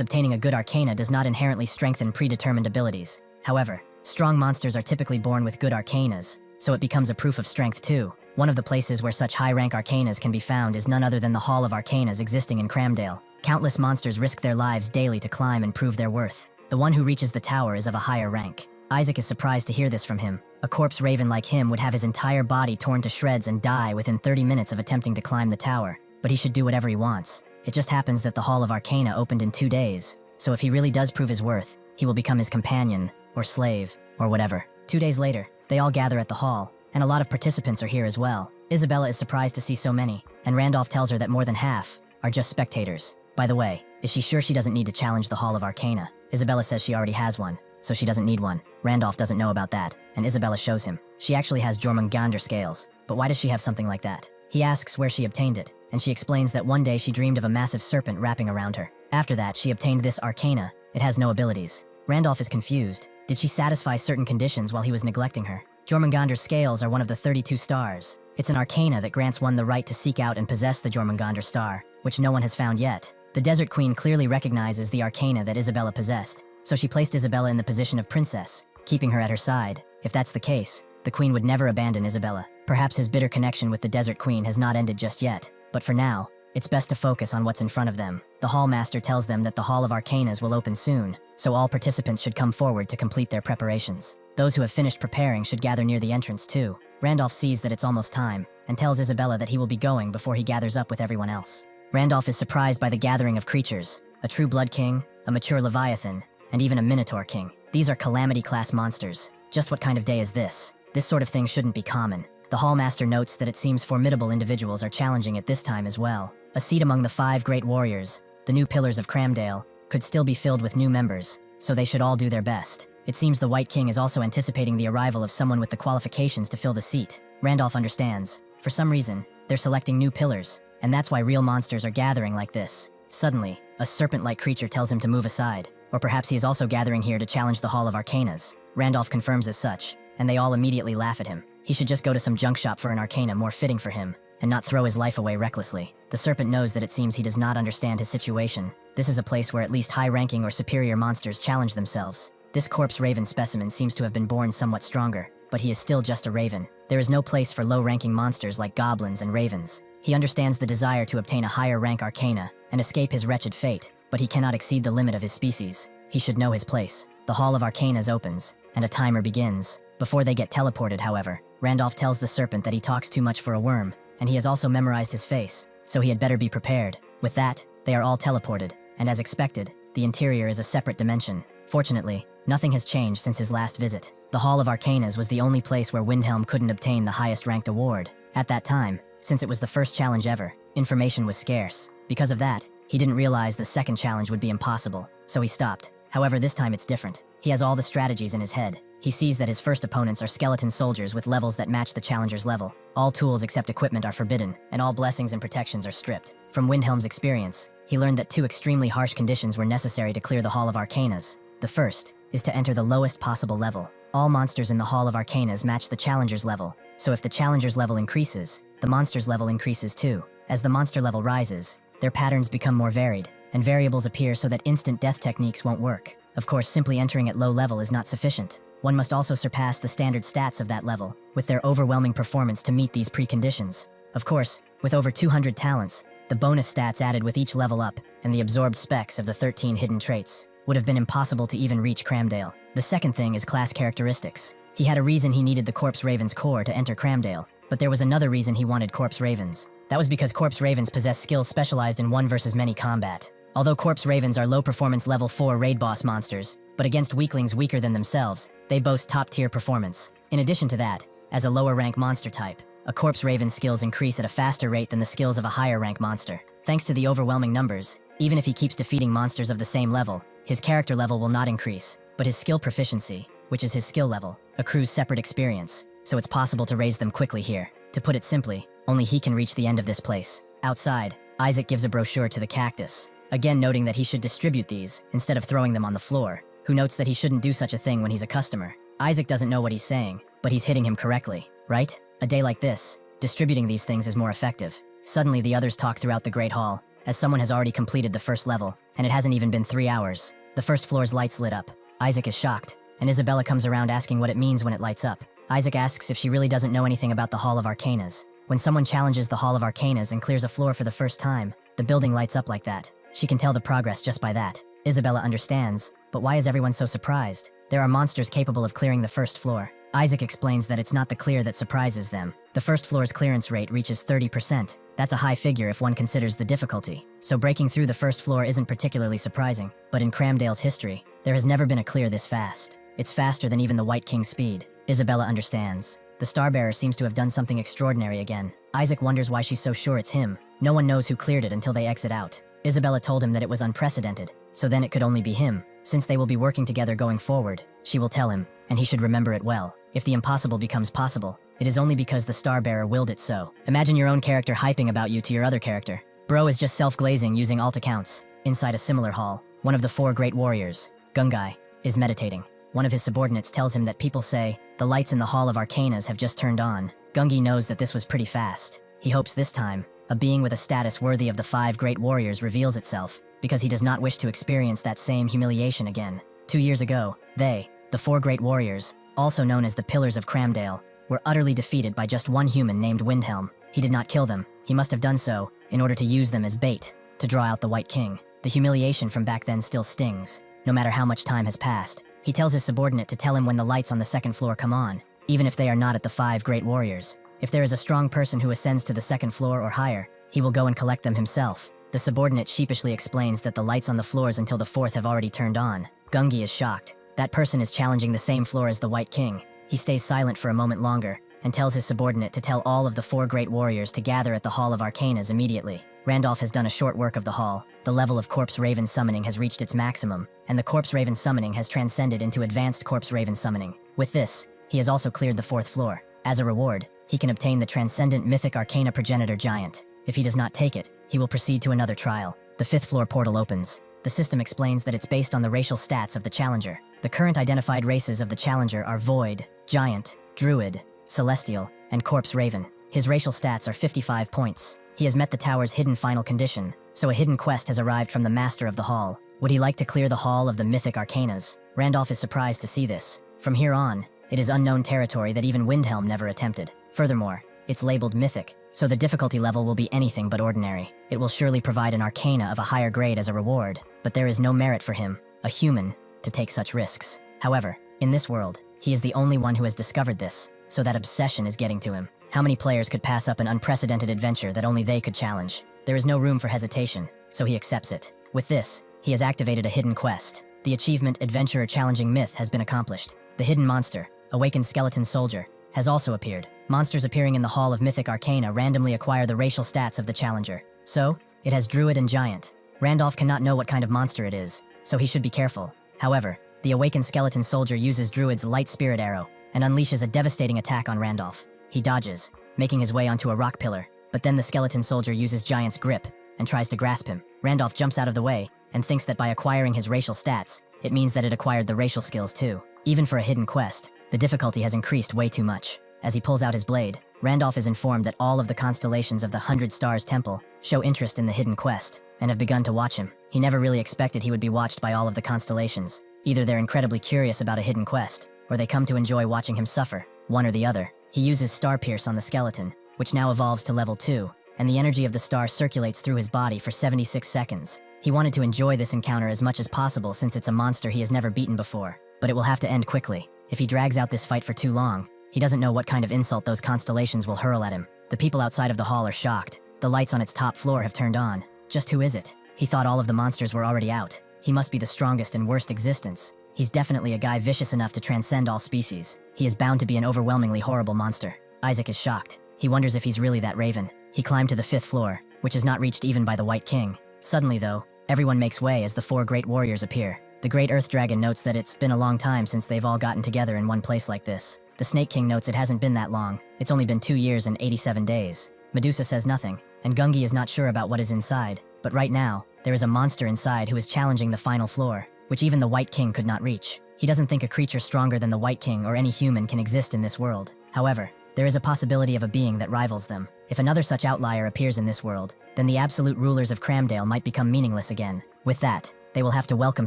obtaining a good Arcana does not inherently strengthen predetermined abilities. However, strong monsters are typically born with good Arcanas, so it becomes a proof of strength too. One of the places where such high-rank Arcanas can be found is none other than the Hall of Arcanas existing in Cramdale. Countless monsters risk their lives daily to climb and prove their worth. The one who reaches the tower is of a higher rank. Isaac is surprised to hear this from him. A corpse Raven like him would have his entire body torn to shreds and die within 30 minutes of attempting to climb the tower. But he should do whatever he wants. It just happens that the Hall of Arcana opened in 2 days, so if he really does prove his worth, he will become his companion, or slave, or whatever. 2 days later, they all gather at the hall, and a lot of participants are here as well. Isabella is surprised to see so many, and Randolph tells her that more than half are just spectators. By the way, is she sure she doesn't need to challenge the Hall of Arcana? Isabella says she already has one, so she doesn't need one. Randolph doesn't know about that, and Isabella shows him. She actually has Jormungandr scales, but why does she have something like that? He asks where she obtained it, and she explains that one day she dreamed of a massive serpent wrapping around her. After that, she obtained this Arcana. It has no abilities. Randolph is confused. Did she satisfy certain conditions while he was neglecting her? Jormungandr's scales are one of the 32 stars. It's an Arcana that grants one the right to seek out and possess the Jormungandr star, which no one has found yet. The Desert Queen clearly recognizes the Arcana that Isabella possessed, so she placed Isabella in the position of princess, keeping her at her side. If that's the case, the Queen would never abandon Isabella. Perhaps his bitter connection with the Desert Queen has not ended just yet, but for now, it's best to focus on what's in front of them. The Hallmaster tells them that the Hall of Arcanas will open soon, so all participants should come forward to complete their preparations. Those who have finished preparing should gather near the entrance too. Randolph sees that it's almost time, and tells Isabella that he will be going before he gathers up with everyone else. Randolph is surprised by the gathering of creatures: a true blood king, a mature leviathan, and even a minotaur king. These are calamity-class monsters. Just what kind of day is this? This sort of thing shouldn't be common. The Hallmaster notes that it seems formidable individuals are challenging it this time as well. A seat among the 5 great warriors, the new pillars of Cramdale, could still be filled with new members, so they should all do their best. It seems the White King is also anticipating the arrival of someone with the qualifications to fill the seat. Randolph understands. For some reason, they're selecting new pillars, and that's why real monsters are gathering like this. Suddenly, a serpent-like creature tells him to move aside, or perhaps he is also gathering here to challenge the Hall of Arcanas. Randolph confirms as such, and they all immediately laugh at him. He should just go to some junk shop for an Arcana more fitting for him, and not throw his life away recklessly. The serpent knows that it seems he does not understand his situation. This is a place where at least high-ranking or superior monsters challenge themselves. This corpse raven specimen seems to have been born somewhat stronger, but he is still just a raven. There is no place for low-ranking monsters like goblins and ravens. He understands the desire to obtain a higher rank Arcana and escape his wretched fate, but he cannot exceed the limit of his species. He should know his place. The Hall of Arcanas opens, and a timer begins. Before they get teleported, however, Randolph tells the serpent that he talks too much for a worm, and he has also memorized his face, so he had better be prepared. With that, they are all teleported, and as expected, the interior is a separate dimension. Fortunately, nothing has changed since his last visit. The Hall of Arcanas was the only place where Windhelm couldn't obtain the highest-ranked award. At that time, since it was the first challenge ever, information was scarce. Because of that, he didn't realize the second challenge would be impossible, so he stopped. However, this time it's different. He has all the strategies in his head. He sees that his first opponents are skeleton soldiers with levels that match the challenger's level. All tools except equipment are forbidden, and all blessings and protections are stripped. From Windhelm's experience, he learned that two extremely harsh conditions were necessary to clear the Hall of Arcanas. The first is to enter the lowest possible level. All monsters in the Hall of Arcanas match the challenger's level, so if the challenger's level increases, the monster's level increases too. As the monster level rises, their patterns become more varied, and variables appear so that instant death techniques won't work. Of course, simply entering at low level is not sufficient. One must also surpass the standard stats of that level, with their overwhelming performance to meet these preconditions. Of course, with over 200 talents, the bonus stats added with each level up, and the absorbed specs of the 13 hidden traits, would have been impossible to even reach Cramdale. The second thing is class characteristics. He had a reason he needed the Corpse Raven's core to enter Cramdale, but there was another reason he wanted Corpse Ravens. That was because Corpse Ravens possess skills specialized in 1 versus many combat. Although Corpse Ravens are low-performance level 4 raid boss monsters, but against weaklings weaker than themselves, they boast top-tier performance. In addition to that, as a lower-rank monster type, a Corpse Raven's skills increase at a faster rate than the skills of a higher-rank monster. Thanks to the overwhelming numbers, even if he keeps defeating monsters of the same level, his character level will not increase, but his skill proficiency, which is his skill level, accrues separate experience, so it's possible to raise them quickly here. To put it simply, only he can reach the end of this place. Outside, Isaac gives a brochure to the cactus, again noting that he should distribute these instead of throwing them on the floor, who notes that he shouldn't do such a thing when he's a customer. Isaac doesn't know what he's saying, but he's hitting him correctly, right? A day like this, distributing these things is more effective. Suddenly the others talk throughout the Great Hall, as someone has already completed the first level, and it hasn't even been 3 hours. The first floor's lights lit up. Isaac is shocked, and Isabella comes around asking what it means when it lights up. Isaac asks if she really doesn't know anything about the Hall of Arcanas. When someone challenges the Hall of Arcanas and clears a floor for the first time, the building lights up like that. She can tell the progress just by that. Isabella understands, but why is everyone so surprised? There are monsters capable of clearing the first floor. Isaac explains that it's not the clear that surprises them. The first floor's clearance rate reaches 30%. That's a high figure if one considers the difficulty. So breaking through the first floor isn't particularly surprising, but in Cramdale's history, there has never been a clear this fast. It's faster than even the White King's speed. Isabella understands. The Starbearer seems to have done something extraordinary again. Isaac wonders why she's so sure it's him. No one knows who cleared it until they exit out. Isabella told him that it was unprecedented, so then it could only be him. Since they will be working together going forward, she will tell him, and he should remember it well. If the impossible becomes possible, it is only because the Starbearer willed it so. Imagine your own character hyping about you to your other character. Bro is just self-glazing using alt accounts. Inside a similar hall, one of the 4 great warriors, Gungai, is meditating. One of his subordinates tells him that people say, the lights in the Hall of Arcanas have just turned on. Gungi knows that this was pretty fast. He hopes this time, a being with a status worthy of the 5 great warriors reveals itself, because he does not wish to experience that same humiliation again. 2 years ago, they, the 4 great warriors, also known as the Pillars of Cramdale, were utterly defeated by just one human named Windhelm. He did not kill them. He must have done so in order to use them as bait to draw out the White King. The humiliation from back then still stings, no matter how much time has passed. He tells his subordinate to tell him when the lights on the 2nd floor come on, even if they are not at the 5 great warriors. If there is a strong person who ascends to the 2nd floor or higher, he will go and collect them himself. The subordinate sheepishly explains that the lights on the floors until the 4th have already turned on. Gungi is shocked. That person is challenging the same floor as the White King. He stays silent for a moment longer, and tells his subordinate to tell all of the 4 great warriors to gather at the Hall of Arcanas immediately. Randolph has done a short work of the hall. The level of Corpse Raven summoning has reached its maximum, and the Corpse Raven summoning has transcended into advanced Corpse Raven summoning. With this, he has also cleared the 4th floor. As a reward, he can obtain the Transcendent Mythic Arcana Progenitor Giant. If he does not take it, he will proceed to another trial. The 5th floor portal opens. The system explains that it's based on the racial stats of the challenger. The current identified races of the challenger are Void, Giant, Druid, Celestial, and Corpse Raven. His racial stats are 55 points. He has met the tower's hidden final condition, so a hidden quest has arrived from the master of the hall. Would he like to clear the Hall of the Mythic Arcanas? Randolph is surprised to see this. From here on, it is unknown territory that even Windhelm never attempted. Furthermore, it's labeled Mythic, so the difficulty level will be anything but ordinary. It will surely provide an arcana of a higher grade as a reward, but there is no merit for him, a human, to take such risks. However, In this world, he is the only one who has discovered this, so that obsession is getting to him. How many players could pass up an unprecedented adventure that only they could challenge? There is no room for hesitation, so he accepts it. With this, he has activated a hidden quest. The achievement Adventurer Challenging Myth has been accomplished. The hidden monster, Awakened Skeleton Soldier, has also appeared. Monsters appearing in the Hall of Mythic Arcana randomly acquire the racial stats of the challenger. So, it has Druid and Giant. Randolph cannot know what kind of monster it is, so he should be careful. However, the Awakened Skeleton Soldier uses Druid's Light Spirit Arrow and unleashes a devastating attack on Randolph. He dodges, making his way onto a rock pillar, but then the Skeleton Soldier uses Giant's grip and tries to grasp him. Randolph jumps out of the way and thinks that by acquiring his racial stats, it means that it acquired the racial skills too. Even for a hidden quest, the difficulty has increased way too much. As he pulls out his blade, Randolph is informed that all of the constellations of the 100 Stars Temple show interest in the hidden quest and have begun to watch him. He never really expected he would be watched by all of the constellations. Either they're incredibly curious about a hidden quest, or they come to enjoy watching him suffer, one or the other. He uses Star Pierce on the skeleton, which now evolves to level 2, and the energy of the star circulates through his body for 76 seconds. He wanted to enjoy this encounter as much as possible since it's a monster he has never beaten before, but it will have to end quickly. If he drags out this fight for too long, he doesn't know what kind of insult those constellations will hurl at him. The people outside of the hall are shocked. The lights on its top floor have turned on. Just who is it? He thought all of the monsters were already out. He must be the strongest and worst existence. He's definitely a guy vicious enough to transcend all species. He is bound to be an overwhelmingly horrible monster. Isaac is shocked. He wonders if he's really that raven. He climbed to the 5th floor, which is not reached even by the White King. Suddenly though, everyone makes way as the 4 great warriors appear. The Great Earth Dragon notes that it's been a long time since they've all gotten together in one place like this. The Snake King notes it hasn't been that long. It's only been 2 years and 87 days. Medusa says nothing, and Gungi is not sure about what is inside. But right now, there is a monster inside who is challenging the final floor, which even the White King could not reach. He doesn't think a creature stronger than the White King or any human can exist in this world. However, there is a possibility of a being that rivals them. If another such outlier appears in this world, then the absolute rulers of Cramdale might become meaningless again. With that, they will have to welcome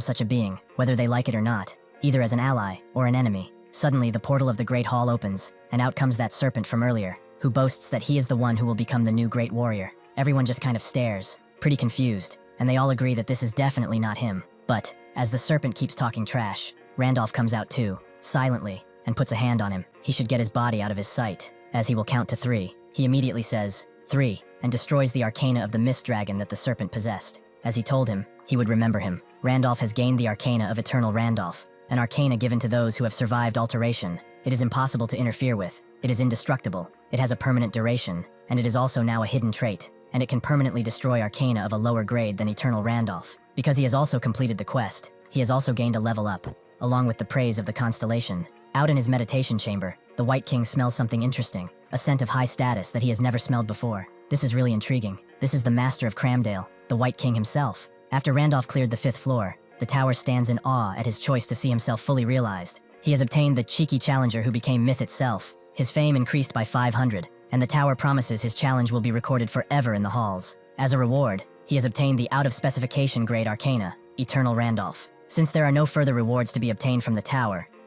such a being, whether they like it or not, either as an ally or an enemy. Suddenly, the portal of the Great Hall opens, and out comes that serpent from earlier, who boasts that he is the one who will become the new Great Warrior. Everyone just kind of stares, pretty confused, and they all agree that this is definitely not him. But, as the serpent keeps talking trash, Randolph comes out too, silently, and puts a hand on him. He should get his body out of his sight, as he will count to 3. He immediately says, 3, and destroys the arcana of the Mist Dragon that the serpent possessed. As he told him, he would remember him. Randolph has gained the arcana of Eternal Randolph, an arcana given to those who have survived alteration. It is impossible to interfere with. It is indestructible. It has a permanent duration, and it is also now a hidden trait, and it can permanently destroy arcana of a lower grade than Eternal Randolph. Because he has also completed the quest, he has also gained a level up, along with the praise of the constellation. Out in his meditation chamber, the White King smells something interesting, a scent of high status that he has never smelled before. This is really intriguing. This is the master of Cramdale, the White King himself. After Randolph cleared the 5th floor, the tower stands in awe at his choice to see himself fully realized. He has obtained the cheeky challenger who became myth itself. His fame increased by 500, and the tower promises his challenge will be recorded forever in the halls. As a reward, he has obtained the out-of-specification grade arcana, Eternal Randolph. Since there are no further rewards to be obtained from the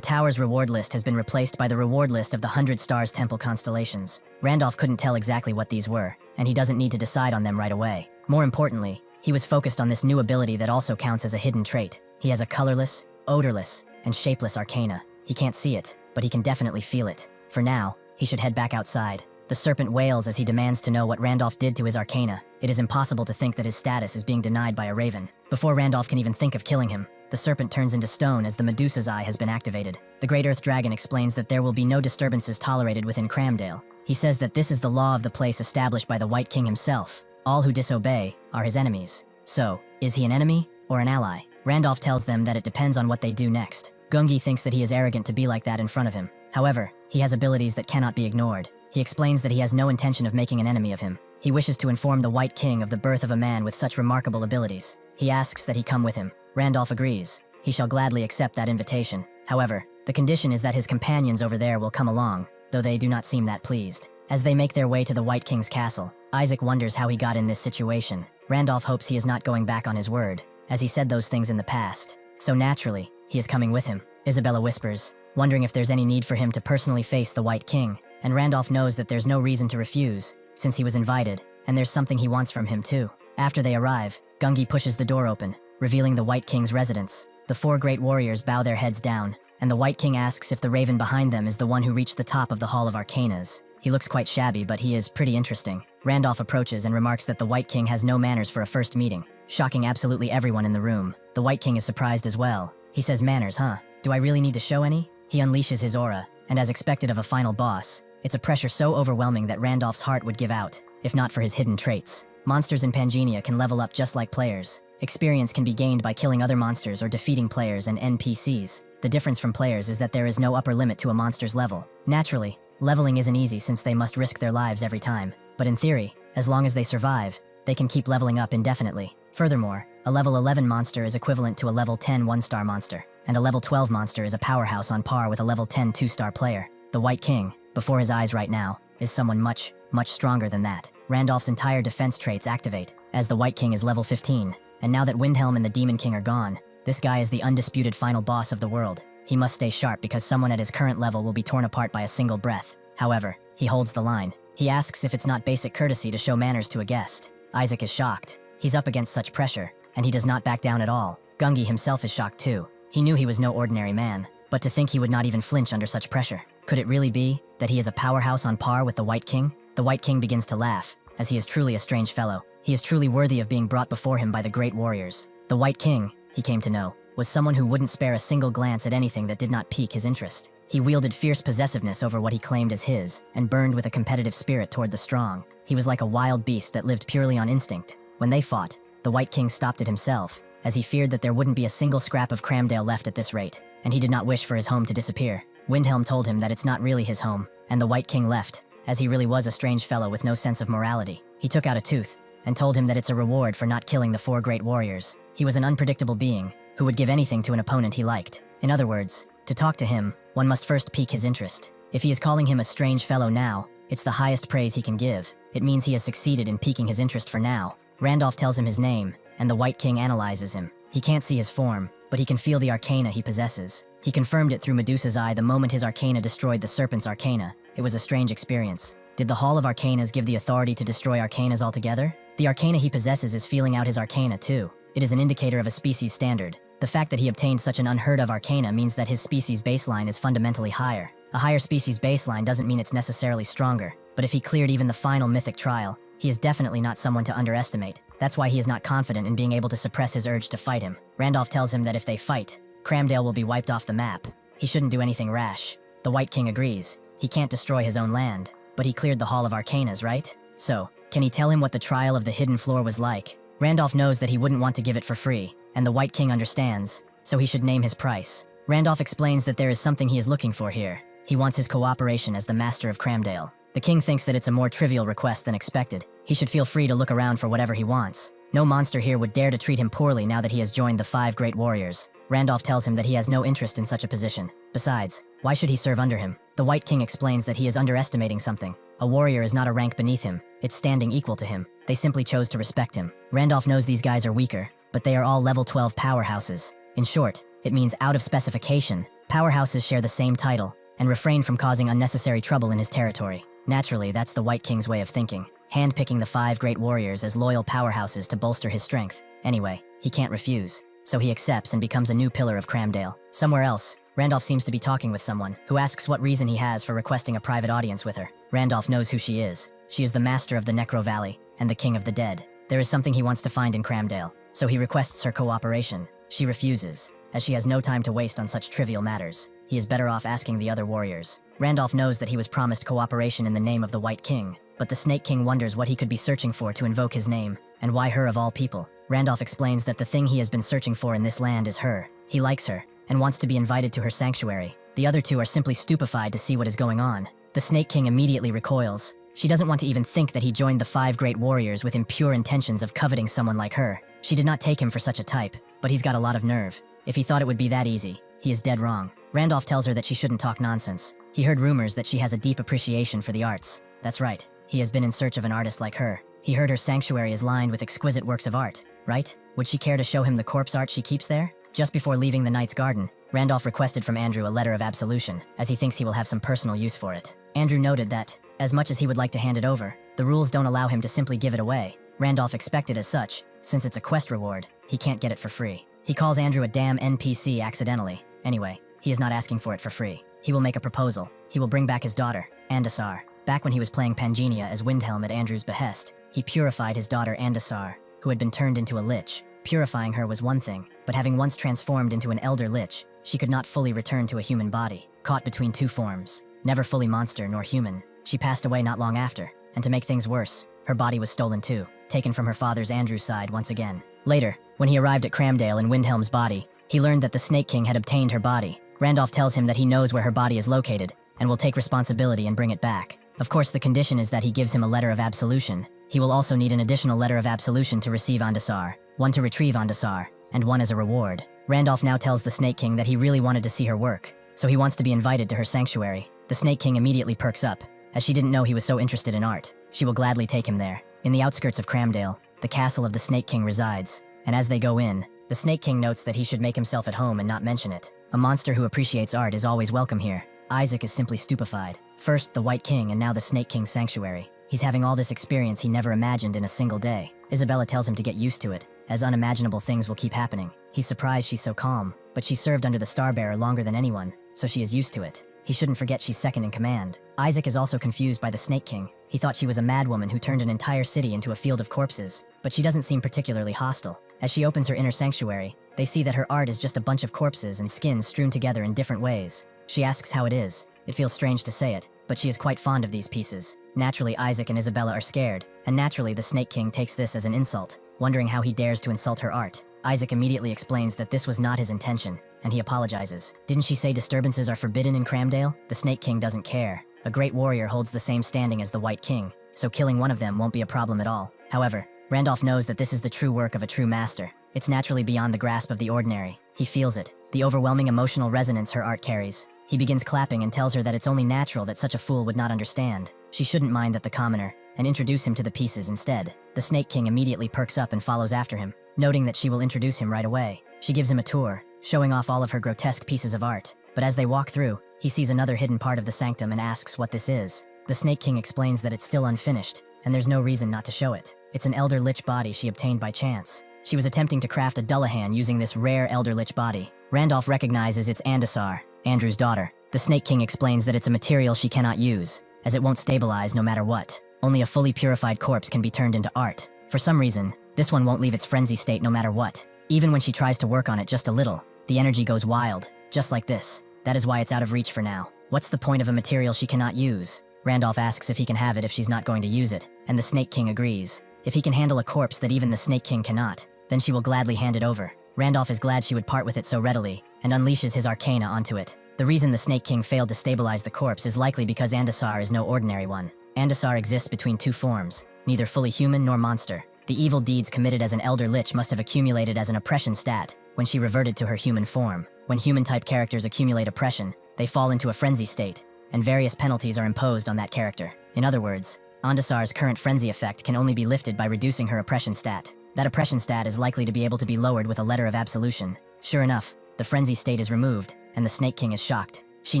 tower's reward list has been replaced by the reward list of the 100 Stars Temple constellations. Randolph couldn't tell exactly what these were, and he doesn't need to decide on them right away. More importantly, he was focused on this new ability that also counts as a hidden trait. He has a colorless, odorless, and shapeless arcana. He can't see it, but he can definitely feel it. For now, he should head back outside. The serpent wails as he demands to know what Randolph did to his arcana. It is impossible to think that his status is being denied by a raven. Before Randolph can even think of killing him, the serpent turns into stone as the Medusa's eye has been activated. The Great Earth Dragon explains that there will be no disturbances tolerated within Cramdale. He says that this is the law of the place established by the White King himself. All who disobey are his enemies. So, is he an enemy or an ally? Randolph tells them that it depends on what they do next. Gungi thinks that he is arrogant to be like that in front of him. However, he has abilities that cannot be ignored. He explains that he has no intention of making an enemy of him. He wishes to inform the White King of the birth of a man with such remarkable abilities. He asks that he come with him. Randolph agrees. He shall gladly accept that invitation. However, the condition is that his companions over there will come along, though they do not seem that pleased. As they make their way to the White King's castle, Isaac wonders how he got in this situation. Randolph hopes he is not going back on his word, as he said those things in the past. So naturally, he is coming with him. Isabella whispers, wondering if there's any need for him to personally face the White King, and Randolph knows that there's no reason to refuse, since he was invited, and there's something he wants from him too. After they arrive, Gungi pushes the door open, revealing the White King's residence. The 4 great warriors bow their heads down, and the White King asks if the raven behind them is the one who reached the top of the Hall of Arcanas. He looks quite shabby, but he is pretty interesting. Randolph approaches and remarks that the White King has no manners for a first meeting, shocking absolutely everyone in the room. The White King is surprised as well. He says, "Manners, huh? Do I really need to show any?" He unleashes his aura, and as expected of a final boss, it's a pressure so overwhelming that Randolph's heart would give out, if not for his hidden traits. Monsters in Pangenia can level up just like players. Experience can be gained by killing other monsters or defeating players and NPCs. The difference from players is that there is no upper limit to a monster's level. Naturally, leveling isn't easy since they must risk their lives every time, but in theory, as long as they survive, they can keep leveling up indefinitely. Furthermore, a level 11 monster is equivalent to a level 10 1-star monster, and a level 12 monster is a powerhouse on par with a level 10 2-star player. The White King, before his eyes right now, is someone much stronger than that. Randolph's entire defense traits activate, as the White King is level 15, and now that Windhelm and the Demon King are gone, this guy is the undisputed final boss of the world. He must stay sharp because someone at his current level will be torn apart by a single breath. However, he holds the line. He asks if it's not basic courtesy to show manners to a guest. Isaac is shocked. He's up against such pressure, and he does not back down at all. Gungi himself is shocked too. He knew he was no ordinary man, but to think he would not even flinch under such pressure. Could it really be that he is a powerhouse on par with the White King? The White King begins to laugh, as he is truly a strange fellow. He is truly worthy of being brought before him by the great warriors. The White King, he came to know, was someone who wouldn't spare a single glance at anything that did not pique his interest. He wielded fierce possessiveness over what he claimed as his, and burned with a competitive spirit toward the strong. He was like a wild beast that lived purely on instinct. When they fought, the White King stopped it himself, as he feared that there wouldn't be a single scrap of Cramdale left at this rate, and he did not wish for his home to disappear. Windhelm told him that it's not really his home, and the White King left, as he really was a strange fellow with no sense of morality. He took out a tooth, and told him that it's a reward for not killing the 4 great warriors. He was an unpredictable being, who would give anything to an opponent he liked. In other words, to talk to him, one must first pique his interest. If he is calling him a strange fellow now, it's the highest praise he can give. It means he has succeeded in piquing his interest for now. Randolph tells him his name, and the White King analyzes him. He can't see his form, but he can feel the arcana he possesses. He confirmed it through Medusa's eye the moment his arcana destroyed the serpent's arcana. It was a strange experience. Did the Hall of Arcanas give the authority to destroy arcanas altogether? The arcana he possesses is feeling out his arcana too. It is an indicator of a species standard. The fact that he obtained such an unheard of arcana means that his species baseline is fundamentally higher. A higher species baseline doesn't mean it's necessarily stronger, but if he cleared even the final mythic trial, he is definitely not someone to underestimate. That's why he is not confident in being able to suppress his urge to fight him. Randolph tells him that if they fight, Cramdale will be wiped off the map. He shouldn't do anything rash. The White King agrees. He can't destroy his own land, but he cleared the Hall of Arcanas, right? So, can he tell him what the trial of the hidden floor was like? Randolph knows that he wouldn't want to give it for free, and the White King understands, so he should name his price. Randolph explains that there is something he is looking for here. He wants his cooperation as the master of Cramdale. The king thinks that it's a more trivial request than expected. He should feel free to look around for whatever he wants. No monster here would dare to treat him poorly now that he has joined the 5 great warriors. Randolph tells him that he has no interest in such a position. Besides, why should he serve under him? The White King explains that he is underestimating something. A warrior is not a rank beneath him, it's standing equal to him. They simply chose to respect him. Randolph knows these guys are weaker, but they are all level 12 powerhouses. In short, it means out of specification. Powerhouses share the same title, and refrain from causing unnecessary trouble in his territory. Naturally, that's the White King's way of thinking, handpicking the 5 great warriors as loyal powerhouses to bolster his strength. Anyway, he can't refuse, so he accepts and becomes a new pillar of Cramdale. Somewhere else, Randolph seems to be talking with someone, who asks what reason he has for requesting a private audience with her. Randolph knows who she is. She is the master of the Necro Valley, and the king of the dead. There is something he wants to find in Cramdale, so he requests her cooperation. She refuses, as she has no time to waste on such trivial matters. He is better off asking the other warriors. Randolph knows that he was promised cooperation in the name of the White King, but the Snake King wonders what he could be searching for to invoke his name, and why her of all people. Randolph explains that the thing he has been searching for in this land is her. He likes her, and wants to be invited to her sanctuary. The other 2 are simply stupefied to see what is going on. The Snake King immediately recoils. She doesn't want to even think that he joined the 5 great warriors with impure intentions of coveting someone like her. She did not take him for such a type, but he's got a lot of nerve. If he thought it would be that easy, he is dead wrong. Randolph tells her that she shouldn't talk nonsense. He heard rumors that she has a deep appreciation for the arts. That's right, he has been in search of an artist like her. He heard her sanctuary is lined with exquisite works of art, right? Would she care to show him the corpse art she keeps there? Just before leaving the Knight's Garden, Randolph requested from Andrew a letter of absolution, as he thinks he will have some personal use for it. Andrew noted that, as much as he would like to hand it over, the rules don't allow him to simply give it away. Randolph expected as such, since it's a quest reward, he can't get it for free. He calls Andrew a damn NPC accidentally. Anyway, He is not asking for it for free. He will make a proposal. He will bring back his daughter, Andasar. Back when he was playing Pangenia as Windhelm at Andrew's behest, he purified his daughter Andasar, who had been turned into a lich. Purifying her was one thing, but having once transformed into an elder lich, she could not fully return to a human body, caught between two forms, never fully monster nor human. She passed away not long after, and to make things worse, her body was stolen too, taken from her father's Andrew's side once again. Later, when he arrived at Cramdale in Windhelm's body, he learned that the Snake King had obtained her body. Randolph tells him that he knows where her body is located, and will take responsibility and bring it back. Of course, the condition is that he gives him a letter of absolution. He will also need an additional letter of absolution to receive Andasar, one to retrieve Andasar, and one as a reward. Randolph now tells the Snake King that he really wanted to see her work, so he wants to be invited to her sanctuary. The Snake King immediately perks up, as she didn't know he was so interested in art. She will gladly take him there. In the outskirts of Cramdale, the castle of the Snake King resides, and as they go in, the Snake King notes that he should make himself at home and not mention it. A monster who appreciates art is always welcome here. Isaac is simply stupefied. First the White King and now the Snake King's sanctuary. He's having all this experience he never imagined in a single day. Isabella tells him to get used to it, as unimaginable things will keep happening. He's surprised she's so calm, but she served under the Starbearer longer than anyone, so she is used to it. He shouldn't forget she's second in command. Isaac is also confused by the Snake King. He thought she was a madwoman who turned an entire city into a field of corpses, but she doesn't seem particularly hostile. As she opens her inner sanctuary, they see that her art is just a bunch of corpses and skins strewn together in different ways. She asks how it is. It feels strange to say it, but she is quite fond of these pieces. Naturally, Isaac and Isabella are scared, and naturally the Snake King takes this as an insult, wondering how he dares to insult her art. Isaac immediately explains that this was not his intention, and he apologizes. Didn't she say disturbances are forbidden in Cramdale? The Snake King doesn't care. A great warrior holds the same standing as the White King, so killing one of them won't be a problem at all. However, Randolph knows that this is the true work of a true master. It's naturally beyond the grasp of the ordinary. He feels it, the overwhelming emotional resonance her art carries. He begins clapping and tells her that it's only natural that such a fool would not understand. She shouldn't mind that the commoner, and introduce him to the pieces instead. The Snake King immediately perks up and follows after him, noting that she will introduce him right away. She gives him a tour, showing off all of her grotesque pieces of art. But as they walk through, he sees another hidden part of the sanctum and asks what this is. The Snake King explains that it's still unfinished, and there's no reason not to show it. It's an Elder Lich body she obtained by chance. She was attempting to craft a Dullahan using this rare Elder Lich body. Randolph recognizes it's Andasar, Andrew's daughter. The Snake King explains that it's a material she cannot use, as it won't stabilize no matter what. Only a fully purified corpse can be turned into art. For some reason, this one won't leave its frenzy state no matter what. Even when she tries to work on it just a little, the energy goes wild, just like this. That is why it's out of reach for now. What's the point of a material she cannot use? Randolph asks if he can have it if she's not going to use it, and the Snake King agrees. If he can handle a corpse that even the Snake King cannot, then she will gladly hand it over. Randolph is glad she would part with it so readily, and unleashes his arcana onto it. The reason the Snake King failed to stabilize the corpse is likely because Andasar is no ordinary one. Andasar exists between two forms, neither fully human nor monster. The evil deeds committed as an Elder Lich must have accumulated as an oppression stat when she reverted to her human form. When human-type characters accumulate oppression, they fall into a frenzy state, and various penalties are imposed on that character. In other words, Andasar's current frenzy effect can only be lifted by reducing her oppression stat. That oppression stat is likely to be able to be lowered with a letter of absolution. Sure enough, the frenzy state is removed, and the Snake King is shocked. She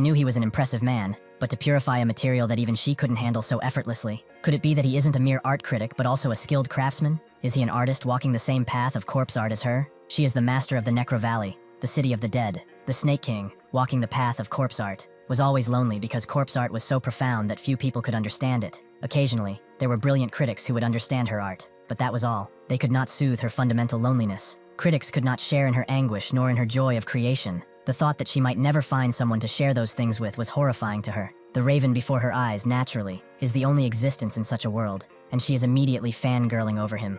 knew he was an impressive man, but to purify a material that even she couldn't handle so effortlessly. Could it be that he isn't a mere art critic but also a skilled craftsman? Is he an artist walking the same path of corpse art as her? She is the master of the Necro Valley, the city of the dead. The Snake King, walking the path of corpse art, was always lonely because corpse art was so profound that few people could understand it. Occasionally, there were brilliant critics who would understand her art, but that was all. They could not soothe her fundamental loneliness. Critics could not share in her anguish nor in her joy of creation. The thought that she might never find someone to share those things with was horrifying to her. The raven before her eyes, naturally, is the only existence in such a world, and she is immediately fangirling over him.